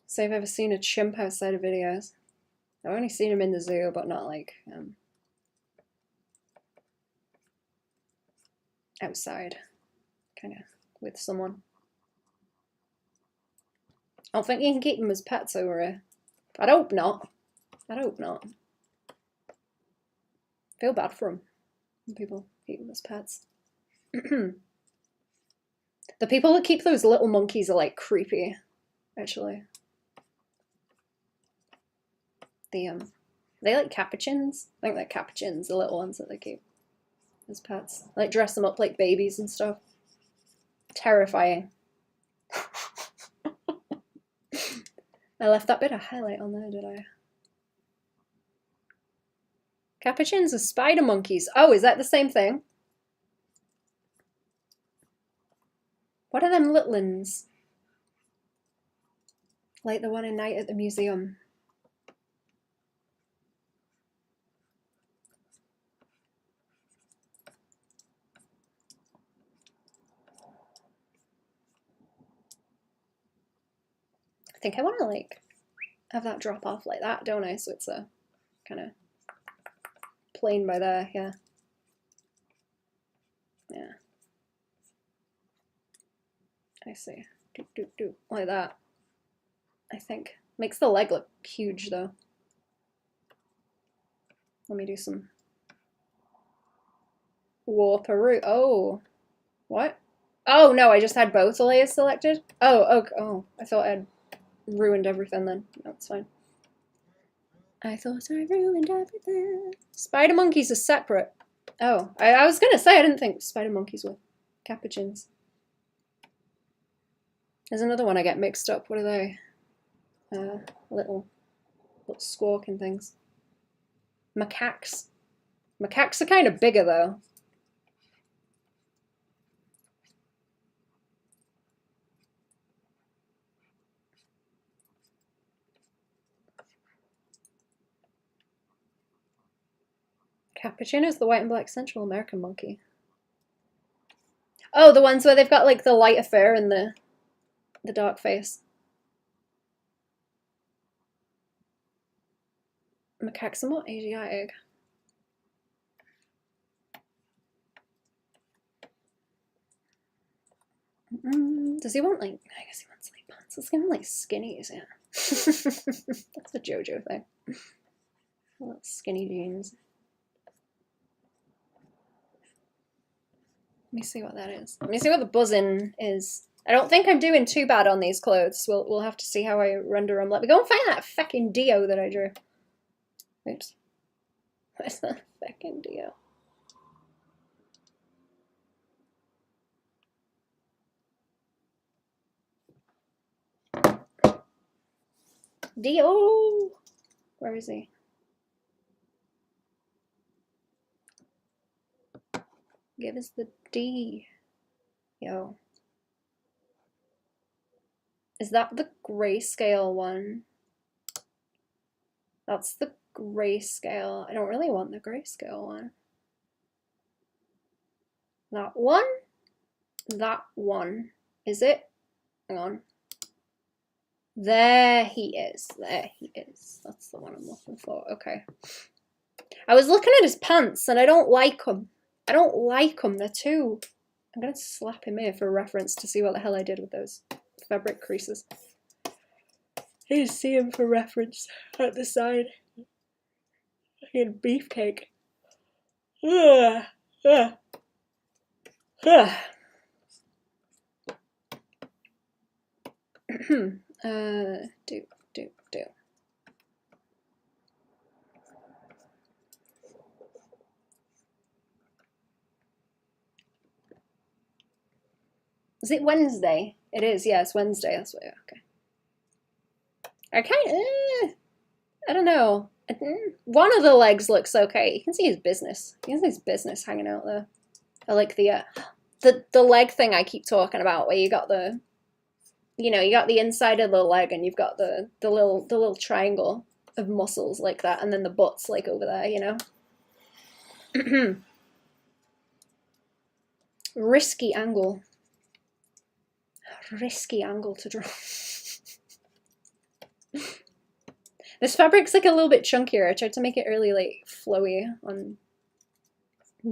So I've ever seen a chimp outside of videos. I've only seen him in the zoo, but not like outside, kind of with someone. I don't think you can keep them as pets over here. I'd hope not. I'd hope not. Feel bad for them when people keep them as pets. The people that keep those little monkeys are like creepy, actually. They like capuchins. I think they're capuchins, the little ones that they keep as pets. Like dress them up like babies and stuff. Terrifying. I left that bit of highlight on there, did I? Capuchins are spider monkeys. Oh, is that the same thing? What are them little ones? Like the one in Night at the Museum. I think I want to like have that drop off like that, don't I? So it's a kind of plain by there, yeah. Yeah. I see. Do like that. I think makes the leg look huge though. Let me do some warparoo. Oh, what? Oh no, I just had both the layers selected. Oh, okay. Oh, I thought I'd ruined everything then. No, it's fine. I thought I ruined everything. Spider monkeys are separate. Oh, I was gonna say I didn't think spider monkeys were capuchins. There's another one I get mixed up. What are they? Little squawking things. Macaques. Macaques are kind of bigger though. Capuchin is the white and black Central American monkey. Oh, the ones where they've got like the lighter fur and the dark face. Macaques are more Asiatic. Does he want like, I guess he wants like pants. Let's give him like skinnies, yeah. That's a JoJo thing. Skinny jeans. Let me see what that is. Let me see what the buzzing is. I don't think I'm doing too bad on these clothes. We'll have to see how I render them. Let me go and find that fucking Dio that I drew. Oops. Where's that fucking Dio? Dio! Where is he? Give us the D. Yo. Is that the grayscale one? That's the grayscale. I don't really want the grayscale one. That one? That one. Is it? Hang on. There he is. There he is. That's the one I'm looking for. Okay. I was looking at his pants and I don't like them. I don't like them. They're too... I'm going to slap him here for reference to see what the hell I did with those fabric creases. You see him for reference at the side. Fucking beefcake. Ugh. Ugh. Ugh. Do. Is it Wednesday? It is, yeah, it's Wednesday, that's why, okay. I I don't know. One of the legs looks okay. You can see his business. You can see his business hanging out there. I like the leg thing I keep talking about, where you got the, you know, you got the inside of the leg and you've got the little triangle of muscles like that, and then the butt's like over there, you know. Risky angle. Risky angle to draw. This fabric's like a little bit chunkier. I tried to make it really like flowy on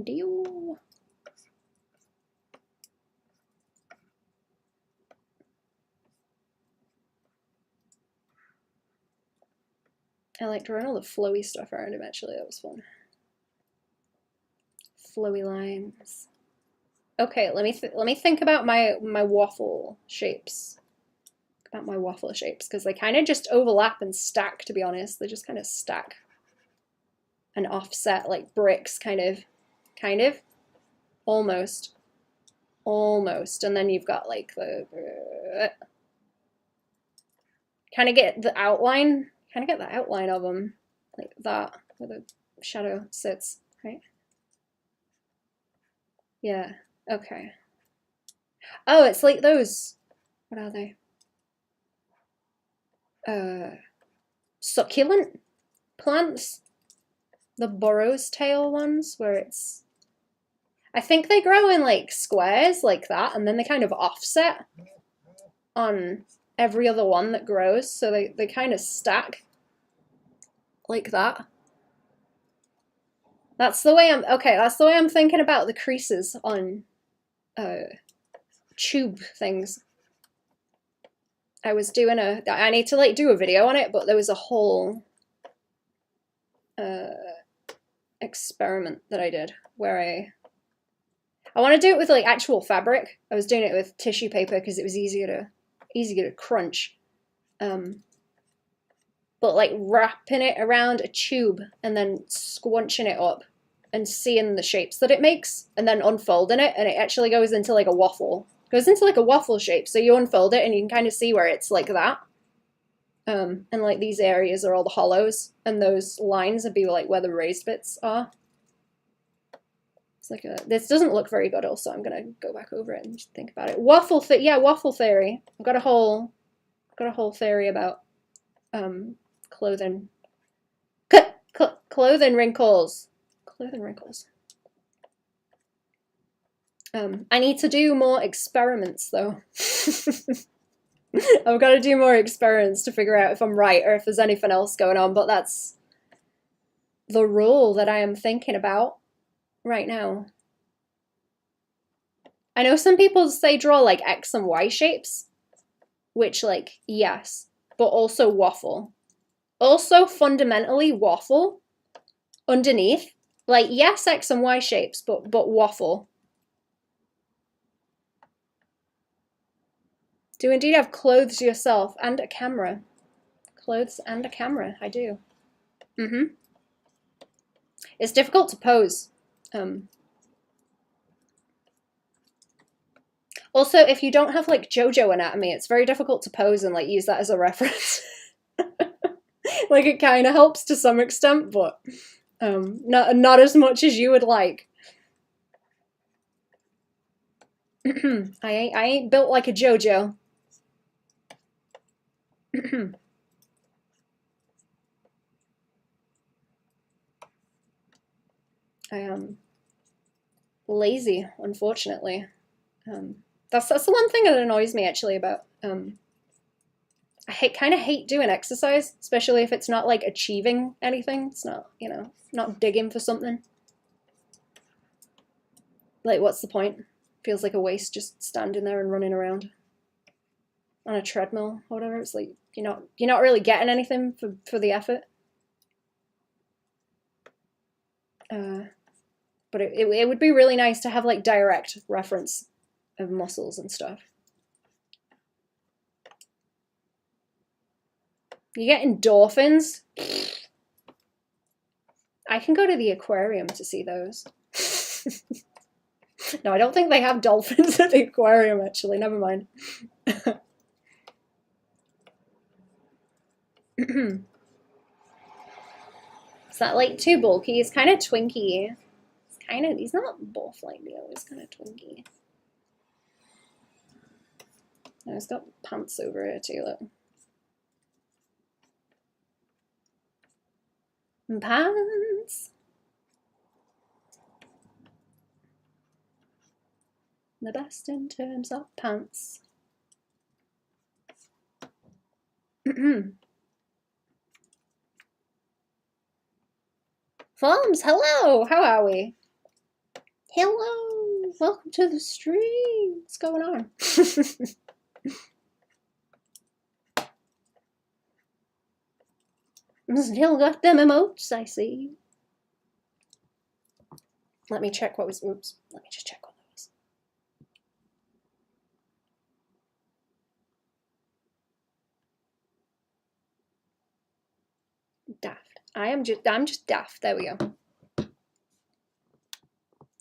Dio. I like drawing all the flowy stuff around him, actually. That was fun. Flowy lines. Okay, let me think about my waffle shapes. About my waffle shapes, because they kind of just overlap and stack, to be honest. They just kind of stack and offset like bricks, kind of. Almost. And then you've got like the kind of get the outline of them, like that, where the shadow sits, right? Yeah, okay. Oh, it's like those, what are they? Succulent plants, the burrow's tail ones, where it's, I think they grow in like squares like that, and then they kind of offset on every other one that grows, so they kind of stack like that. That's the way I'm thinking about the creases on tube things. I was doing I need to like do a video on it, but there was a whole experiment that I did where I want to do it with like actual fabric. I was doing it with tissue paper because it was easier to crunch. But like wrapping it around a tube and then squunching it up and seeing the shapes that it makes and then unfolding it, and it actually goes into like a waffle. It goes into like a waffle shape. So you unfold it and you can kind of see where it's like that. And like these areas are all the hollows, and those lines would be like where the raised bits are. It's like this doesn't look very good. Also, I'm gonna go back over it and just think about it. Waffle theory. I've got a whole theory about clothing wrinkles. I need to do more experiments though. I've got to do more experiments to figure out if I'm right or if there's anything else going on, but that's the rule that I am thinking about right now. I know some people say draw like X and Y shapes, which like, yes, but also waffle. Also fundamentally waffle underneath. Like, yes, X and Y shapes, but waffle. Do indeed have clothes yourself and a camera. Clothes and a camera, I do. It's difficult to pose. Also, if you don't have like JoJo anatomy, it's very difficult to pose and like use that as a reference. Like it kind of helps to some extent, but not as much as you would like. I ain't built like a JoJo. I am lazy, unfortunately. That's the one thing that annoys me actually about I kind of hate doing exercise, especially if it's not like achieving anything. It's not, you know, not digging for something. Like, what's the point? Feels like a waste just standing there and running around on a treadmill or whatever. It's like you're not really getting anything for the effort. But it would be really nice to have like direct reference of muscles and stuff. You get endorphins? I can go to the aquarium to see those. No, I don't think they have dolphins at the aquarium, actually. Never mind. Is that like too bulky? He's kind of twinky. He's not buff like Leo, he's kind of twinky. Oh, he's got pants over here too, look. Pants. The best in terms of pants. Farms, hello! How are we? Hello! Welcome to the stream! What's going on? Still got them emotes, I see. Let me check what was, oops, let me just check what that was. Daft. I'm just daft. There we go.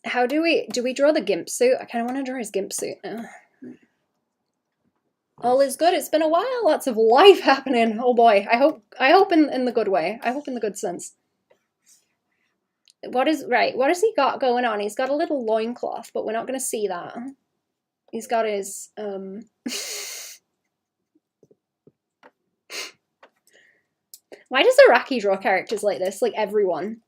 How do we draw the gimp suit? I kind of want to draw his gimp suit now. All is good. It's been a while. Lots of life happening. Oh boy. I hope in the good way. I hope in the good sense. What has he got going on? He's got a little loincloth, but we're not going to see that. He's got his Why does Iraqi draw characters like this? Like everyone.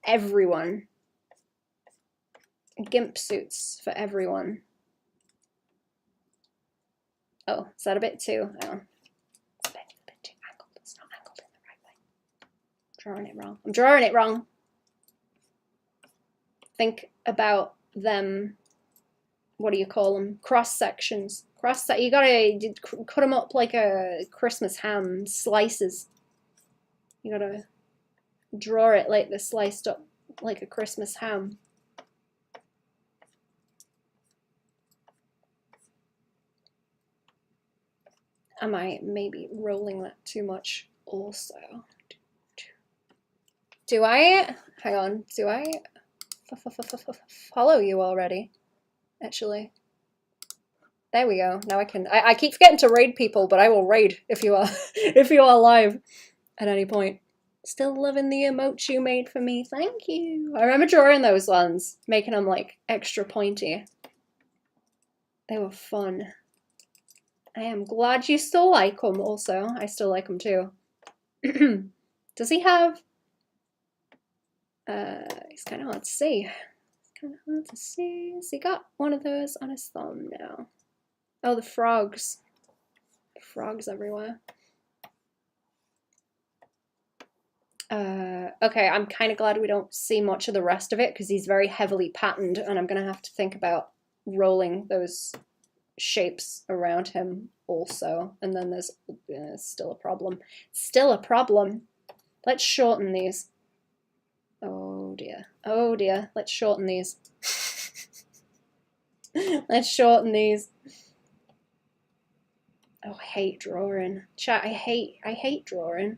Gimp suits for everyone. Oh, is that a bit too? Oh. It's a bit too angled. It's not angled in the right way. I'm drawing it wrong. Think about them. What do you call them? Cross sections. You gotta cut them up like a Christmas ham. Slices. You gotta draw it like they're sliced up like a Christmas ham. Am I maybe rolling that too much also? Do I, hang on, do I follow you already? Actually. There we go. Now I keep forgetting to raid people, but I will raid if you are live at any point. Still loving the emotes you made for me. Thank you. I remember drawing those ones, making them like extra pointy. They were fun. I am glad you still like them also. I still like them too. Does he have... It's kind of hard to see. Has he got one of those on his thumb now? Oh, the frogs. Frogs everywhere. Okay, I'm kind of glad we don't see much of the rest of it because he's very heavily patterned and I'm going to have to think about rolling those shapes around him also. And then there's still a problem. Still a problem. Let's shorten these. Oh dear. Oh dear. Let's shorten these. Let's shorten these. Oh, I hate drawing. Chat, I hate drawing.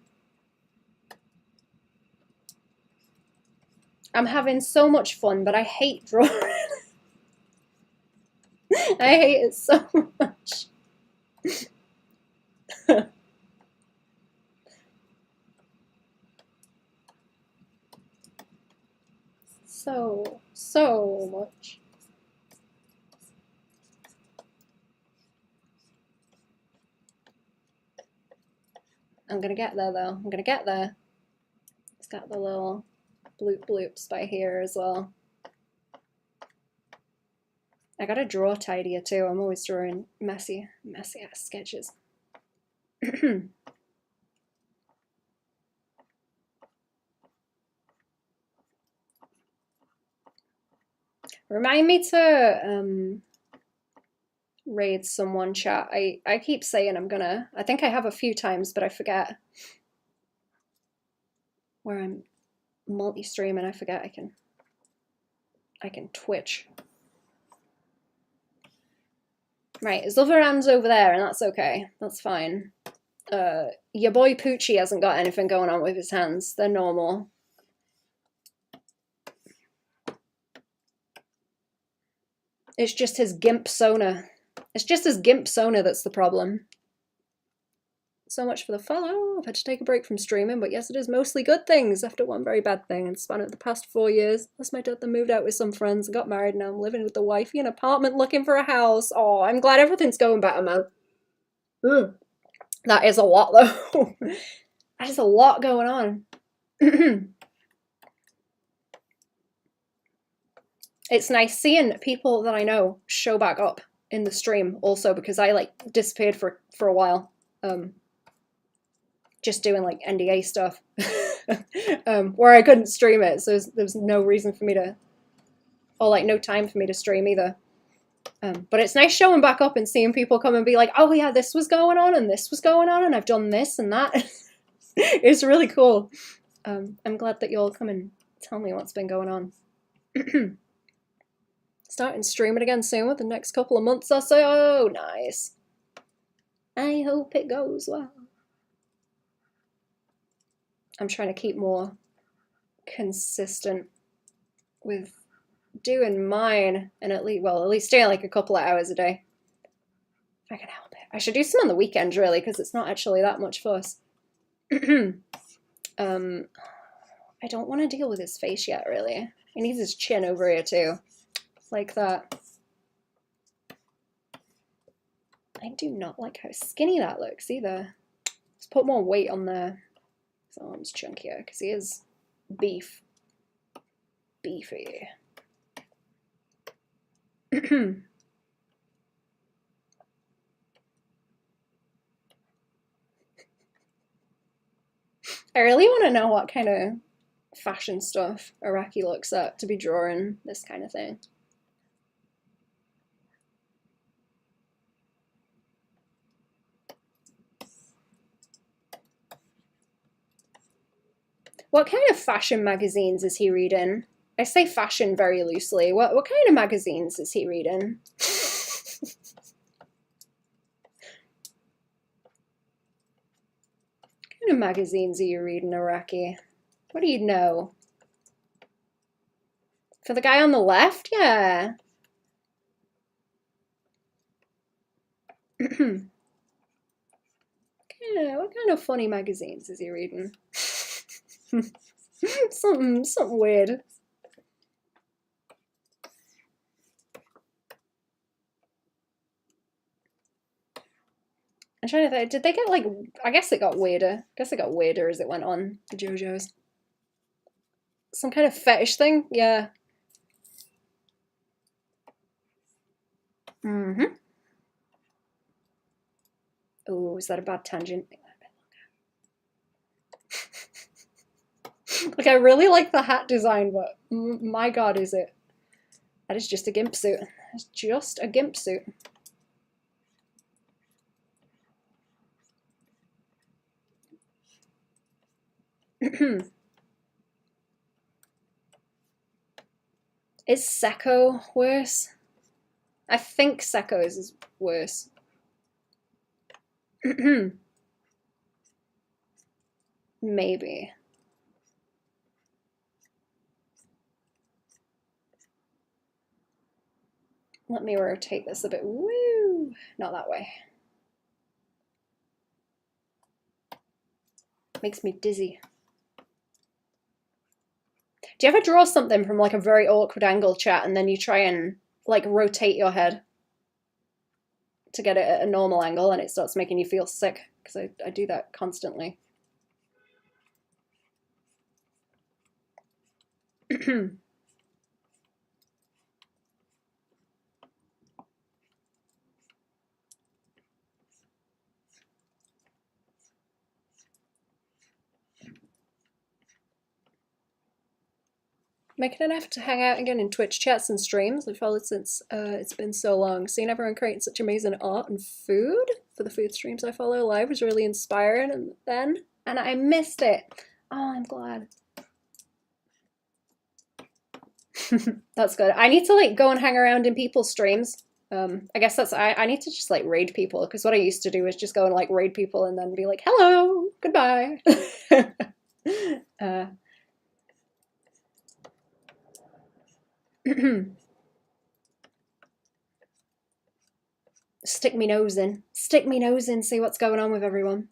I'm having so much fun, but I hate drawing. I hate it so much. So much. I'm gonna get there though. I'm gonna get there. It's got the little bloop bloops by here as well. I gotta draw tidier too. I'm always drawing messy ass sketches. Remind me to raid someone, chat. I keep saying I'm gonna. I think I have a few times, but I forget. Where I'm multi-streaming, I forget I can Twitch. Right, his other hand's over there, and that's okay. That's fine. Your boy Poochie hasn't got anything going on with his hands. They're normal. It's just his gimp sona. It's just his gimp sona that's the problem. So much for the follow. I've had to take a break from streaming, but yes, it is mostly good things after one very bad thing in the span of the past 4 years. Lost my dad, then moved out with some friends and got married. Now I'm living with the wifey in an apartment looking for a house. Oh, I'm glad everything's going better, man. That is a lot, though. That is a lot going on. It's nice seeing people that I know show back up in the stream also because I like disappeared for a while. Just doing like NDA stuff where I couldn't stream it, so there was no reason for me to, or like no time for me to stream either. But it's nice showing back up and seeing people come and be like, oh yeah, this was going on and this was going on and I've done this and that. It's really cool. I'm glad that you'll come and tell me what's been going on. Starting streaming again soon with the next couple of months or so. Oh, nice. I hope it goes well. I'm trying to keep more consistent with doing mine, and at least doing like a couple of hours a day. If I can help it. I should do some on the weekends, really, because it's not actually that much fuss. I don't want to deal with his face yet, really. He needs his chin over here, too. Like that. I do not like how skinny that looks, either. Let's put more weight on there. His arm's chunkier, because he is beef. Beefy. I really want to know what kind of fashion stuff Iraqi looks at to be drawing this kind of thing. What kind of fashion magazines is he reading? I say fashion very loosely. What kind of magazines is he reading? What kind of magazines are you reading, Iraqi? What do you know? For the guy on the left? Yeah. Yeah, what kind of funny magazines is he reading? something weird. I'm trying to think, did they get like, I guess it got weirder. I guess it got weirder as it went on, the JoJos. Some kind of fetish thing? Yeah. Mm-hmm. Oh, is that a bad tangent? Like, I really like the hat design, but my god, is it? That is just a gimp suit. It's just a gimp suit. Is Sekko worse? I think Sekko's is worse. Maybe. Let me rotate this a bit. Woo! Not that way. Makes me dizzy. Do you ever draw something from like a very awkward angle, chat, and then you try and like rotate your head to get it at a normal angle and it starts making you feel sick? Because I do that constantly. Making an effort to hang out again in Twitch chats and streams. I've followed since it's been so long. Seeing everyone creating such amazing art and food for the food streams I follow live was really inspiring, and I missed it. Oh, I'm glad. That's good. I need to like go and hang around in people's streams. I guess that's I need to just like raid people, because what I used to do was just go and like raid people and then be like, hello, goodbye. Stick me nose in. Stick me nose in, see what's going on with everyone.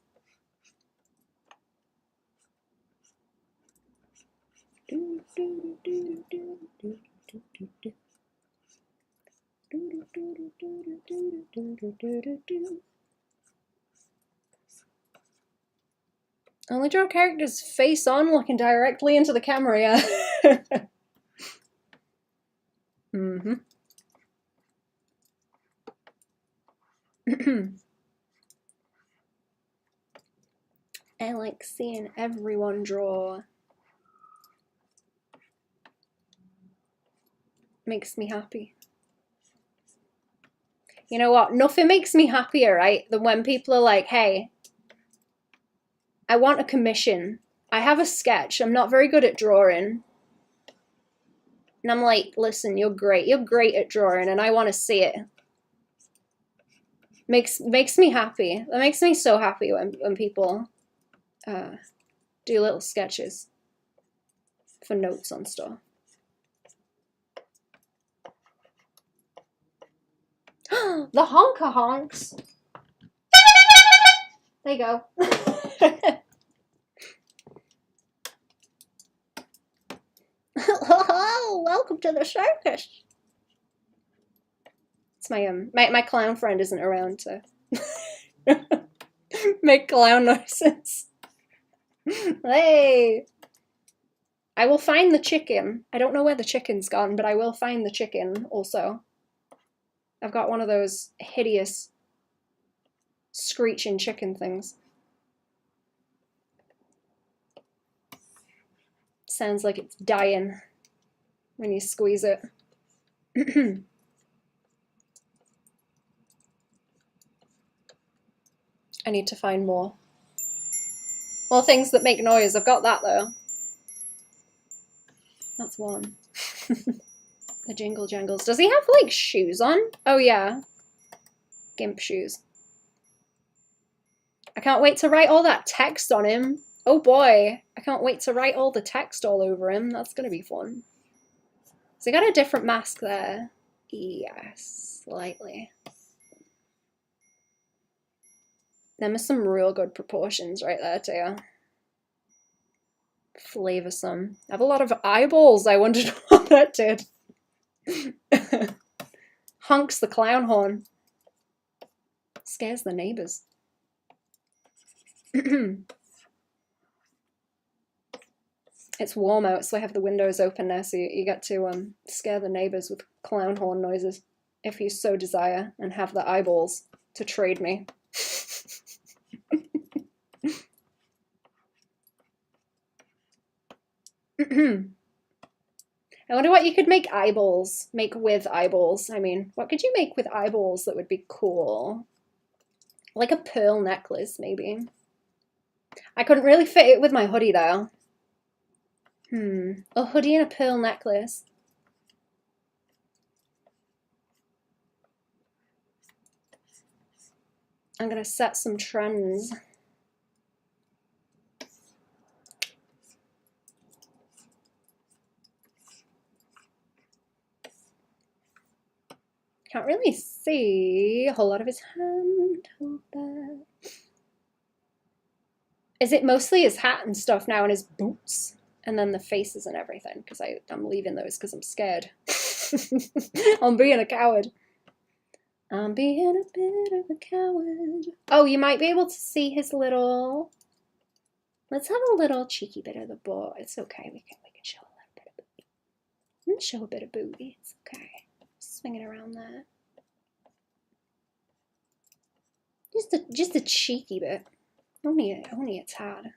Only draw characters face on, looking directly into the camera, yeah. Mm-hmm. I like seeing everyone draw. Makes me happy. You know what? Nothing makes me happier, right, than when people are like, hey, I want a commission. I have a sketch. I'm not very good at drawing. And I'm like, listen, you're great. You're great at drawing, and I want to see it. Makes me happy. That makes me so happy when people do little sketches for notes on stuff. The honker honks. There you go. Oh, welcome to the circus. It's my clown friend isn't around to make clown noises. Hey. I will find the chicken. I don't know where the chicken's gone, but I will find the chicken also. I've got one of those hideous screeching chicken things. Sounds like it's dying when you squeeze it. I need to find more things that make noise. I've got that though. That's one. The jingle jangles. Does he have like shoes on? Oh yeah. Gimp shoes. I can't wait to write all that text on him. Oh boy. I can't wait to write all the text all over him. That's gonna be fun. So he got a different mask there. Yes, slightly. Them are some real good proportions right there too. Flavoursome. I have a lot of eyeballs. I wondered what that did. Hunks the clown horn. Scares the neighbours. It's warm out, so I have the windows open now, so you get to scare the neighbours with clown horn noises, if you so desire, and have the eyeballs to trade me. I wonder what you could make with eyeballs. I mean, what could you make with eyeballs that would be cool? Like a pearl necklace, maybe. I couldn't really fit it with my hoodie, though. A hoodie and a pearl necklace. I'm gonna set some trends. Can't really see a whole lot of his hand. Hold that. Is it mostly his hat and stuff now and his boots? And then the faces and everything? Because I'm leaving those because I'm scared. I'm being a coward. I'm being a bit of a coward. Oh, you might be able to see his little... Let's have a little cheeky bit of the butt. It's okay. We can show a little bit of booty. I'm gonna show a bit of booty. It's okay. Swing it around there. Just a cheeky bit. Only a tad.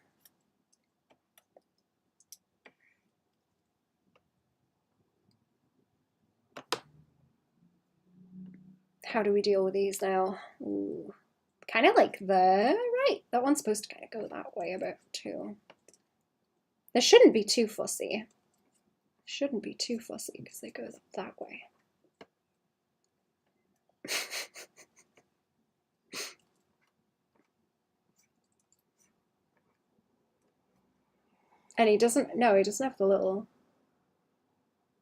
How do we deal with these now? Ooh. Kind of like there, right? That one's supposed to kind of go that way a bit too. This shouldn't be too fussy. Shouldn't be too fussy because they go that way. And he doesn't have the little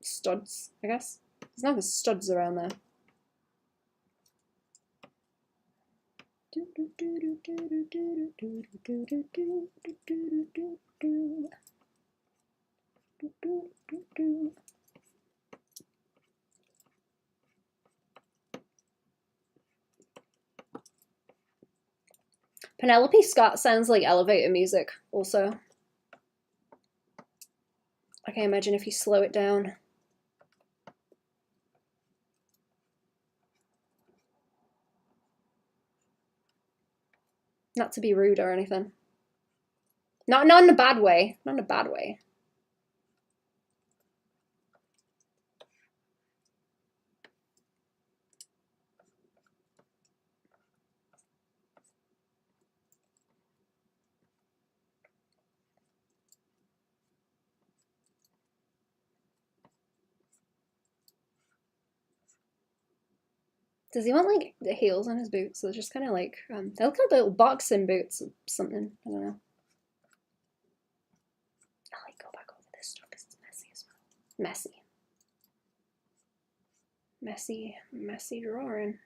studs, I guess. He doesn't have the studs around there. Penelope Scott sounds like elevator music also. I can imagine if you slow it down. Not to be rude or anything. Not in a bad way. Not in a bad way. Does he want like the heels on his boots? So they're just kind of like they look like little boxing boots or something. I don't know. I'll like go back over this stuff because it's messy as well. Messy drawing.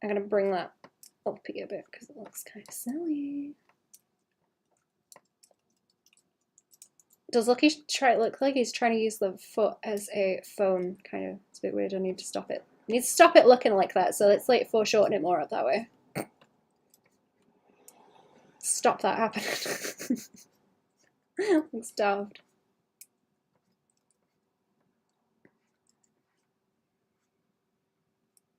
I'm gonna bring that up here a bit because it looks kind of silly. Does look like he's trying to use the foot as a phone, kind of. It's a bit weird. I need to stop it. I need to stop it looking like that, so let's like foreshorten it more up that way. Stop that happening. I'm starved.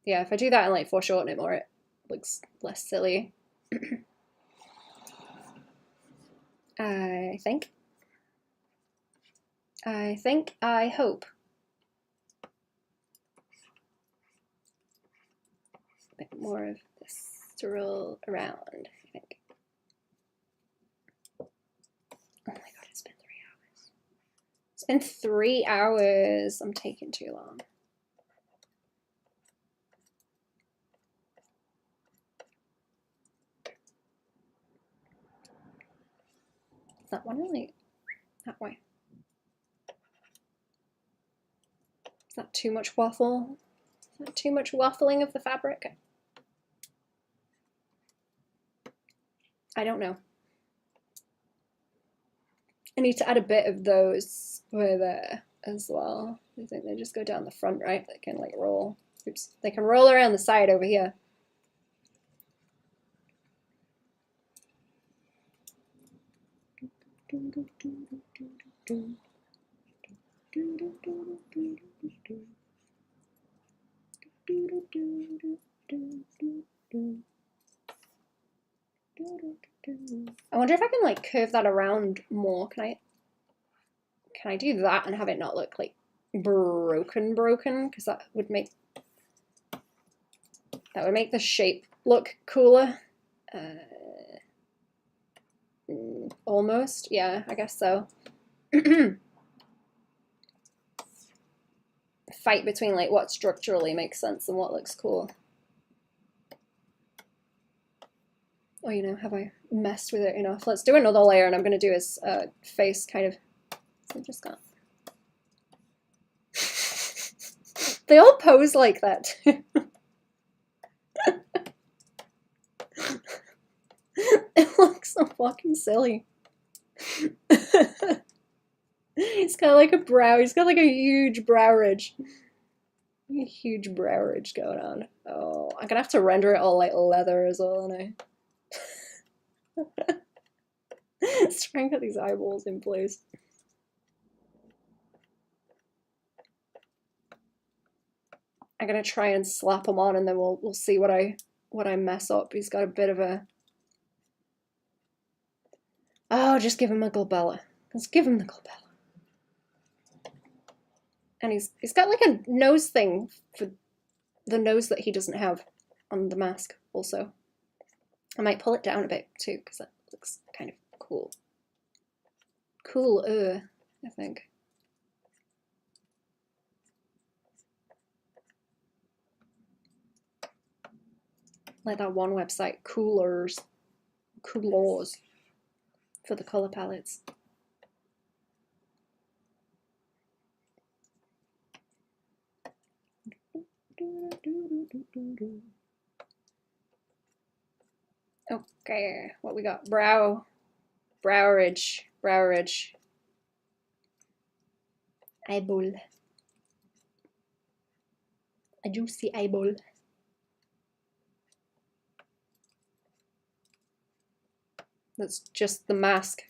Yeah, if I do that and like foreshorten it more, it looks less silly. I think, I hope. A bit more of this to roll around, I think. Oh my god, it's been 3 hours. It's been 3 hours. I'm taking too long. Is that one really that way? Is that too much waffle? Is that too much waffling of the fabric? I don't know. I need to add a bit of those over there as well. I think they just go down the front, right? They can like roll. Oops. They can roll around the side over here. I wonder if I can like curve that around more. Can I do that and have it not look like broken? Because that would make the shape look cooler. Almost, yeah, I guess so. Fight between like what structurally makes sense and what looks cool. Oh, you know, have I messed with it enough? Let's do another layer, and I'm going to do his face kind of. So I just got. They all pose like that too. It looks so fucking silly. He's got like a brow. He's got like a huge brow ridge. A huge brow ridge going on. Oh, I'm gonna have to render it all like leather as well, aren't I? Let's try and get these eyeballs in place. I'm gonna try and slap them on, and then we'll see what I mess up. He's got a bit of a. Oh, just give him a glabella. Let's give him the glabella. And he's got like a nose thing for the nose that he doesn't have on the mask also. I might pull it down a bit too because that looks kind of cool. Cooler, I think. Like that one website, Coolers for the color palettes. Okay, what we got? Brow ridge, eyeball, a juicy eyeball. That's just the mask.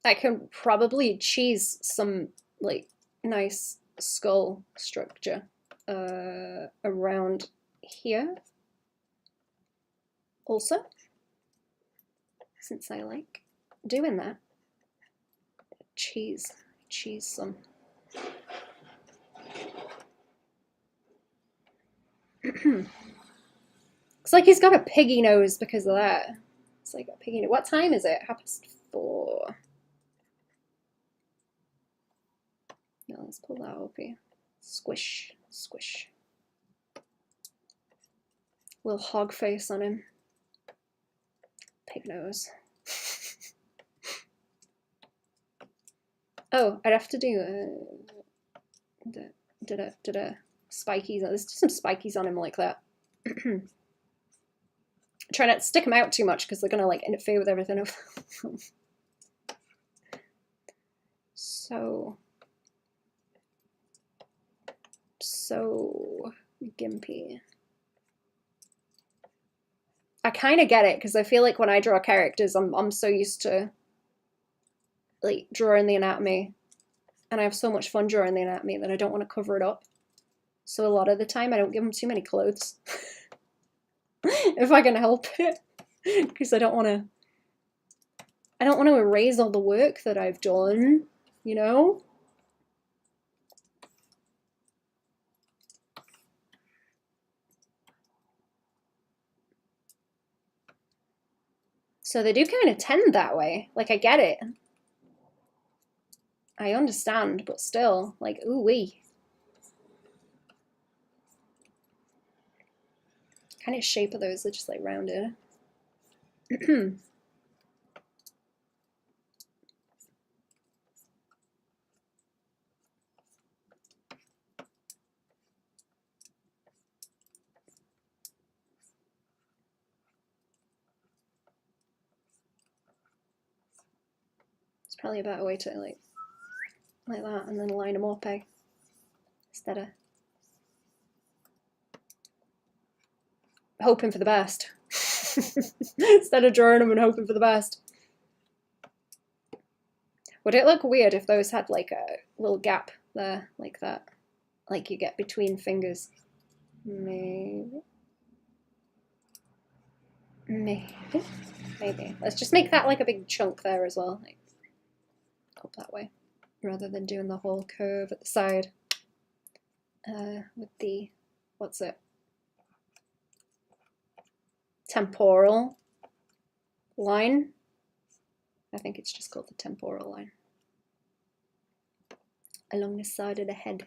I can probably cheese some like nice skull structure around here also, since I like doing that. Cheese some. Looks like he's got a piggy nose because of that. It's like a piggy nose. What time is it? 4:30. Now let's pull that up here. Squish, squish. Little hog face on him. Pig nose. Oh, I'd have to do did a spikies. Let's do some spikies on him like that. Try not to stick them out too much because they're gonna like interfere with everything. So gimpy. I kind of get it because I feel like when I draw characters, I'm so used to like drawing the anatomy, and I have so much fun drawing the anatomy that I don't want to cover it up. So a lot of the time I don't give them too many clothes if I can help it, because I don't want to erase all the work that I've done, you know? So they do kind of tend that way. Like, I get it. I understand, but still, like, ooh-wee. Kind of shape of those are just like rounded. It's probably a better way to like that, and then line them up, eh? Instead of hoping for the best. Instead of drawing them and hoping for the best. Would it look weird if those had like a little gap there, like that? Like you get between fingers? Maybe. Maybe. Let's just make that like a big chunk there as well. Like, up that way. Rather than doing the whole curve at the side. With the, what's it? Temporal line. I think it's just called the temporal line. Along the side of the head.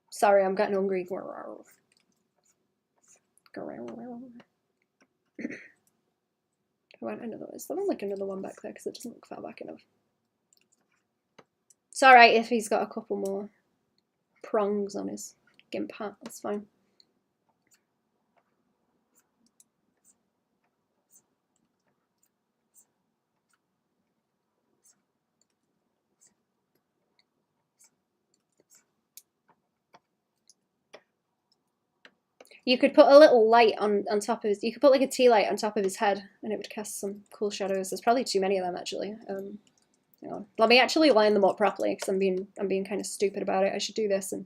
Sorry, I'm getting hungry. I want another one. Is there like another one back there? Because it doesn't look far back enough. It's alright if he's got a couple more prongs on his gimp hat. That's fine. You could put a little light on top of his, you could put like a tea light on top of his head and it would cast some cool shadows. There's probably too many of them actually. Hang on. Let me actually line them up properly because I'm being kind of stupid about it. I should do this and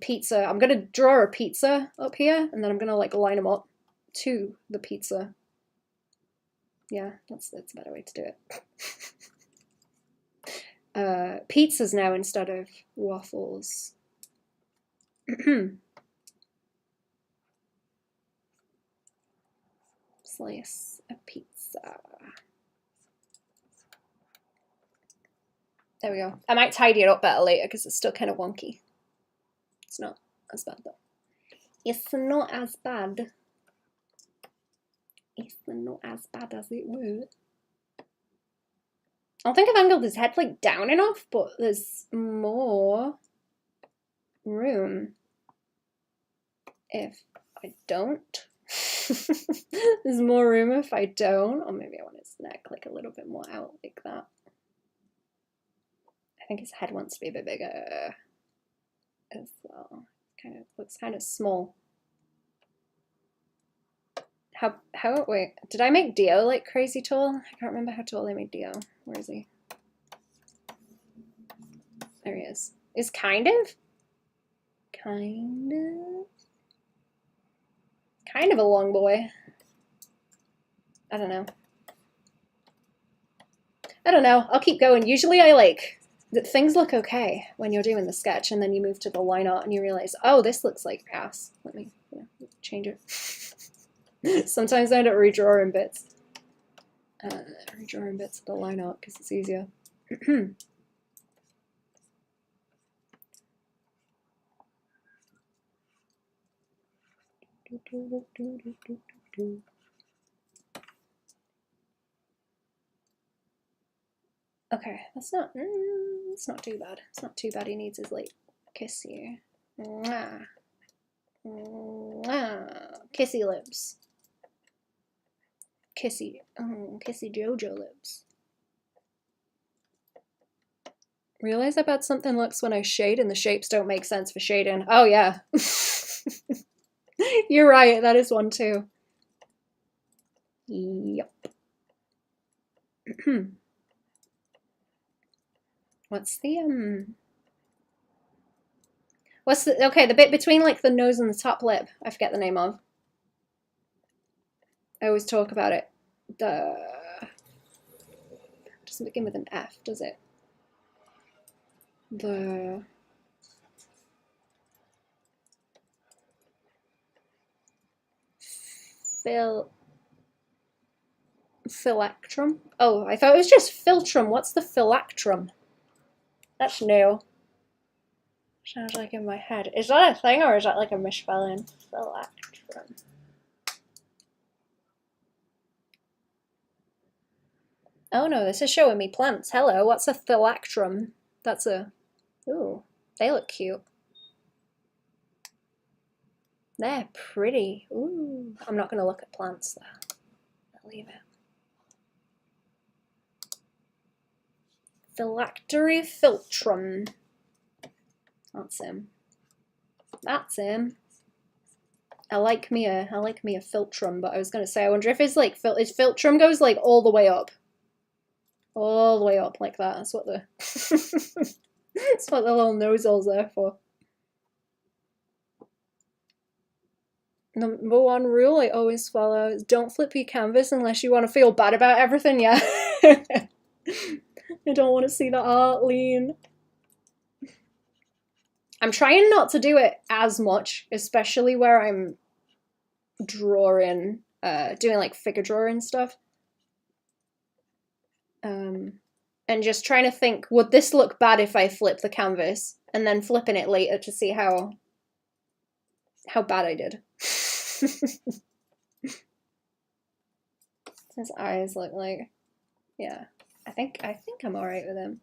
pizza. I'm gonna draw a pizza up here and then I'm gonna like line them up to the pizza. Yeah, that's a better way to do it. Pizzas now instead of waffles. Slice a pizza. There we go. I might tidy it up better later because it's still kind of wonky. It's not as bad though. It's not as bad. It's not as bad as it were. I don't think I've angled his head like down enough, but there's more room if I don't. There's more room if I don't, or maybe I want his neck like a little bit more out like that. I think his head wants to be a bit bigger as well. Kind of looks kind of small. How wait, did I make Dio like crazy tall? I can't remember how tall I made Dio. Where is he? There he is. Is kind of Kind of a long boy. I don't know. I'll keep going. Usually I like that things look okay when you're doing the sketch, and then you move to the line art and you realize, oh, this looks like ass. Let me change it. Sometimes I end up redrawing bits. Redrawing bits of the line art because it's easier. Okay, that's not too bad. It's not too bad. He needs his like kiss here. Mwah. Mwah. Kissy lips. Kissy JoJo lips. Realize how bad something looks when I shade and the shapes don't make sense for shading. Oh yeah. You're right, that is one too. Yep. What's the okay, the bit between like the nose and the top lip, I forget the name of. I always talk about it. Doesn't begin with an F, does it? The phylacterum? Oh, I thought it was just philtrum. What's the phylacterum? That's new. Sounds like in my head. Is that a thing or is that like a misspelling? Phylacterum. Oh no, this is showing me plants. Hello, what's a phylacterum? That's a... Ooh, they look cute. They're pretty. Ooh, I'm not going to look at plants though. I'll leave it. Phylactery philtrum. That's him. That's him. I like me a philtrum, but I was going to say, I wonder if it's like, his philtrum goes like all the way up. All the way up like that. That's what the that's what the little nozzle's there for. Number one rule I always follow is don't flip your canvas unless you want to feel bad about everything, yeah. I don't want to see the art lean. I'm trying not to do it as much, especially where I'm drawing, doing like figure drawing stuff. And just trying to think, would this look bad if I flip the canvas? And then flipping it later to see how bad I did. His eyes look like, yeah. I think I'm alright with him.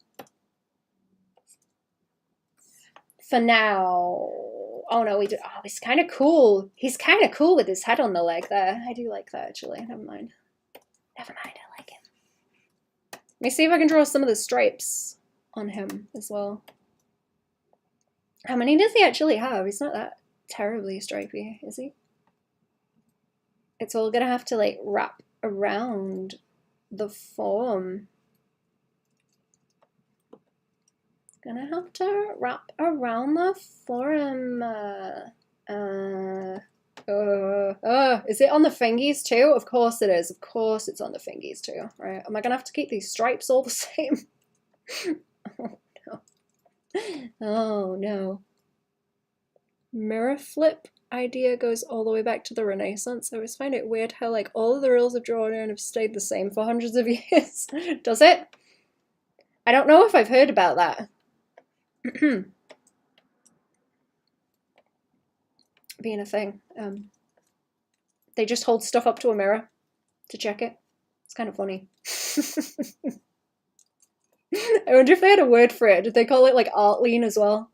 For now. Oh no, we do. Oh, he's kind of cool. He's kind of cool with his head on the leg there. I do like that actually. Never mind. Never mind. I like him. Let me see if I can draw some of the stripes on him as well. How many does he actually have? He's not that terribly stripy, is he? It's all gonna have to like wrap around the form. Gonna have to wrap around the form. Is it on the fingies too? Of course it is. Of course it's on the fingies too. Right? Am I gonna have to keep these stripes all the same? Oh no. Oh no. Mirror flip idea goes all the way back to the Renaissance. I always find it weird how like all of the rules of drawing have stayed the same for hundreds of years. Does it? I don't know if I've heard about that. Being a thing. They just hold stuff up to a mirror to check it. It's kind of funny. I wonder if they had a word for it. Did they call it like art lean as well?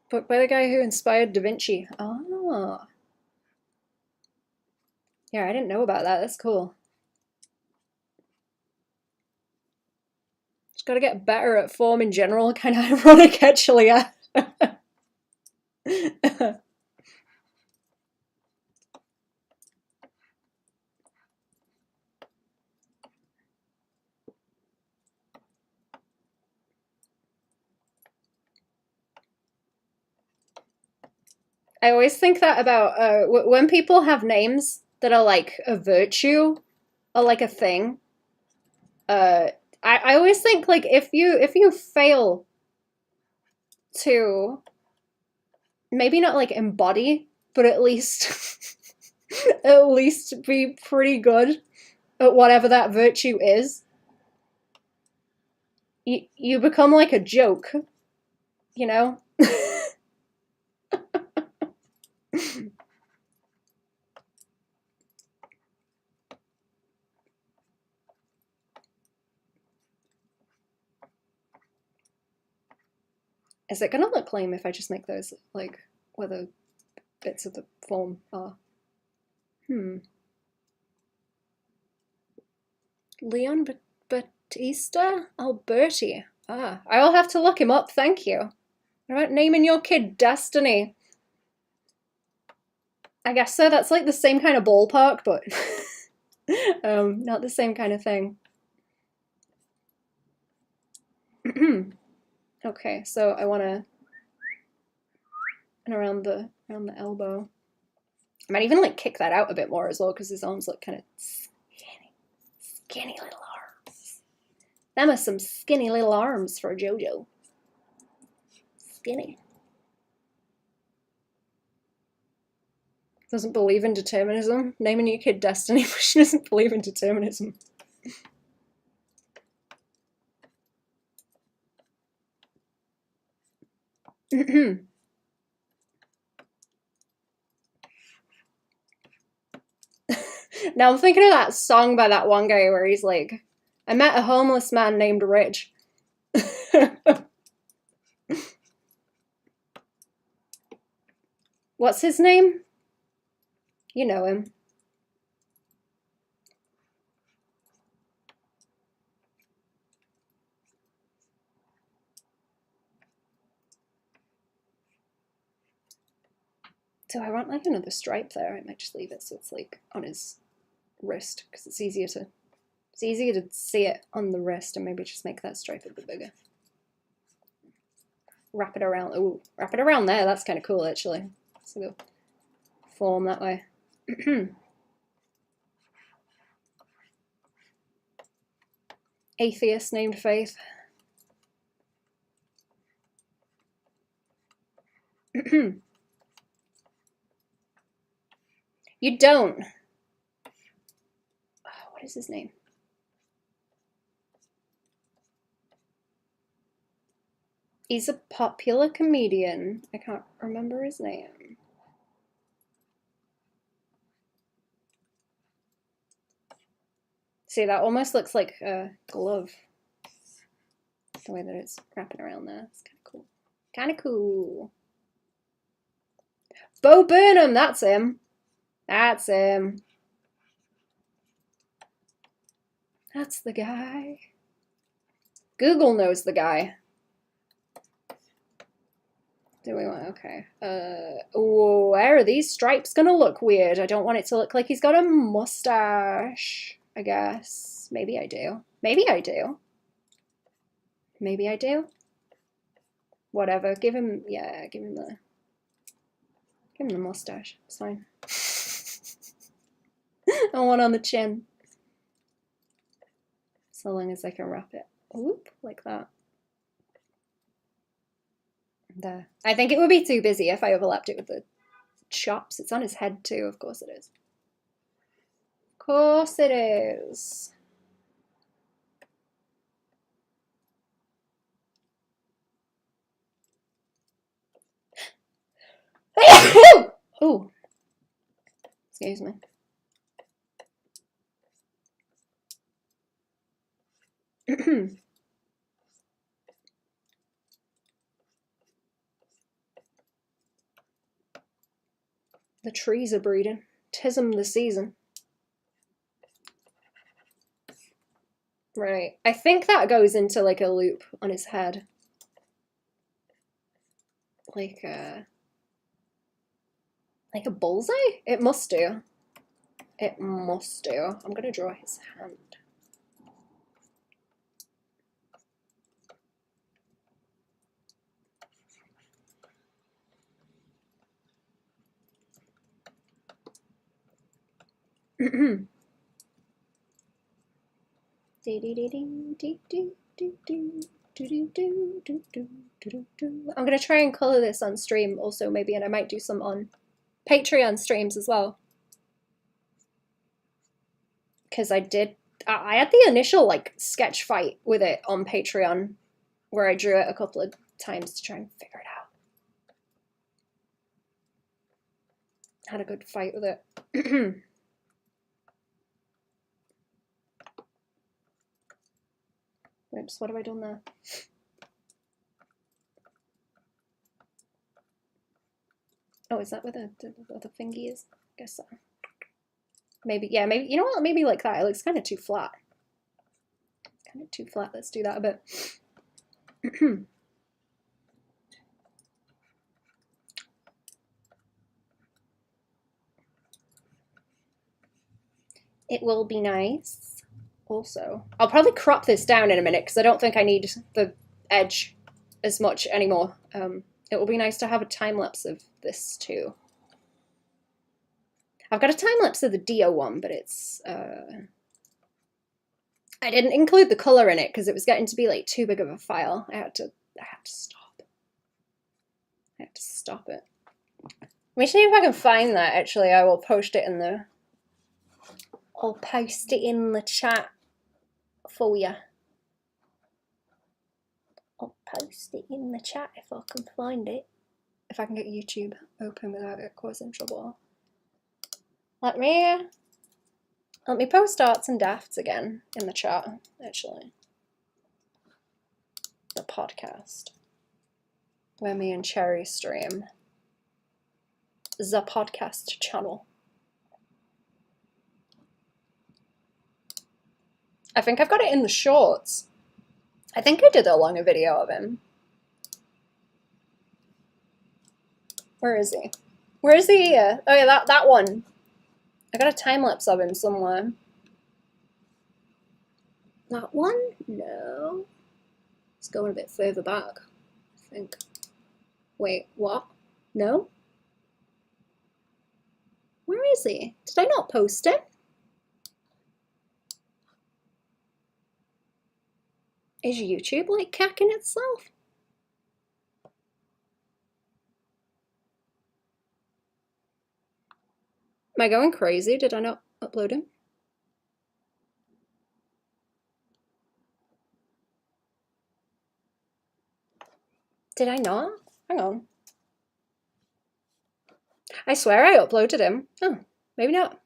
Book by the guy who inspired Da Vinci. Oh. Yeah, I didn't know about that. That's cool. Just gotta get better at form in general. Kind of ironic, actually. Yeah. I always think that about when people have names that are like a virtue or like a thing. I always think like if you fail to maybe not like embody, but at least at least be pretty good at whatever that virtue is, you become like a joke, you know? Is it gonna look lame if I just make those like where the bits of the form are? Leon Batista Alberti. Ah, I'll have to look him up, thank you. What about naming your kid Destiny? I guess so, that's like the same kind of ballpark, but not the same kind of thing. Okay, so I wanna, and around the elbow. I might even like kick that out a bit more as well, because his arms look kind of skinny little arms. Them are some skinny little arms for a JoJo. Skinny. Doesn't believe in determinism. Naming your kid Destiny, but she doesn't believe in determinism. Now I'm thinking of that song by that one guy where he's like, I met a homeless man named Rich. What's his name? You know him. So I want like another stripe there. I might just leave it so it's like on his wrist, because it's easier to see it on the wrist, and maybe just make that stripe a bit bigger. Wrap it around. Ooh, wrap it around there. That's kind of cool, actually. So go form that way. Atheist named Faith. You don't. Oh, what is his name? He's a popular comedian. I can't remember his name. See, that almost looks like a glove. The way that it's wrapping around there. It's kind of cool. Kind of cool. Bo Burnham, that's him. That's him. That's the guy. Google knows the guy. Do we want, okay. Where are these stripes gonna look weird? I don't want it to look like he's got a mustache, I guess. Maybe I do. Maybe I do. Maybe I do. Whatever, give him, yeah, give him the mustache, it's fine. And one on the chin. So long as I can wrap it, whoop, like that. There. I think it would be too busy if I overlapped it with the chops. It's on his head too, of course it is. Of course it is. Oh, excuse me. The trees are breeding. 'Tism the season. Right. I think that goes into like a loop on his head. Like a bullseye? It must do. It must do. I'm gonna draw his hand. I'm gonna try and color this on stream also maybe, and I might do some on Patreon streams as well. Because I had the initial like sketch fight with it on Patreon where I drew it a couple of times to try and figure it out. Had a good fight with it. Oops, what have I done there? Oh, is that where the thingy is? I guess so. Maybe, yeah, maybe, you know what? Maybe like that. It looks kind of too flat. It's kind of too flat. Let's do that a bit. It will be nice. Also, I'll probably crop this down in a minute because I don't think I need the edge as much anymore. It will be nice to have a time lapse of this too. I've got a time lapse of the Dio one, but it's I didn't include the color in it because it was getting to be like too big of a file. I had to stop. I had to stop it. Let me see if I can find that. Actually, I will post it in the. I'll post it in the chat for you. I'll post it in the chat if I can find it. If I can get YouTube open without it causing trouble. Let me post Arts and Dafts again in the chat, actually. The podcast. Where me and Cherry stream. The podcast channel. I think I've got it in the shorts. I think I did a longer video of him. Where is he? Where is he here? Oh yeah, that one. I got a time lapse of him somewhere. That one? No. It's going a bit further back, I think. Wait, what? No? Where is he? Did I not post it? Is YouTube like cacking itself? Am I going crazy? Did I not upload him? Did I not? Hang on. I swear I uploaded him. Oh, maybe not.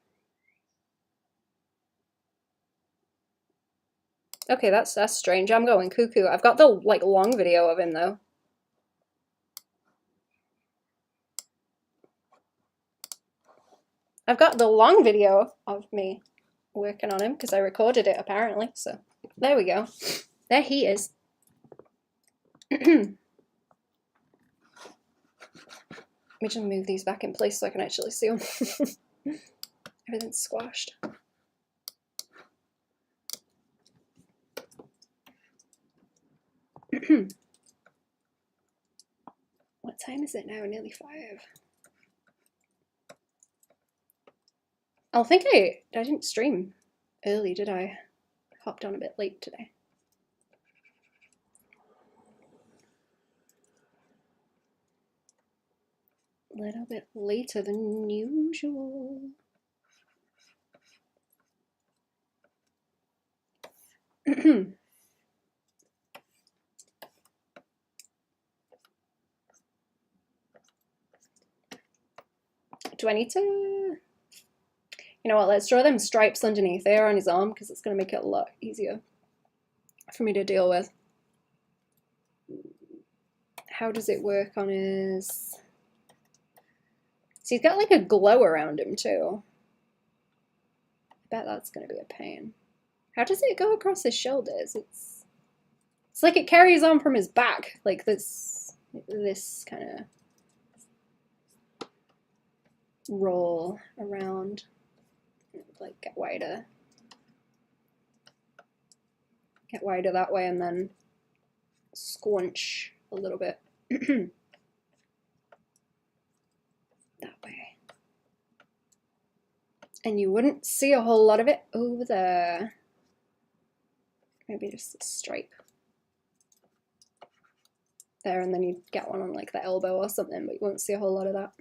Okay, that's strange. I'm going cuckoo. I've got the like long video of him though. I've got the long video of me working on him because I recorded it apparently. So there we go. There he is. Let me just move these back in place so I can actually see them. Everything's squashed. What time is it now? Nearly 5. I think I didn't stream early, did I? Hopped on a bit late today. A little bit later than usual. Do I need to... You know what, let's draw them stripes underneath there on his arm because it's going to make it a lot easier for me to deal with. How does it work on his... So he's got like a glow around him too. I bet that's going to be a pain. How does it go across his shoulders? It's like it carries on from his back, like this kind of roll around, like get wider that way, and then squunch a little bit that way. And you wouldn't see a whole lot of it over there. Maybe just a stripe there, and then you'd get one on like the elbow or something, but you won't see a whole lot of that.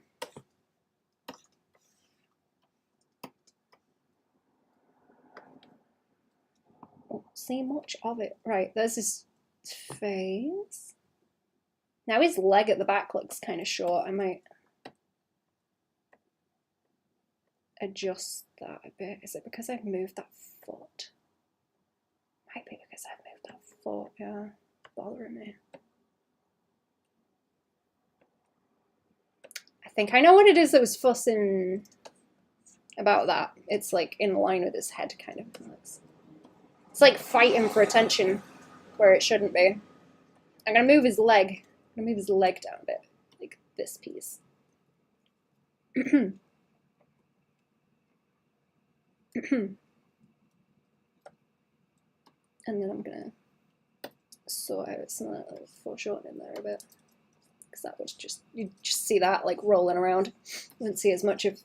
Won't see much of it. Right, there's his face. Now his leg at the back looks kind of short. I might adjust that a bit. Is it because I've moved that foot? Might be because I've moved that foot, yeah. Bothering me. I think I know what it is that was fussing about that. It's like in line with his head, kind of. It's like fighting for attention where it shouldn't be. I'm gonna move his leg. I'm gonna move his leg down a bit, like this piece. And then I'm gonna sort out some of that little foreshortening there a bit, because that was just, you just see that like rolling around. You wouldn't see as much of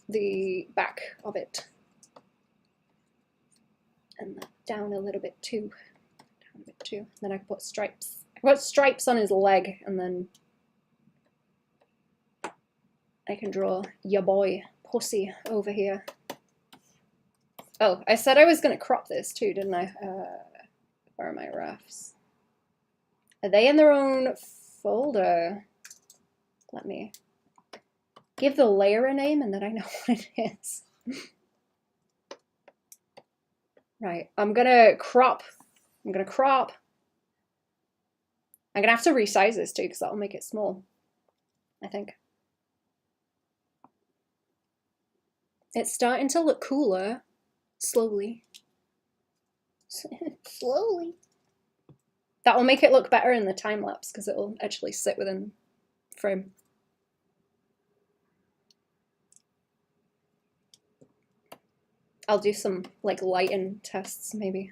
the back of it. And down a little bit too. Down a bit too. Then I can put stripes. I put stripes on his leg, and then I can draw ya boy pussy over here. Oh, I said I was going to crop this too, didn't I? Where are my refs? Are they in their own folder? Let me give the layer a name and then I know what it is. Right, I'm gonna crop. I'm gonna crop. I'm gonna have to resize this too because that'll make it small, I think. It's starting to look cooler, slowly. Slowly. That will make it look better in the time lapse because it will actually sit within frame. I'll do some like lighting tests maybe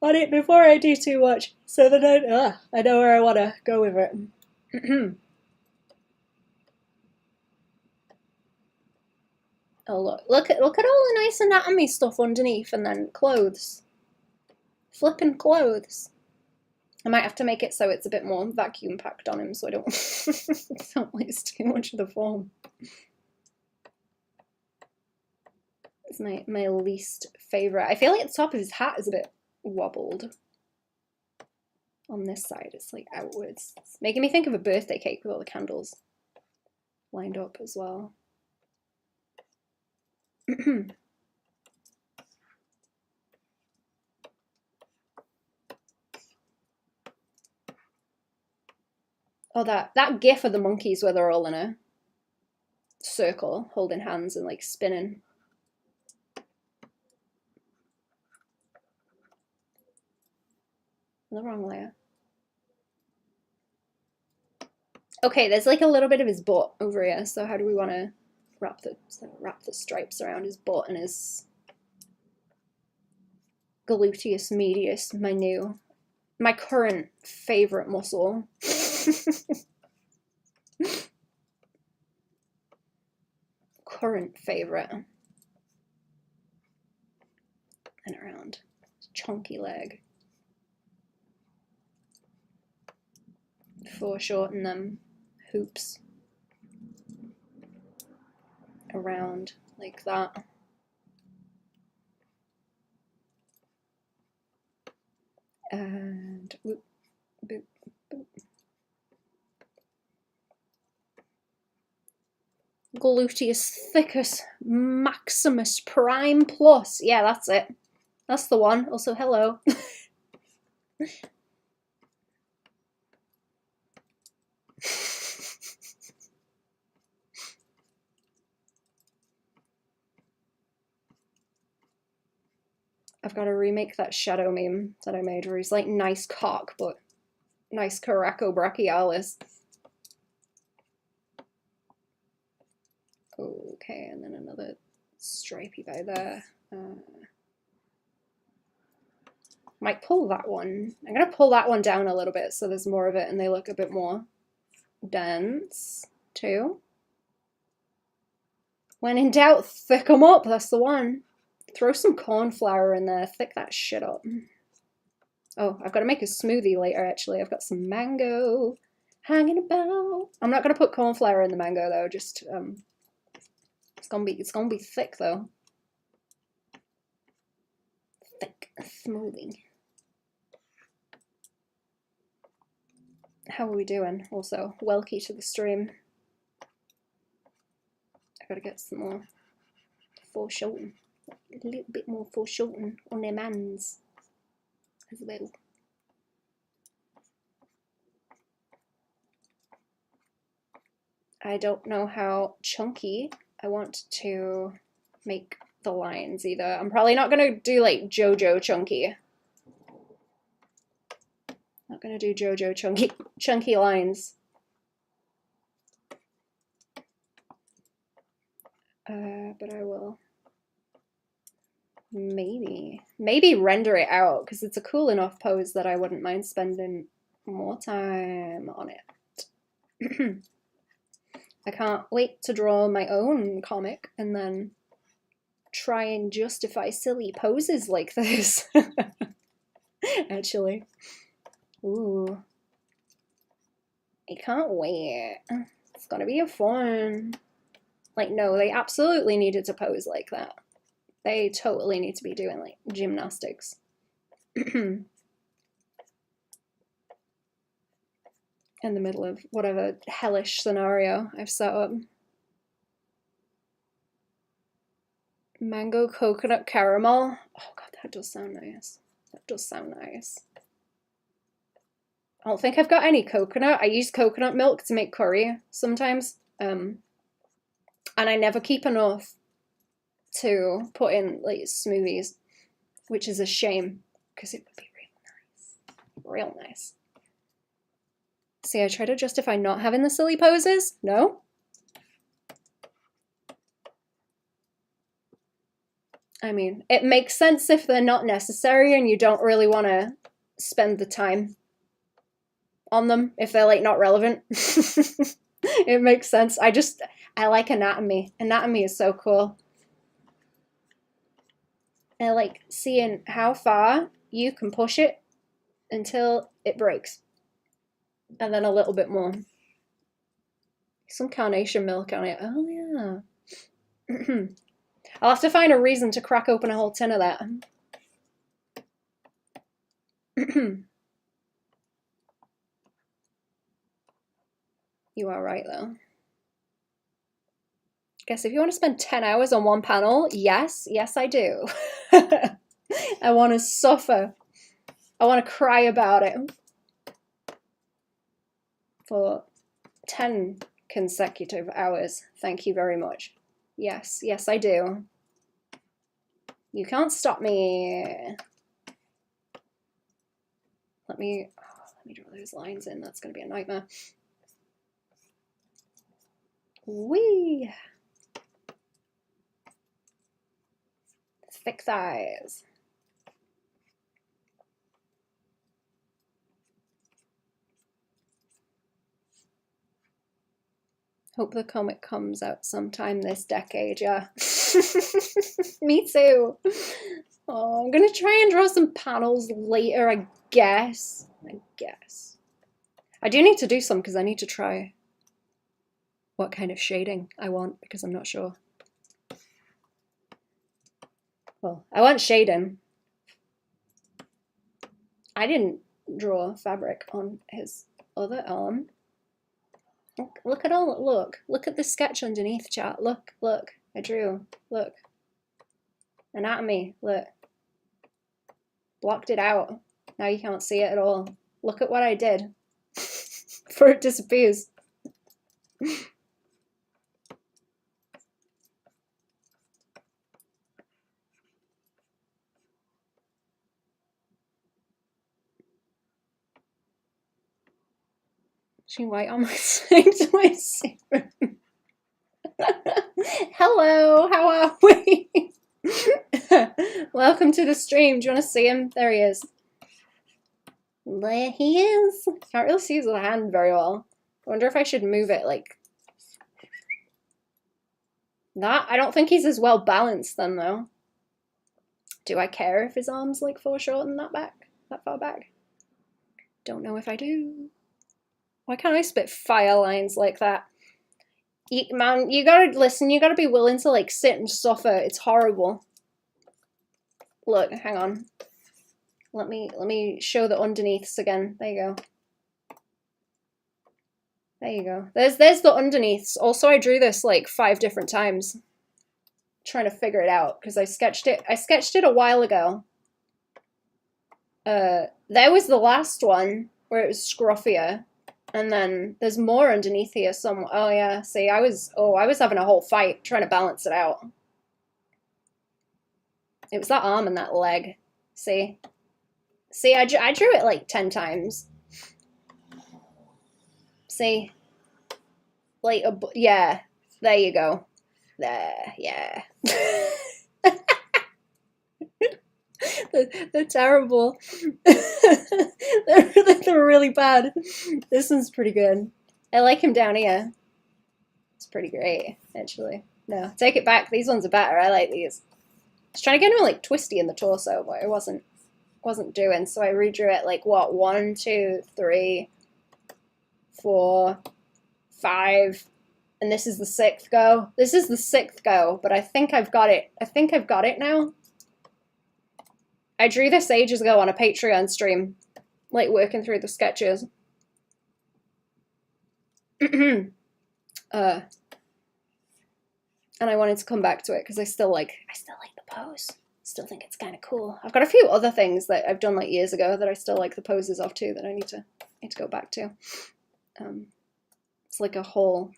on it before I do too much, so that I know where I want to go with it. Oh look at all the nice anatomy stuff underneath, and then clothes, flipping clothes. I might have to make it so it's a bit more vacuum packed on him, so I don't lose too much of the form. It's my least favorite. I feel like the top of his hat is a bit wobbled. On this side, it's like outwards. It's making me think of a birthday cake with all the candles lined up as well. Oh, that gif of the monkeys where they're all in a circle, holding hands and like spinning. The wrong layer. Okay, there's like a little bit of his butt over here. So how do we want to wrap the stripes around his butt and his gluteus medius, my current favorite muscle. Current favorite. And around chunky leg. Foreshorten them hoops around like that. And whoop, boop, boop. Gluteus thickus maximus prime plus. Yeah, that's it. That's the one. Also, hello. I've got to remake that shadow meme that I made where he's like nice cock, but nice coracobrachialis. Okay, and then another stripey guy there. Might pull that one. I'm going to pull that one down a little bit so there's more of it and they look a bit more dense too. When in doubt, thick 'em up. That's the one. Throw some corn flour in there. Thick that shit up. Oh, I've got to make a smoothie later, actually. I've got some mango hanging about. I'm not going to put corn flour in the mango, though. Just, it's gonna be thick, though. Thick smoothie. How are we doing? Also, welcome to the stream. I gotta get some more foreshorten. A little bit more foreshorten on their mans as well. I don't know how chunky I want to make the lines either. I'm probably not gonna do like JoJo chunky. Not gonna do JoJo chunky lines. But I will maybe render it out because it's a cool enough pose that I wouldn't mind spending more time on it. I can't wait to draw my own comic and then try and justify silly poses like this. Actually. Ooh. I can't wait. It's gonna be a fun. Like, no, they absolutely needed to pose like that. They totally need to be doing, like, gymnastics. In the middle of whatever hellish scenario I've set up. Mango coconut caramel. Oh god, that does sound nice. That does sound nice. I don't think I've got any coconut. I use coconut milk to make curry sometimes. And I never keep enough to put in like smoothies, which is a shame because it would be real nice. See, I try to justify not having the silly poses. No. I mean, it makes sense if they're not necessary and you don't really want to spend the time on them if they're like not relevant. It makes sense. I like anatomy. Anatomy is so cool. I like seeing how far you can push it until it breaks. And then a little bit more. Some carnation milk on it. Oh yeah. I'll have to find a reason to crack open a whole tin of that. You are right though. Guess if you want to spend 10 hours on one panel, yes I do. I want to suffer. I want to cry about it for 10 consecutive hours. Thank you very much. Yes, I do. You can't stop me. Let me draw those lines in. That's going to be a nightmare. Whee! Thick thighs. Hope the comic comes out sometime this decade, yeah. Me too. Oh, I'm gonna try and draw some panels later, I guess. I do need to do some because I need to try what kind of shading I want because I'm not sure. Well, I want shading. I didn't draw fabric on his other arm. Look at all, look at the sketch underneath, chat. Look, I drew, look. Anatomy, look. Blocked it out. Now you can't see it at all. Look at what I did. Before it disappears. She white on my side to my serum. Hello, how are we? Welcome to the stream. Do you want to see him? There he is. There he is. Can't really see his hand very well. I wonder if I should move it like... I don't think he's as well balanced then, though. Do I care if his arm's like foreshortened that far back? Don't know if I do. Why can't I spit fire lines like that? Man, you gotta listen, you gotta be willing to like sit and suffer. It's horrible. Look, hang on. Let me show the underneaths again. There you go. There you go. There's the underneaths. Also, I drew this like 5 different times. Trying to figure it out because I sketched it a while ago. There was the last one where it was scruffier, and then there's more underneath here somewhere. Oh yeah, see, I was having a whole fight trying to balance it out. It was that arm and that leg. See, I drew it like 10 times. See, like yeah, there you go. There, yeah. They're terrible. they're really bad. This one's pretty good. I like him down here. It's pretty great, actually. No, take it back. These ones are better. I like these. I was trying to get him like twisty in the torso, but it wasn't doing. So I redrew it like what? 1, 2, 3, 4, 5. And this is the 6th go. This is the 6th go, but I think I've got it. I think I've got it now. I drew this ages ago on a Patreon stream, like working through the sketches. And I wanted to come back to it because I still like the pose. Still think it's kind of cool. I've got a few other things that I've done like years ago that I still like the poses of too that I need to go back to. It's like a whole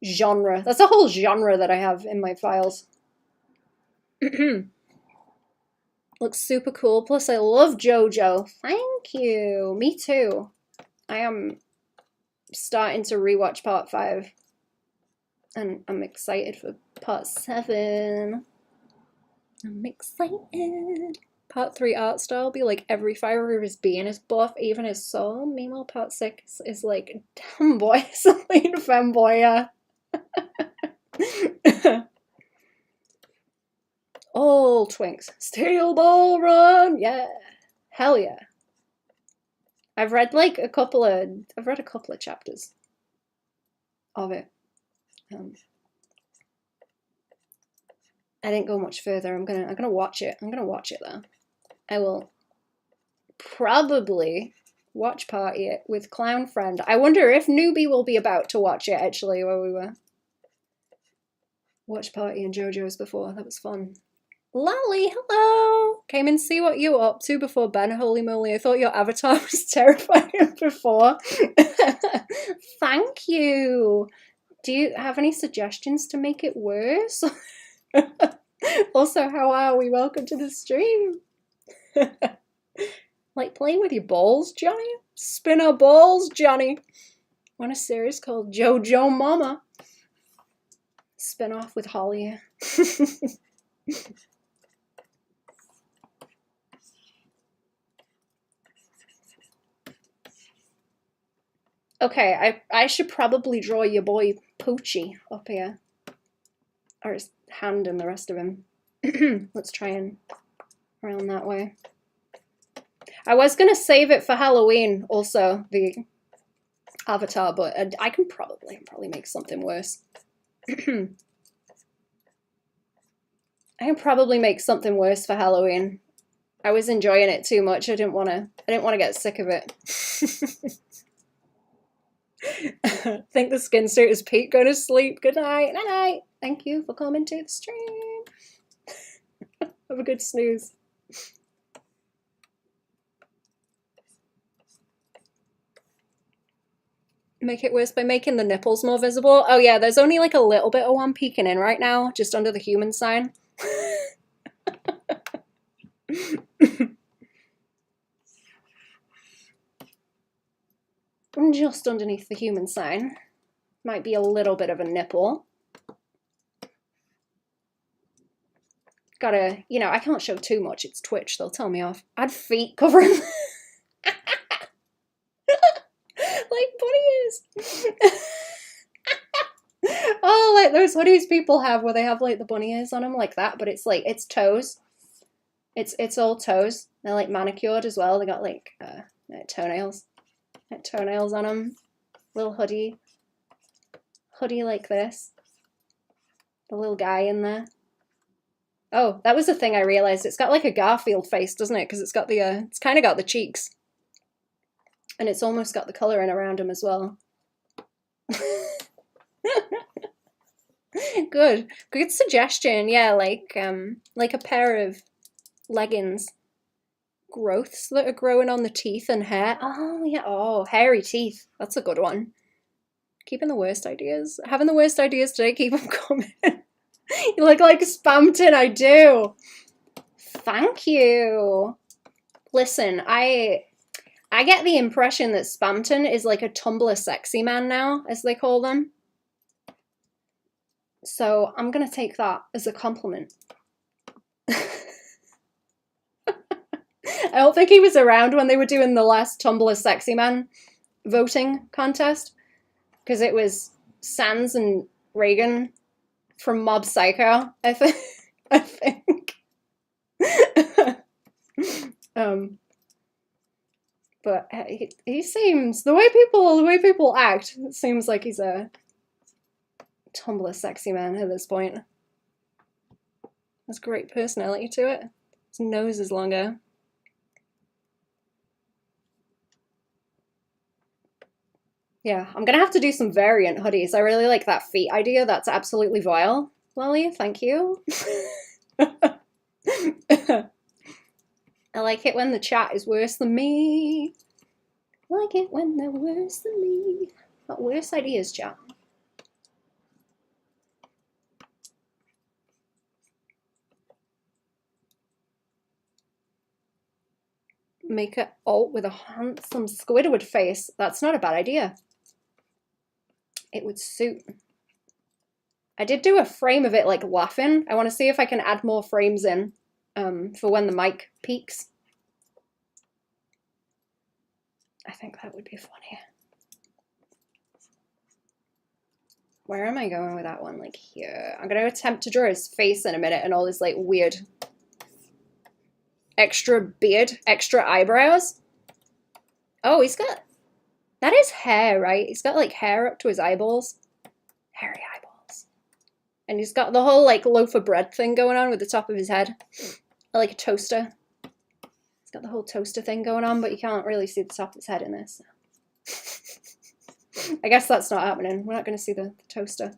genre. That's a whole genre that I have in my files. Looks super cool. Plus, I love JoJo. Thank you. Me too. I am starting to rewatch part 5. And I'm excited for part 7. I'm excited. Part 3 art style be like every fiber of his being is buff, even his soul. Meanwhile, part 6 is like, damn boy, something femboy, yeah. All twinks. Steel ball run, yeah. Hell yeah. I've read a couple of chapters of it. I didn't go much further. I'm gonna watch it. I'm gonna watch it though. I will probably watch party it with Clown Friend. I wonder if Newbie will be about to watch it actually, where we were watch party and JoJo's before. That was fun. Lolly, hello! Came in to see what you were up to before Ben. Holy moly, I thought your avatar was terrifying before. Thank you! Do you have any suggestions to make it worse? Also, how are we? Welcome to the stream. Like playing with your balls, Johnny? Spin our balls, Johnny! Want a series called JoJo Mama? Spin off with Holly. Okay, I should probably draw your boy Poochie up here. Or his hand and the rest of him. Let's try and around that way. I was going to save it for Halloween, also, the avatar, but I can probably make something worse. I can probably make something worse for Halloween. I was enjoying it too much. I didn't want to get sick of it. I think the skin suit is Pete going to sleep. Good night. Night night. Thank you for coming to the stream. Have a good snooze. Make it worse by making the nipples more visible. Oh yeah, there's only like a little bit of one peeking in right now, just under the human sign. Just underneath the human sign. Might be a little bit of a nipple. Gotta, you know, I can't show too much. It's Twitch. They'll tell me off. Add feet covering. Like bunny ears. Oh, like those hoodies people have where they have like the bunny ears on them like that, but it's like, it's toes. It's all toes. They're like manicured as well. They got like toenails. Like toenails on them. Little hoodie. Hoodie like this. The little guy in there. Oh, that was the thing I realized. It's got like a Garfield face, doesn't it? Because it's got the, it's kind of got the cheeks. And it's almost got the colouring around him as well. Good suggestion. Yeah, like a pair of leggings. Growths that are growing on the teeth and hair. Oh yeah, oh, hairy teeth. That's a good one. Keeping the worst ideas. Having the worst ideas today, keep them coming. You look like Spamton, I do. Thank you. Listen, I get the impression that Spamton is like a Tumblr sexy man now, as they call them. So I'm gonna take that as a compliment. I don't think he was around when they were doing the last Tumblr sexy man voting contest, because it was Sans and Reagan from Mob Psycho, I think. But he seems, the way people act, it seems like he's a Tumblr sexy man at this point. Has great personality to it. His nose is longer. Yeah, I'm gonna have to do some variant hoodies. I really like that feet idea. That's absolutely vile, Lolly. Thank you. I like it when the chat is worse than me. I like it when they're worse than me. Got worse ideas, chat. Make it alt with a handsome Squidward face. That's not a bad idea. It would suit. I did do a frame of it like laughing. I want to see if I can add more frames in for when the mic peaks. I think that would be funny. Where am I going with that one? Like here. I'm going to attempt to draw his face in a minute and all this like weird extra beard, extra eyebrows. Oh, he's got, that is hair, right? He's got like hair up to his eyeballs. Hairy eyeballs. And he's got the whole like loaf of bread thing going on with the top of his head. Like a toaster. He's got the whole toaster thing going on, but you can't really see the top of his head in this. I guess that's not happening. We're not going to see the toaster.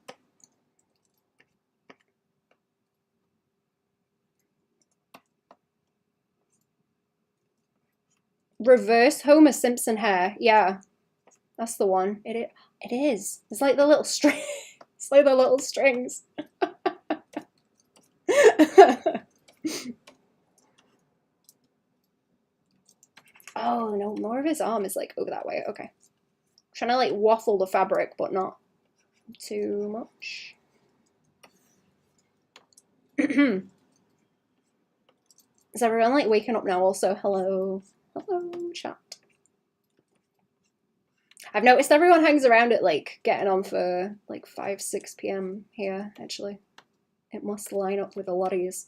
Reverse Homer Simpson hair. Yeah, that's the one. It is. It's like the little string. It's like the little strings. Oh no, more of his arm is like over that way. Okay. I'm trying to like waffle the fabric, but not too much. Is everyone like waking up now also? Hello. Hello, chat. I've noticed everyone hangs around at like getting on for like 5, 6 p.m. here, actually. It must line up with a lot of yous.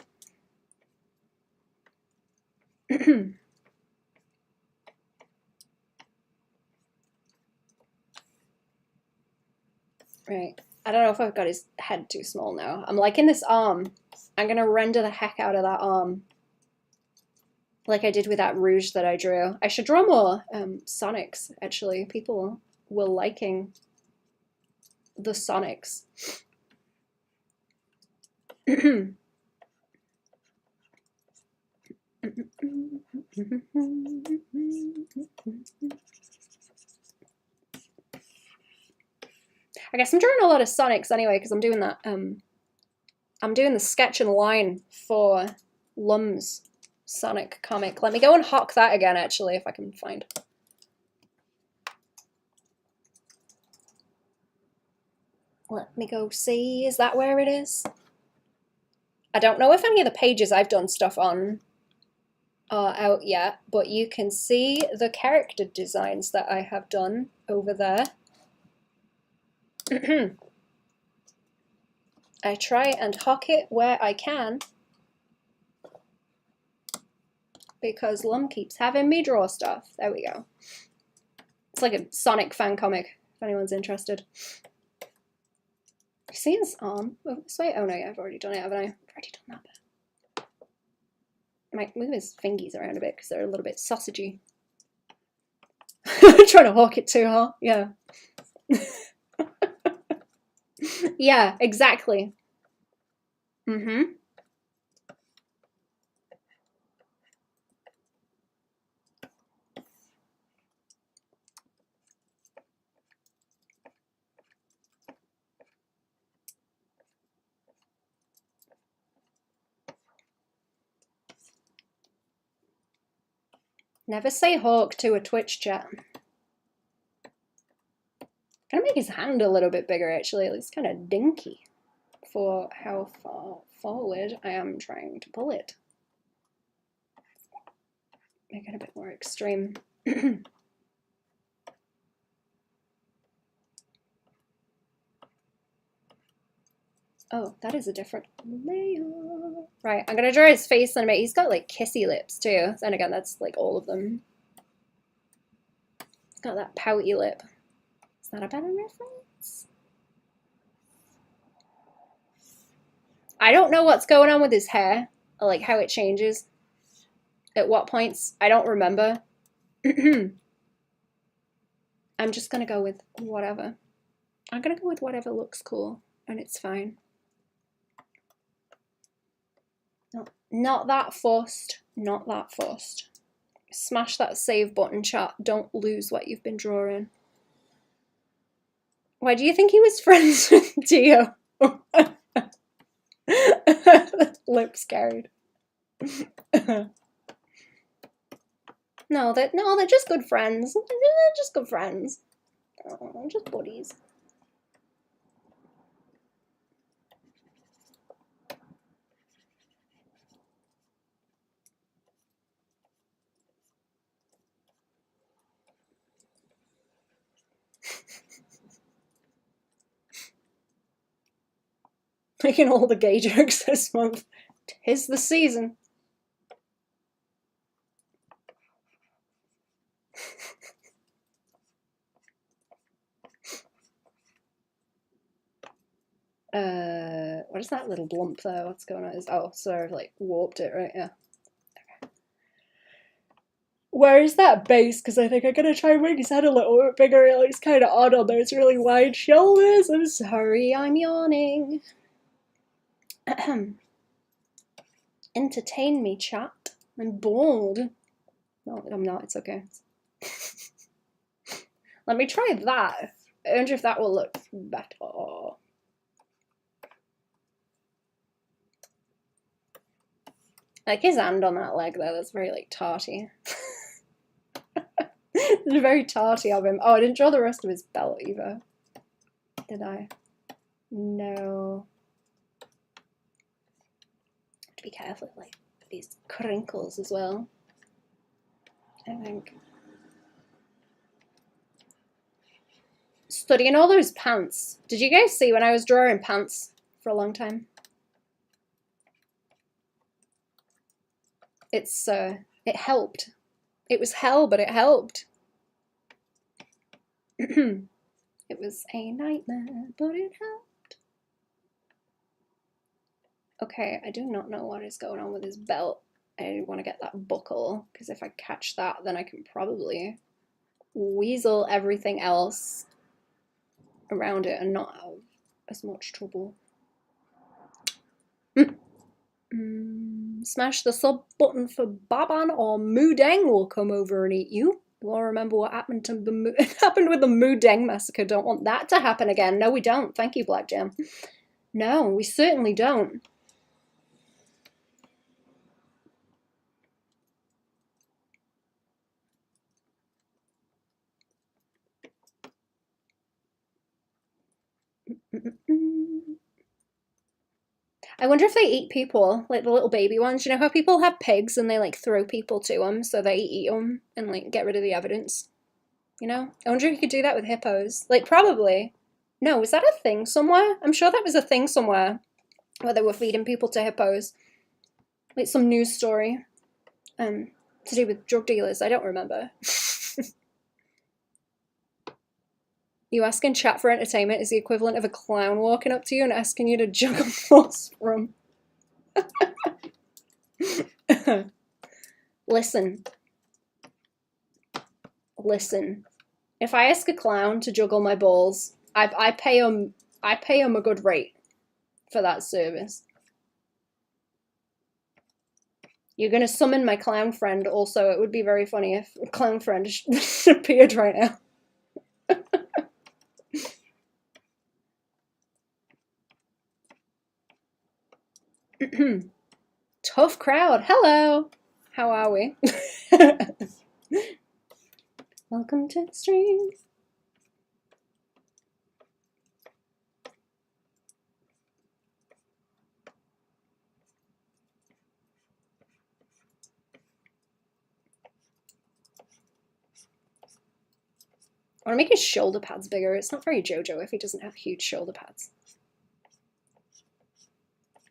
Right. I don't know if I've got his head too small now. I'm liking this arm. I'm gonna render the heck out of that arm. Like I did with that rouge that I drew. I should draw more Sonics, actually. People were liking the Sonics. I guess I'm drawing a lot of Sonics anyway, because I'm doing that. I'm doing the sketch and line for Lum's Sonic comic. Let me go and hawk that again, actually, if I can find. Let me go see. Is that where it is? I don't know if any of the pages I've done stuff on are out yet, but you can see the character designs that I have done over there. I try and hock it where I can because Lum keeps having me draw stuff. There we go. It's like a Sonic fan comic, if anyone's interested. You see his arm? Oh, this way? Oh no, yeah, I've already done it, haven't I? I've already done that bit. I might move his fingies around a bit because they're a little bit sausagey. Trying to hawk it too hard, yeah. Yeah, exactly. Mm-hmm. Never say hawk to a Twitch chat. I'm gonna make his hand a little bit bigger actually. It looks kind of dinky for how far forward I am trying to pull it. Make it a bit more extreme. Oh, that is a different layer. Right, I'm gonna draw his face in a bit. He's got like kissy lips too. And again, that's like all of them. He's got that pouty lip. Is that a better reference? I don't know what's going on with his hair, or like how it changes. At what points, I don't remember. I'm just gonna go with whatever. I'm gonna go with whatever looks cool, and it's fine. No, not that fussed. Not that fussed. Smash that save button, chat. Don't lose what you've been drawing. Why do you think he was friends with Dio? Lips carried. No, they're just good friends. They're just good friends. Oh, just buddies. Making all the gay jokes this month. 'Tis the season. What is that little blump there? What's going on? Oh, sorry, I've like warped it, right? Yeah. Okay. Where is that base? Because I think I'm gonna try and make his head a little bit bigger. It looks kind of odd on those really wide shoulders. I'm sorry, I'm yawning. Entertain me, chat. I'm bored. No, I'm not. It's okay. Let me try that. I wonder if that will look better. Like his hand on that leg there, that's very like tarty. It's very tarty of him. Oh, I didn't draw the rest of his belt either. Did I? No. Have to be careful with like these crinkles as well. I think. Studying all those pants. Did you guys see when I was drawing pants for a long time? It's it helped. It was hell, but it helped. It was a nightmare, but it helped. Okay, I do not know what is going on with his belt. I want to get that buckle, because if I catch that, then I can probably weasel everything else around it and not have as much trouble. Smash the sub button for Baban or Moodeng will come over and eat you. You all remember what happened to the happened with the Moodeng massacre. Don't want that to happen again. No, we don't. Thank you, Black Jam. No, we certainly don't. I wonder if they eat people, like the little baby ones. You know how people have pigs and they like throw people to them, so they eat them and like get rid of the evidence? You know? I wonder if you could do that with hippos. Like, probably. No, was that a thing somewhere? I'm sure that was a thing somewhere. where they were feeding people to hippos. Like some news story to do with drug dealers. I don't remember. You asking chat for entertainment is the equivalent of a clown walking up to you and asking you to juggle what's from. Listen. If I ask a clown to juggle my balls, I pay him a good rate for that service. You're gonna summon my clown friend also. It would be very funny if a clown friend appeared right now. Tough crowd. Hello. How are we? Welcome to the stream. I want to make his shoulder pads bigger. It's not very JoJo if he doesn't have huge shoulder pads.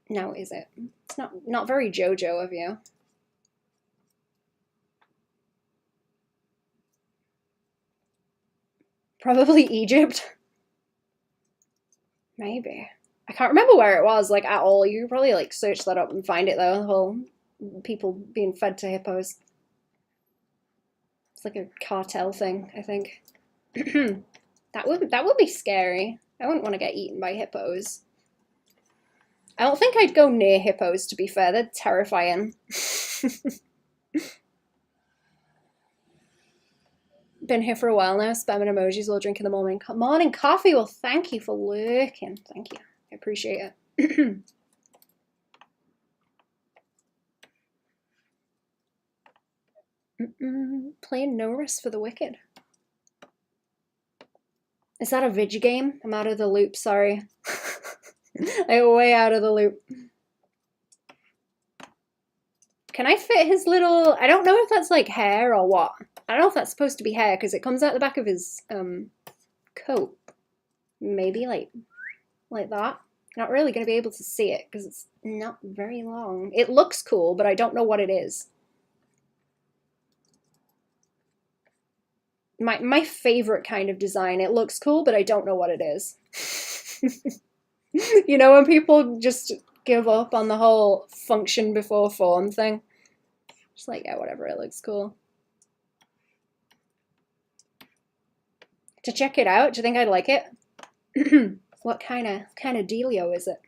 Now is it? It's not very JoJo of you. Probably Egypt. Maybe. I can't remember where it was, like, at all. You could probably, like, search that up and find it, though. The whole people being fed to hippos. It's like a cartel thing, I think. That would be scary. I wouldn't want to get eaten by hippos. I don't think I'd go near hippos, to be fair. They're terrifying. Been here for a while now, spamming emojis while drinking the morning coffee. Well, thank you for lurking. Thank you. I appreciate it. Playing No Rest for the Wicked. Is that a video game? I'm out of the loop, sorry. I'm way out of the loop. Can I fit his little... I don't know if that's like hair or what. I don't know if that's supposed to be hair because it comes out the back of his coat. Maybe like that. Not really going to be able to see it because it's not very long. It looks cool, but I don't know what it is. My favorite kind of design. It looks cool, but I don't know what it is. You know, when people just give up on the whole function before form thing. Just like, yeah, whatever, it looks cool. To check it out, do you think I'd like it? What kind of dealio is it?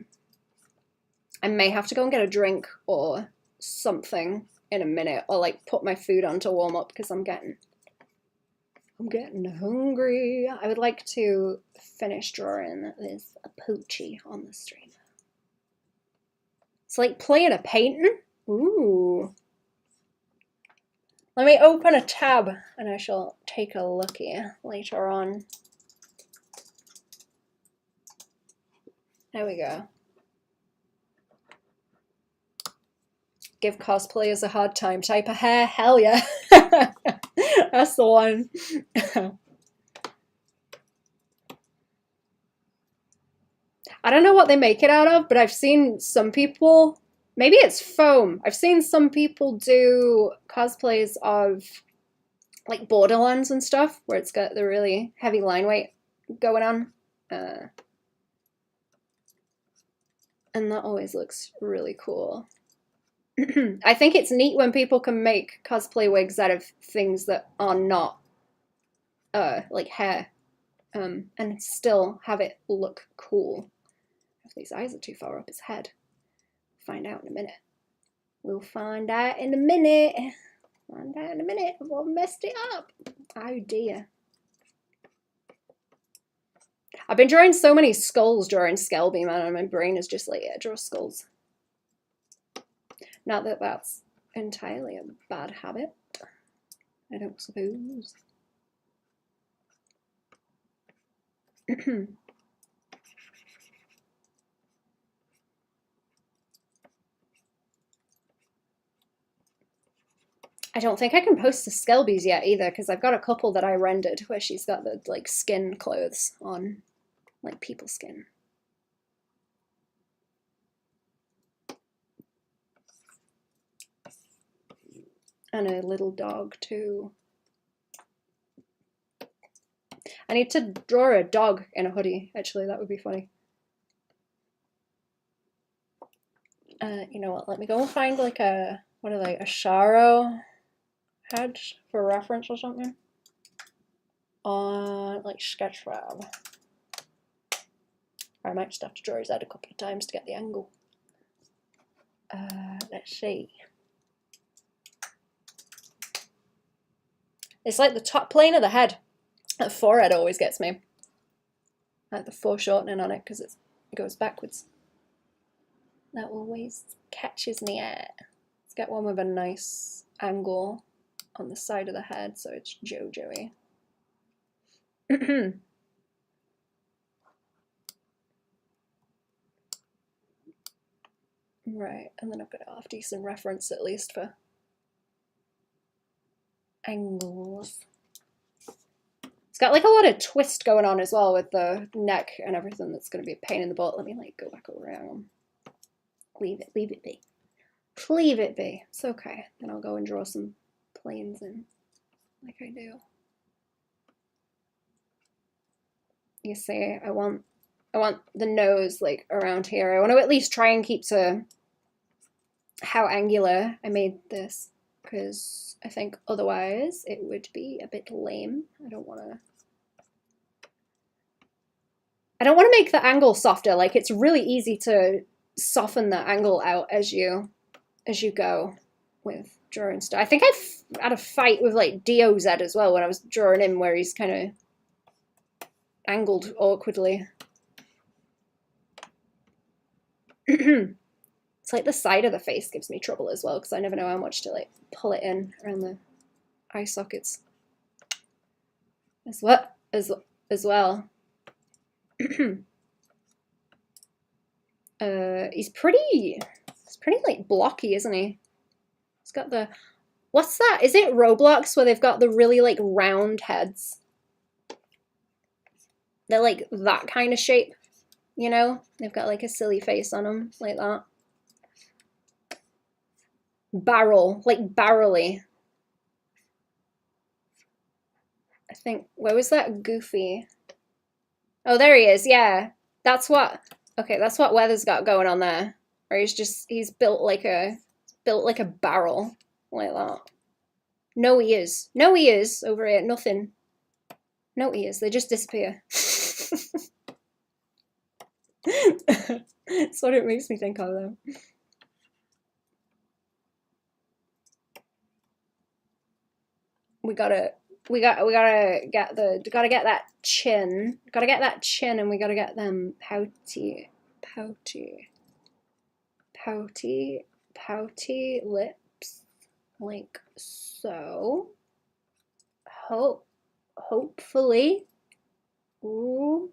I may have to go and get a drink or something in a minute, or like put my food on to warm up because I'm getting hungry. I would like to finish drawing this poochie on the stream. It's like playing a painting. Ooh. Let me open a tab and I shall take a looky later on. There we go. Give cosplayers a hard time. Type of hair. Hell yeah. That's the one. I don't know what they make it out of, but I've seen some people, maybe it's foam. I've seen some people do cosplays of like Borderlands and stuff, where it's got the really heavy line weight going on. And that always looks really cool. I think it's neat when people can make cosplay wigs out of things that are not like hair, and still have it look cool. If these eyes are too far up his head, find out in a minute. We'll find out in a minute. Find out in a minute. I've messed it up. Oh dear. I've been drawing so many skulls during Skelby, man, and my brain is just like, yeah, draw skulls. Not that that's entirely a bad habit, I don't suppose. I don't think I can post the Skelbies yet either, because I've got a couple that I rendered where she's got the like skin clothes on, like people skin. And a little dog too. I need to draw a dog in a hoodie, actually, that would be funny. You know what, let me go and find like a, what are they, a Sharo hedge for reference or something. On like Sketchfab. Or I might just have to draw his head a couple of times to get the angle. Let's see. It's like the top plane of the head. The forehead always gets me. Like the foreshortening on it because it goes backwards. That always catches me out. Let's get one with a nice angle on the side of the head so it's JoJo-y. Right, and then I've got a half decent reference at least for angles. It's got like a lot of twist going on as well with the neck and everything. That's going to be a pain in the butt. Let me like go back around. Leave it be. Leave it be. It's okay. Then I'll go and draw some planes in like I do. You see, I want the nose like around here. I want to at least try and keep to how angular I made this, because I think otherwise it would be a bit lame. I don't want to make the angle softer. Like, it's really easy to soften the angle out as you go with drawing stuff. I think I've had a fight with like DOZ as well when I was drawing him, where he's kind of angled awkwardly. It's like the side of the face gives me trouble as well, because I never know how much to like pull it in around the eye sockets as well. He's pretty like blocky, isn't he? He's got the, what's that? Is it Roblox where they've got the really like round heads? They're like that kind of shape, you know? They've got like a silly face on them, like that. Barrel, like barrelly. I think, where was that Goofy? Oh, there he is, yeah. That's what Weather's got going on there. Or he's built like a barrel, like that. No, he is over here, nothing. No, he is, they just disappear. That's what it makes me think of, though. We gotta get that chin. Gotta get that chin, and we gotta get them pouty lips, like so. Hopefully, ooh,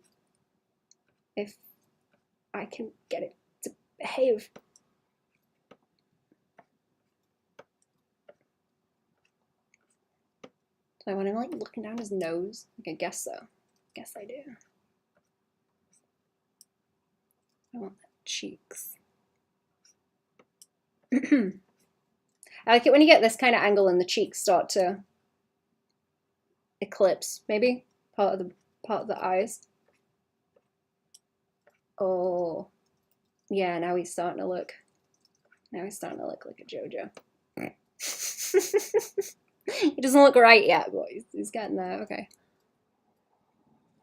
if I can get it to behave. Do I want him like looking down his nose? Like, I guess so. Guess I do. I want the cheeks. I like it when you get this kind of angle and the cheeks start to eclipse, maybe part of the eyes. Oh, yeah. Now he's starting to look. Now he's starting to look like a JoJo. He doesn't look right yet, but he's getting there. Okay.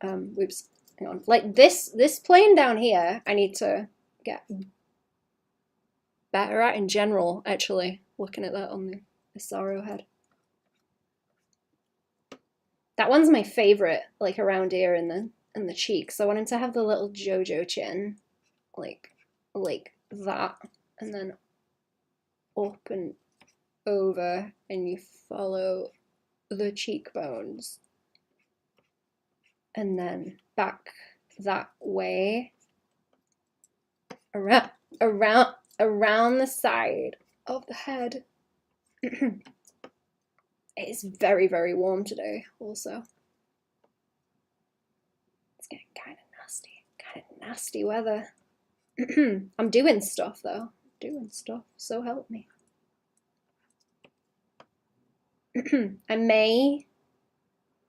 Whoops. Hang on. Like this plane down here, I need to get better at in general, actually, looking at that on the sorrow head. That one's my favorite, like around here in the cheeks. I want him to have the little JoJo chin, like that, and then up and over, and you follow the cheekbones, and then back that way, around the side of the head. It is very, very warm today, also. It's getting kind of nasty weather. I'm doing stuff, though. Doing stuff, so help me. I may...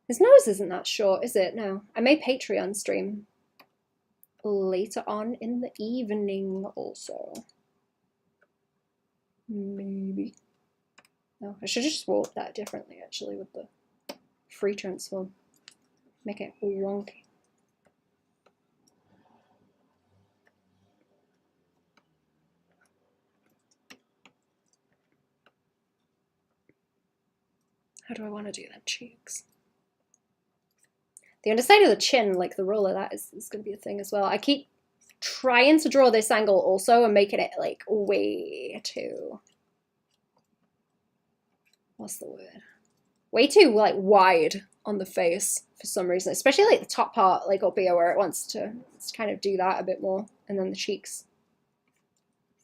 His nose isn't that short, is it? No. I may Patreon stream later on in the evening also. Maybe. No, I should just warp that differently actually with the free transform. Make it wonky. How do I want to do that? Cheeks. The underside of the chin, like the roll of that, is going to be a thing as well. I keep trying to draw this angle also and making it like way too... What's the word? Way too like wide on the face for some reason, especially like the top part, like up here where it wants to kind of do that a bit more, and then the cheeks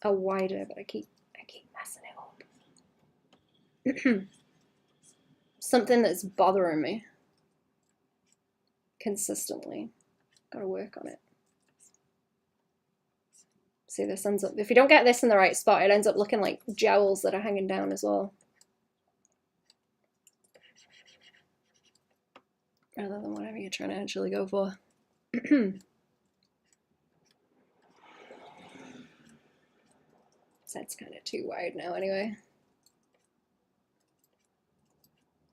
are wider, but I keep messing it up. Something that's bothering me consistently. Gotta work on it. See, this ends up, if you don't get this in the right spot, it ends up looking like jowls that are hanging down as well. Rather than whatever you're trying to actually go for. That's kind of too wide now anyway.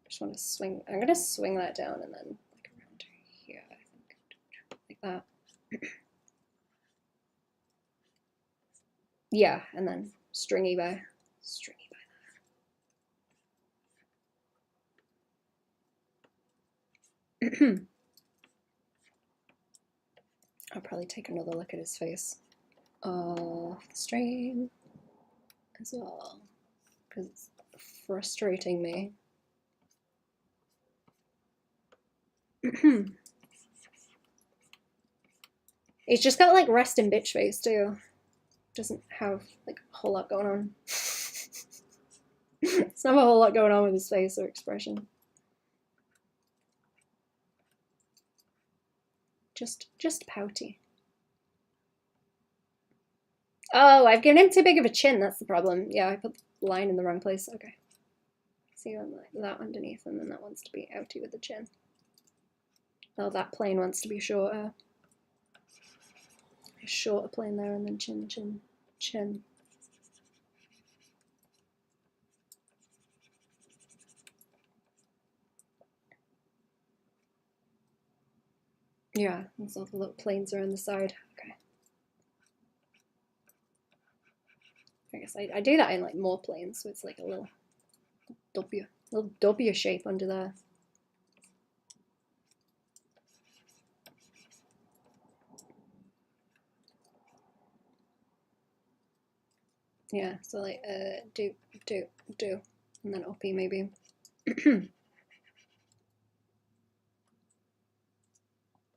Just want to swing, I'm going to swing that down and then like around here, I think, like that. Yeah, and then stringy by that. I'll probably take another look at his face off the stream as well, because it's frustrating me. He's just got like resting bitch face too. Doesn't have like a whole lot going on. It's not a whole lot going on with his face or expression. Just pouty. Oh, I've given him too big of a chin, that's the problem. Yeah, I put the line in the wrong place. Okay. See that underneath, and then that wants to be outy with the chin. Oh, that plane wants to be shorter. A shorter plane there, and then chin, chin, chin. Yeah, there's all the little planes around the side. Okay. I guess I do that in like more planes, so it's like a little W shape under there. Yeah, so like do, and then uppy maybe.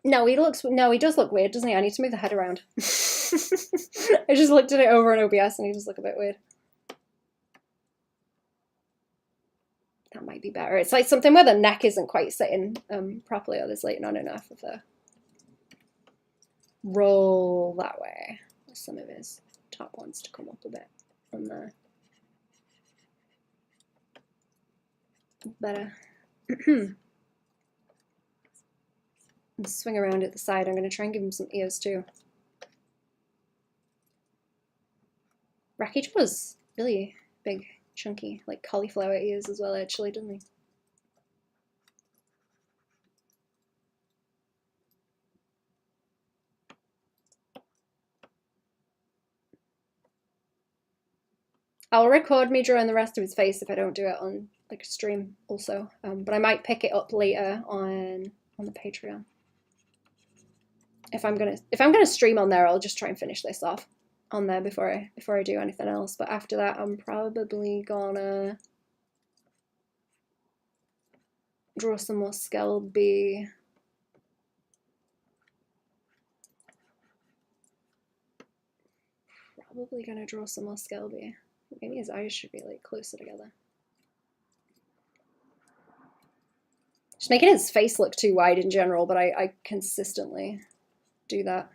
No, he does look weird, doesn't he? I need to move the head around. I just looked at it over in OBS and he does look a bit weird. That might be better. It's like something where the neck isn't quite sitting properly, or there's like not enough of a roll that way. Some of his top wants to come up a bit on there. Better. And swing around at the side. I'm going to try and give him some ears too. Rackage was really big, chunky, like cauliflower ears as well, actually, doesn't he? I'll record me drawing the rest of his face if I don't do it on like a stream also, but I might pick it up later on the Patreon. If I'm gonna stream on there, I'll just try and finish this off on there before I do anything else. But after that, I'm probably gonna draw some more Skelby. Probably gonna draw some more Skelby. Maybe his eyes should be like closer together. Just making his face look too wide in general, but I consistently do that.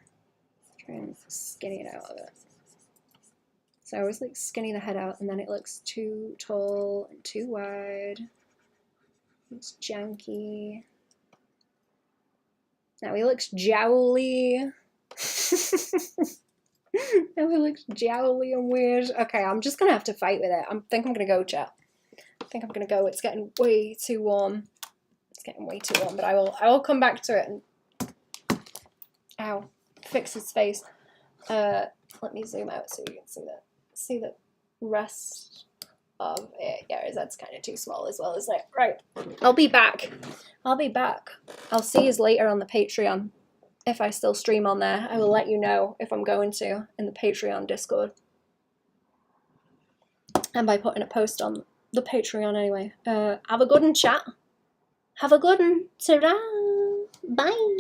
Try and skinny it out a bit. So I always like skinny the head out, and then it looks too tall and too wide. It's janky. Now he looks jowly. Now he looks jowly and weird. Okay, I'm just gonna have to fight with it. I think I'm gonna go, chat. I think I'm gonna go. It's getting way too warm. It's getting way too warm, but I will come back to it and fix his face. Let me zoom out so you can see the rest of it. Yeah, that's kind of too small as well, isn't it? Right. I'll be back. I'll see you later on the Patreon. If I still stream on there, I will let you know if I'm going to in the Patreon Discord. And by putting a post on the Patreon anyway. Have a good one, chat. Have a good one. Ta-da! Bye!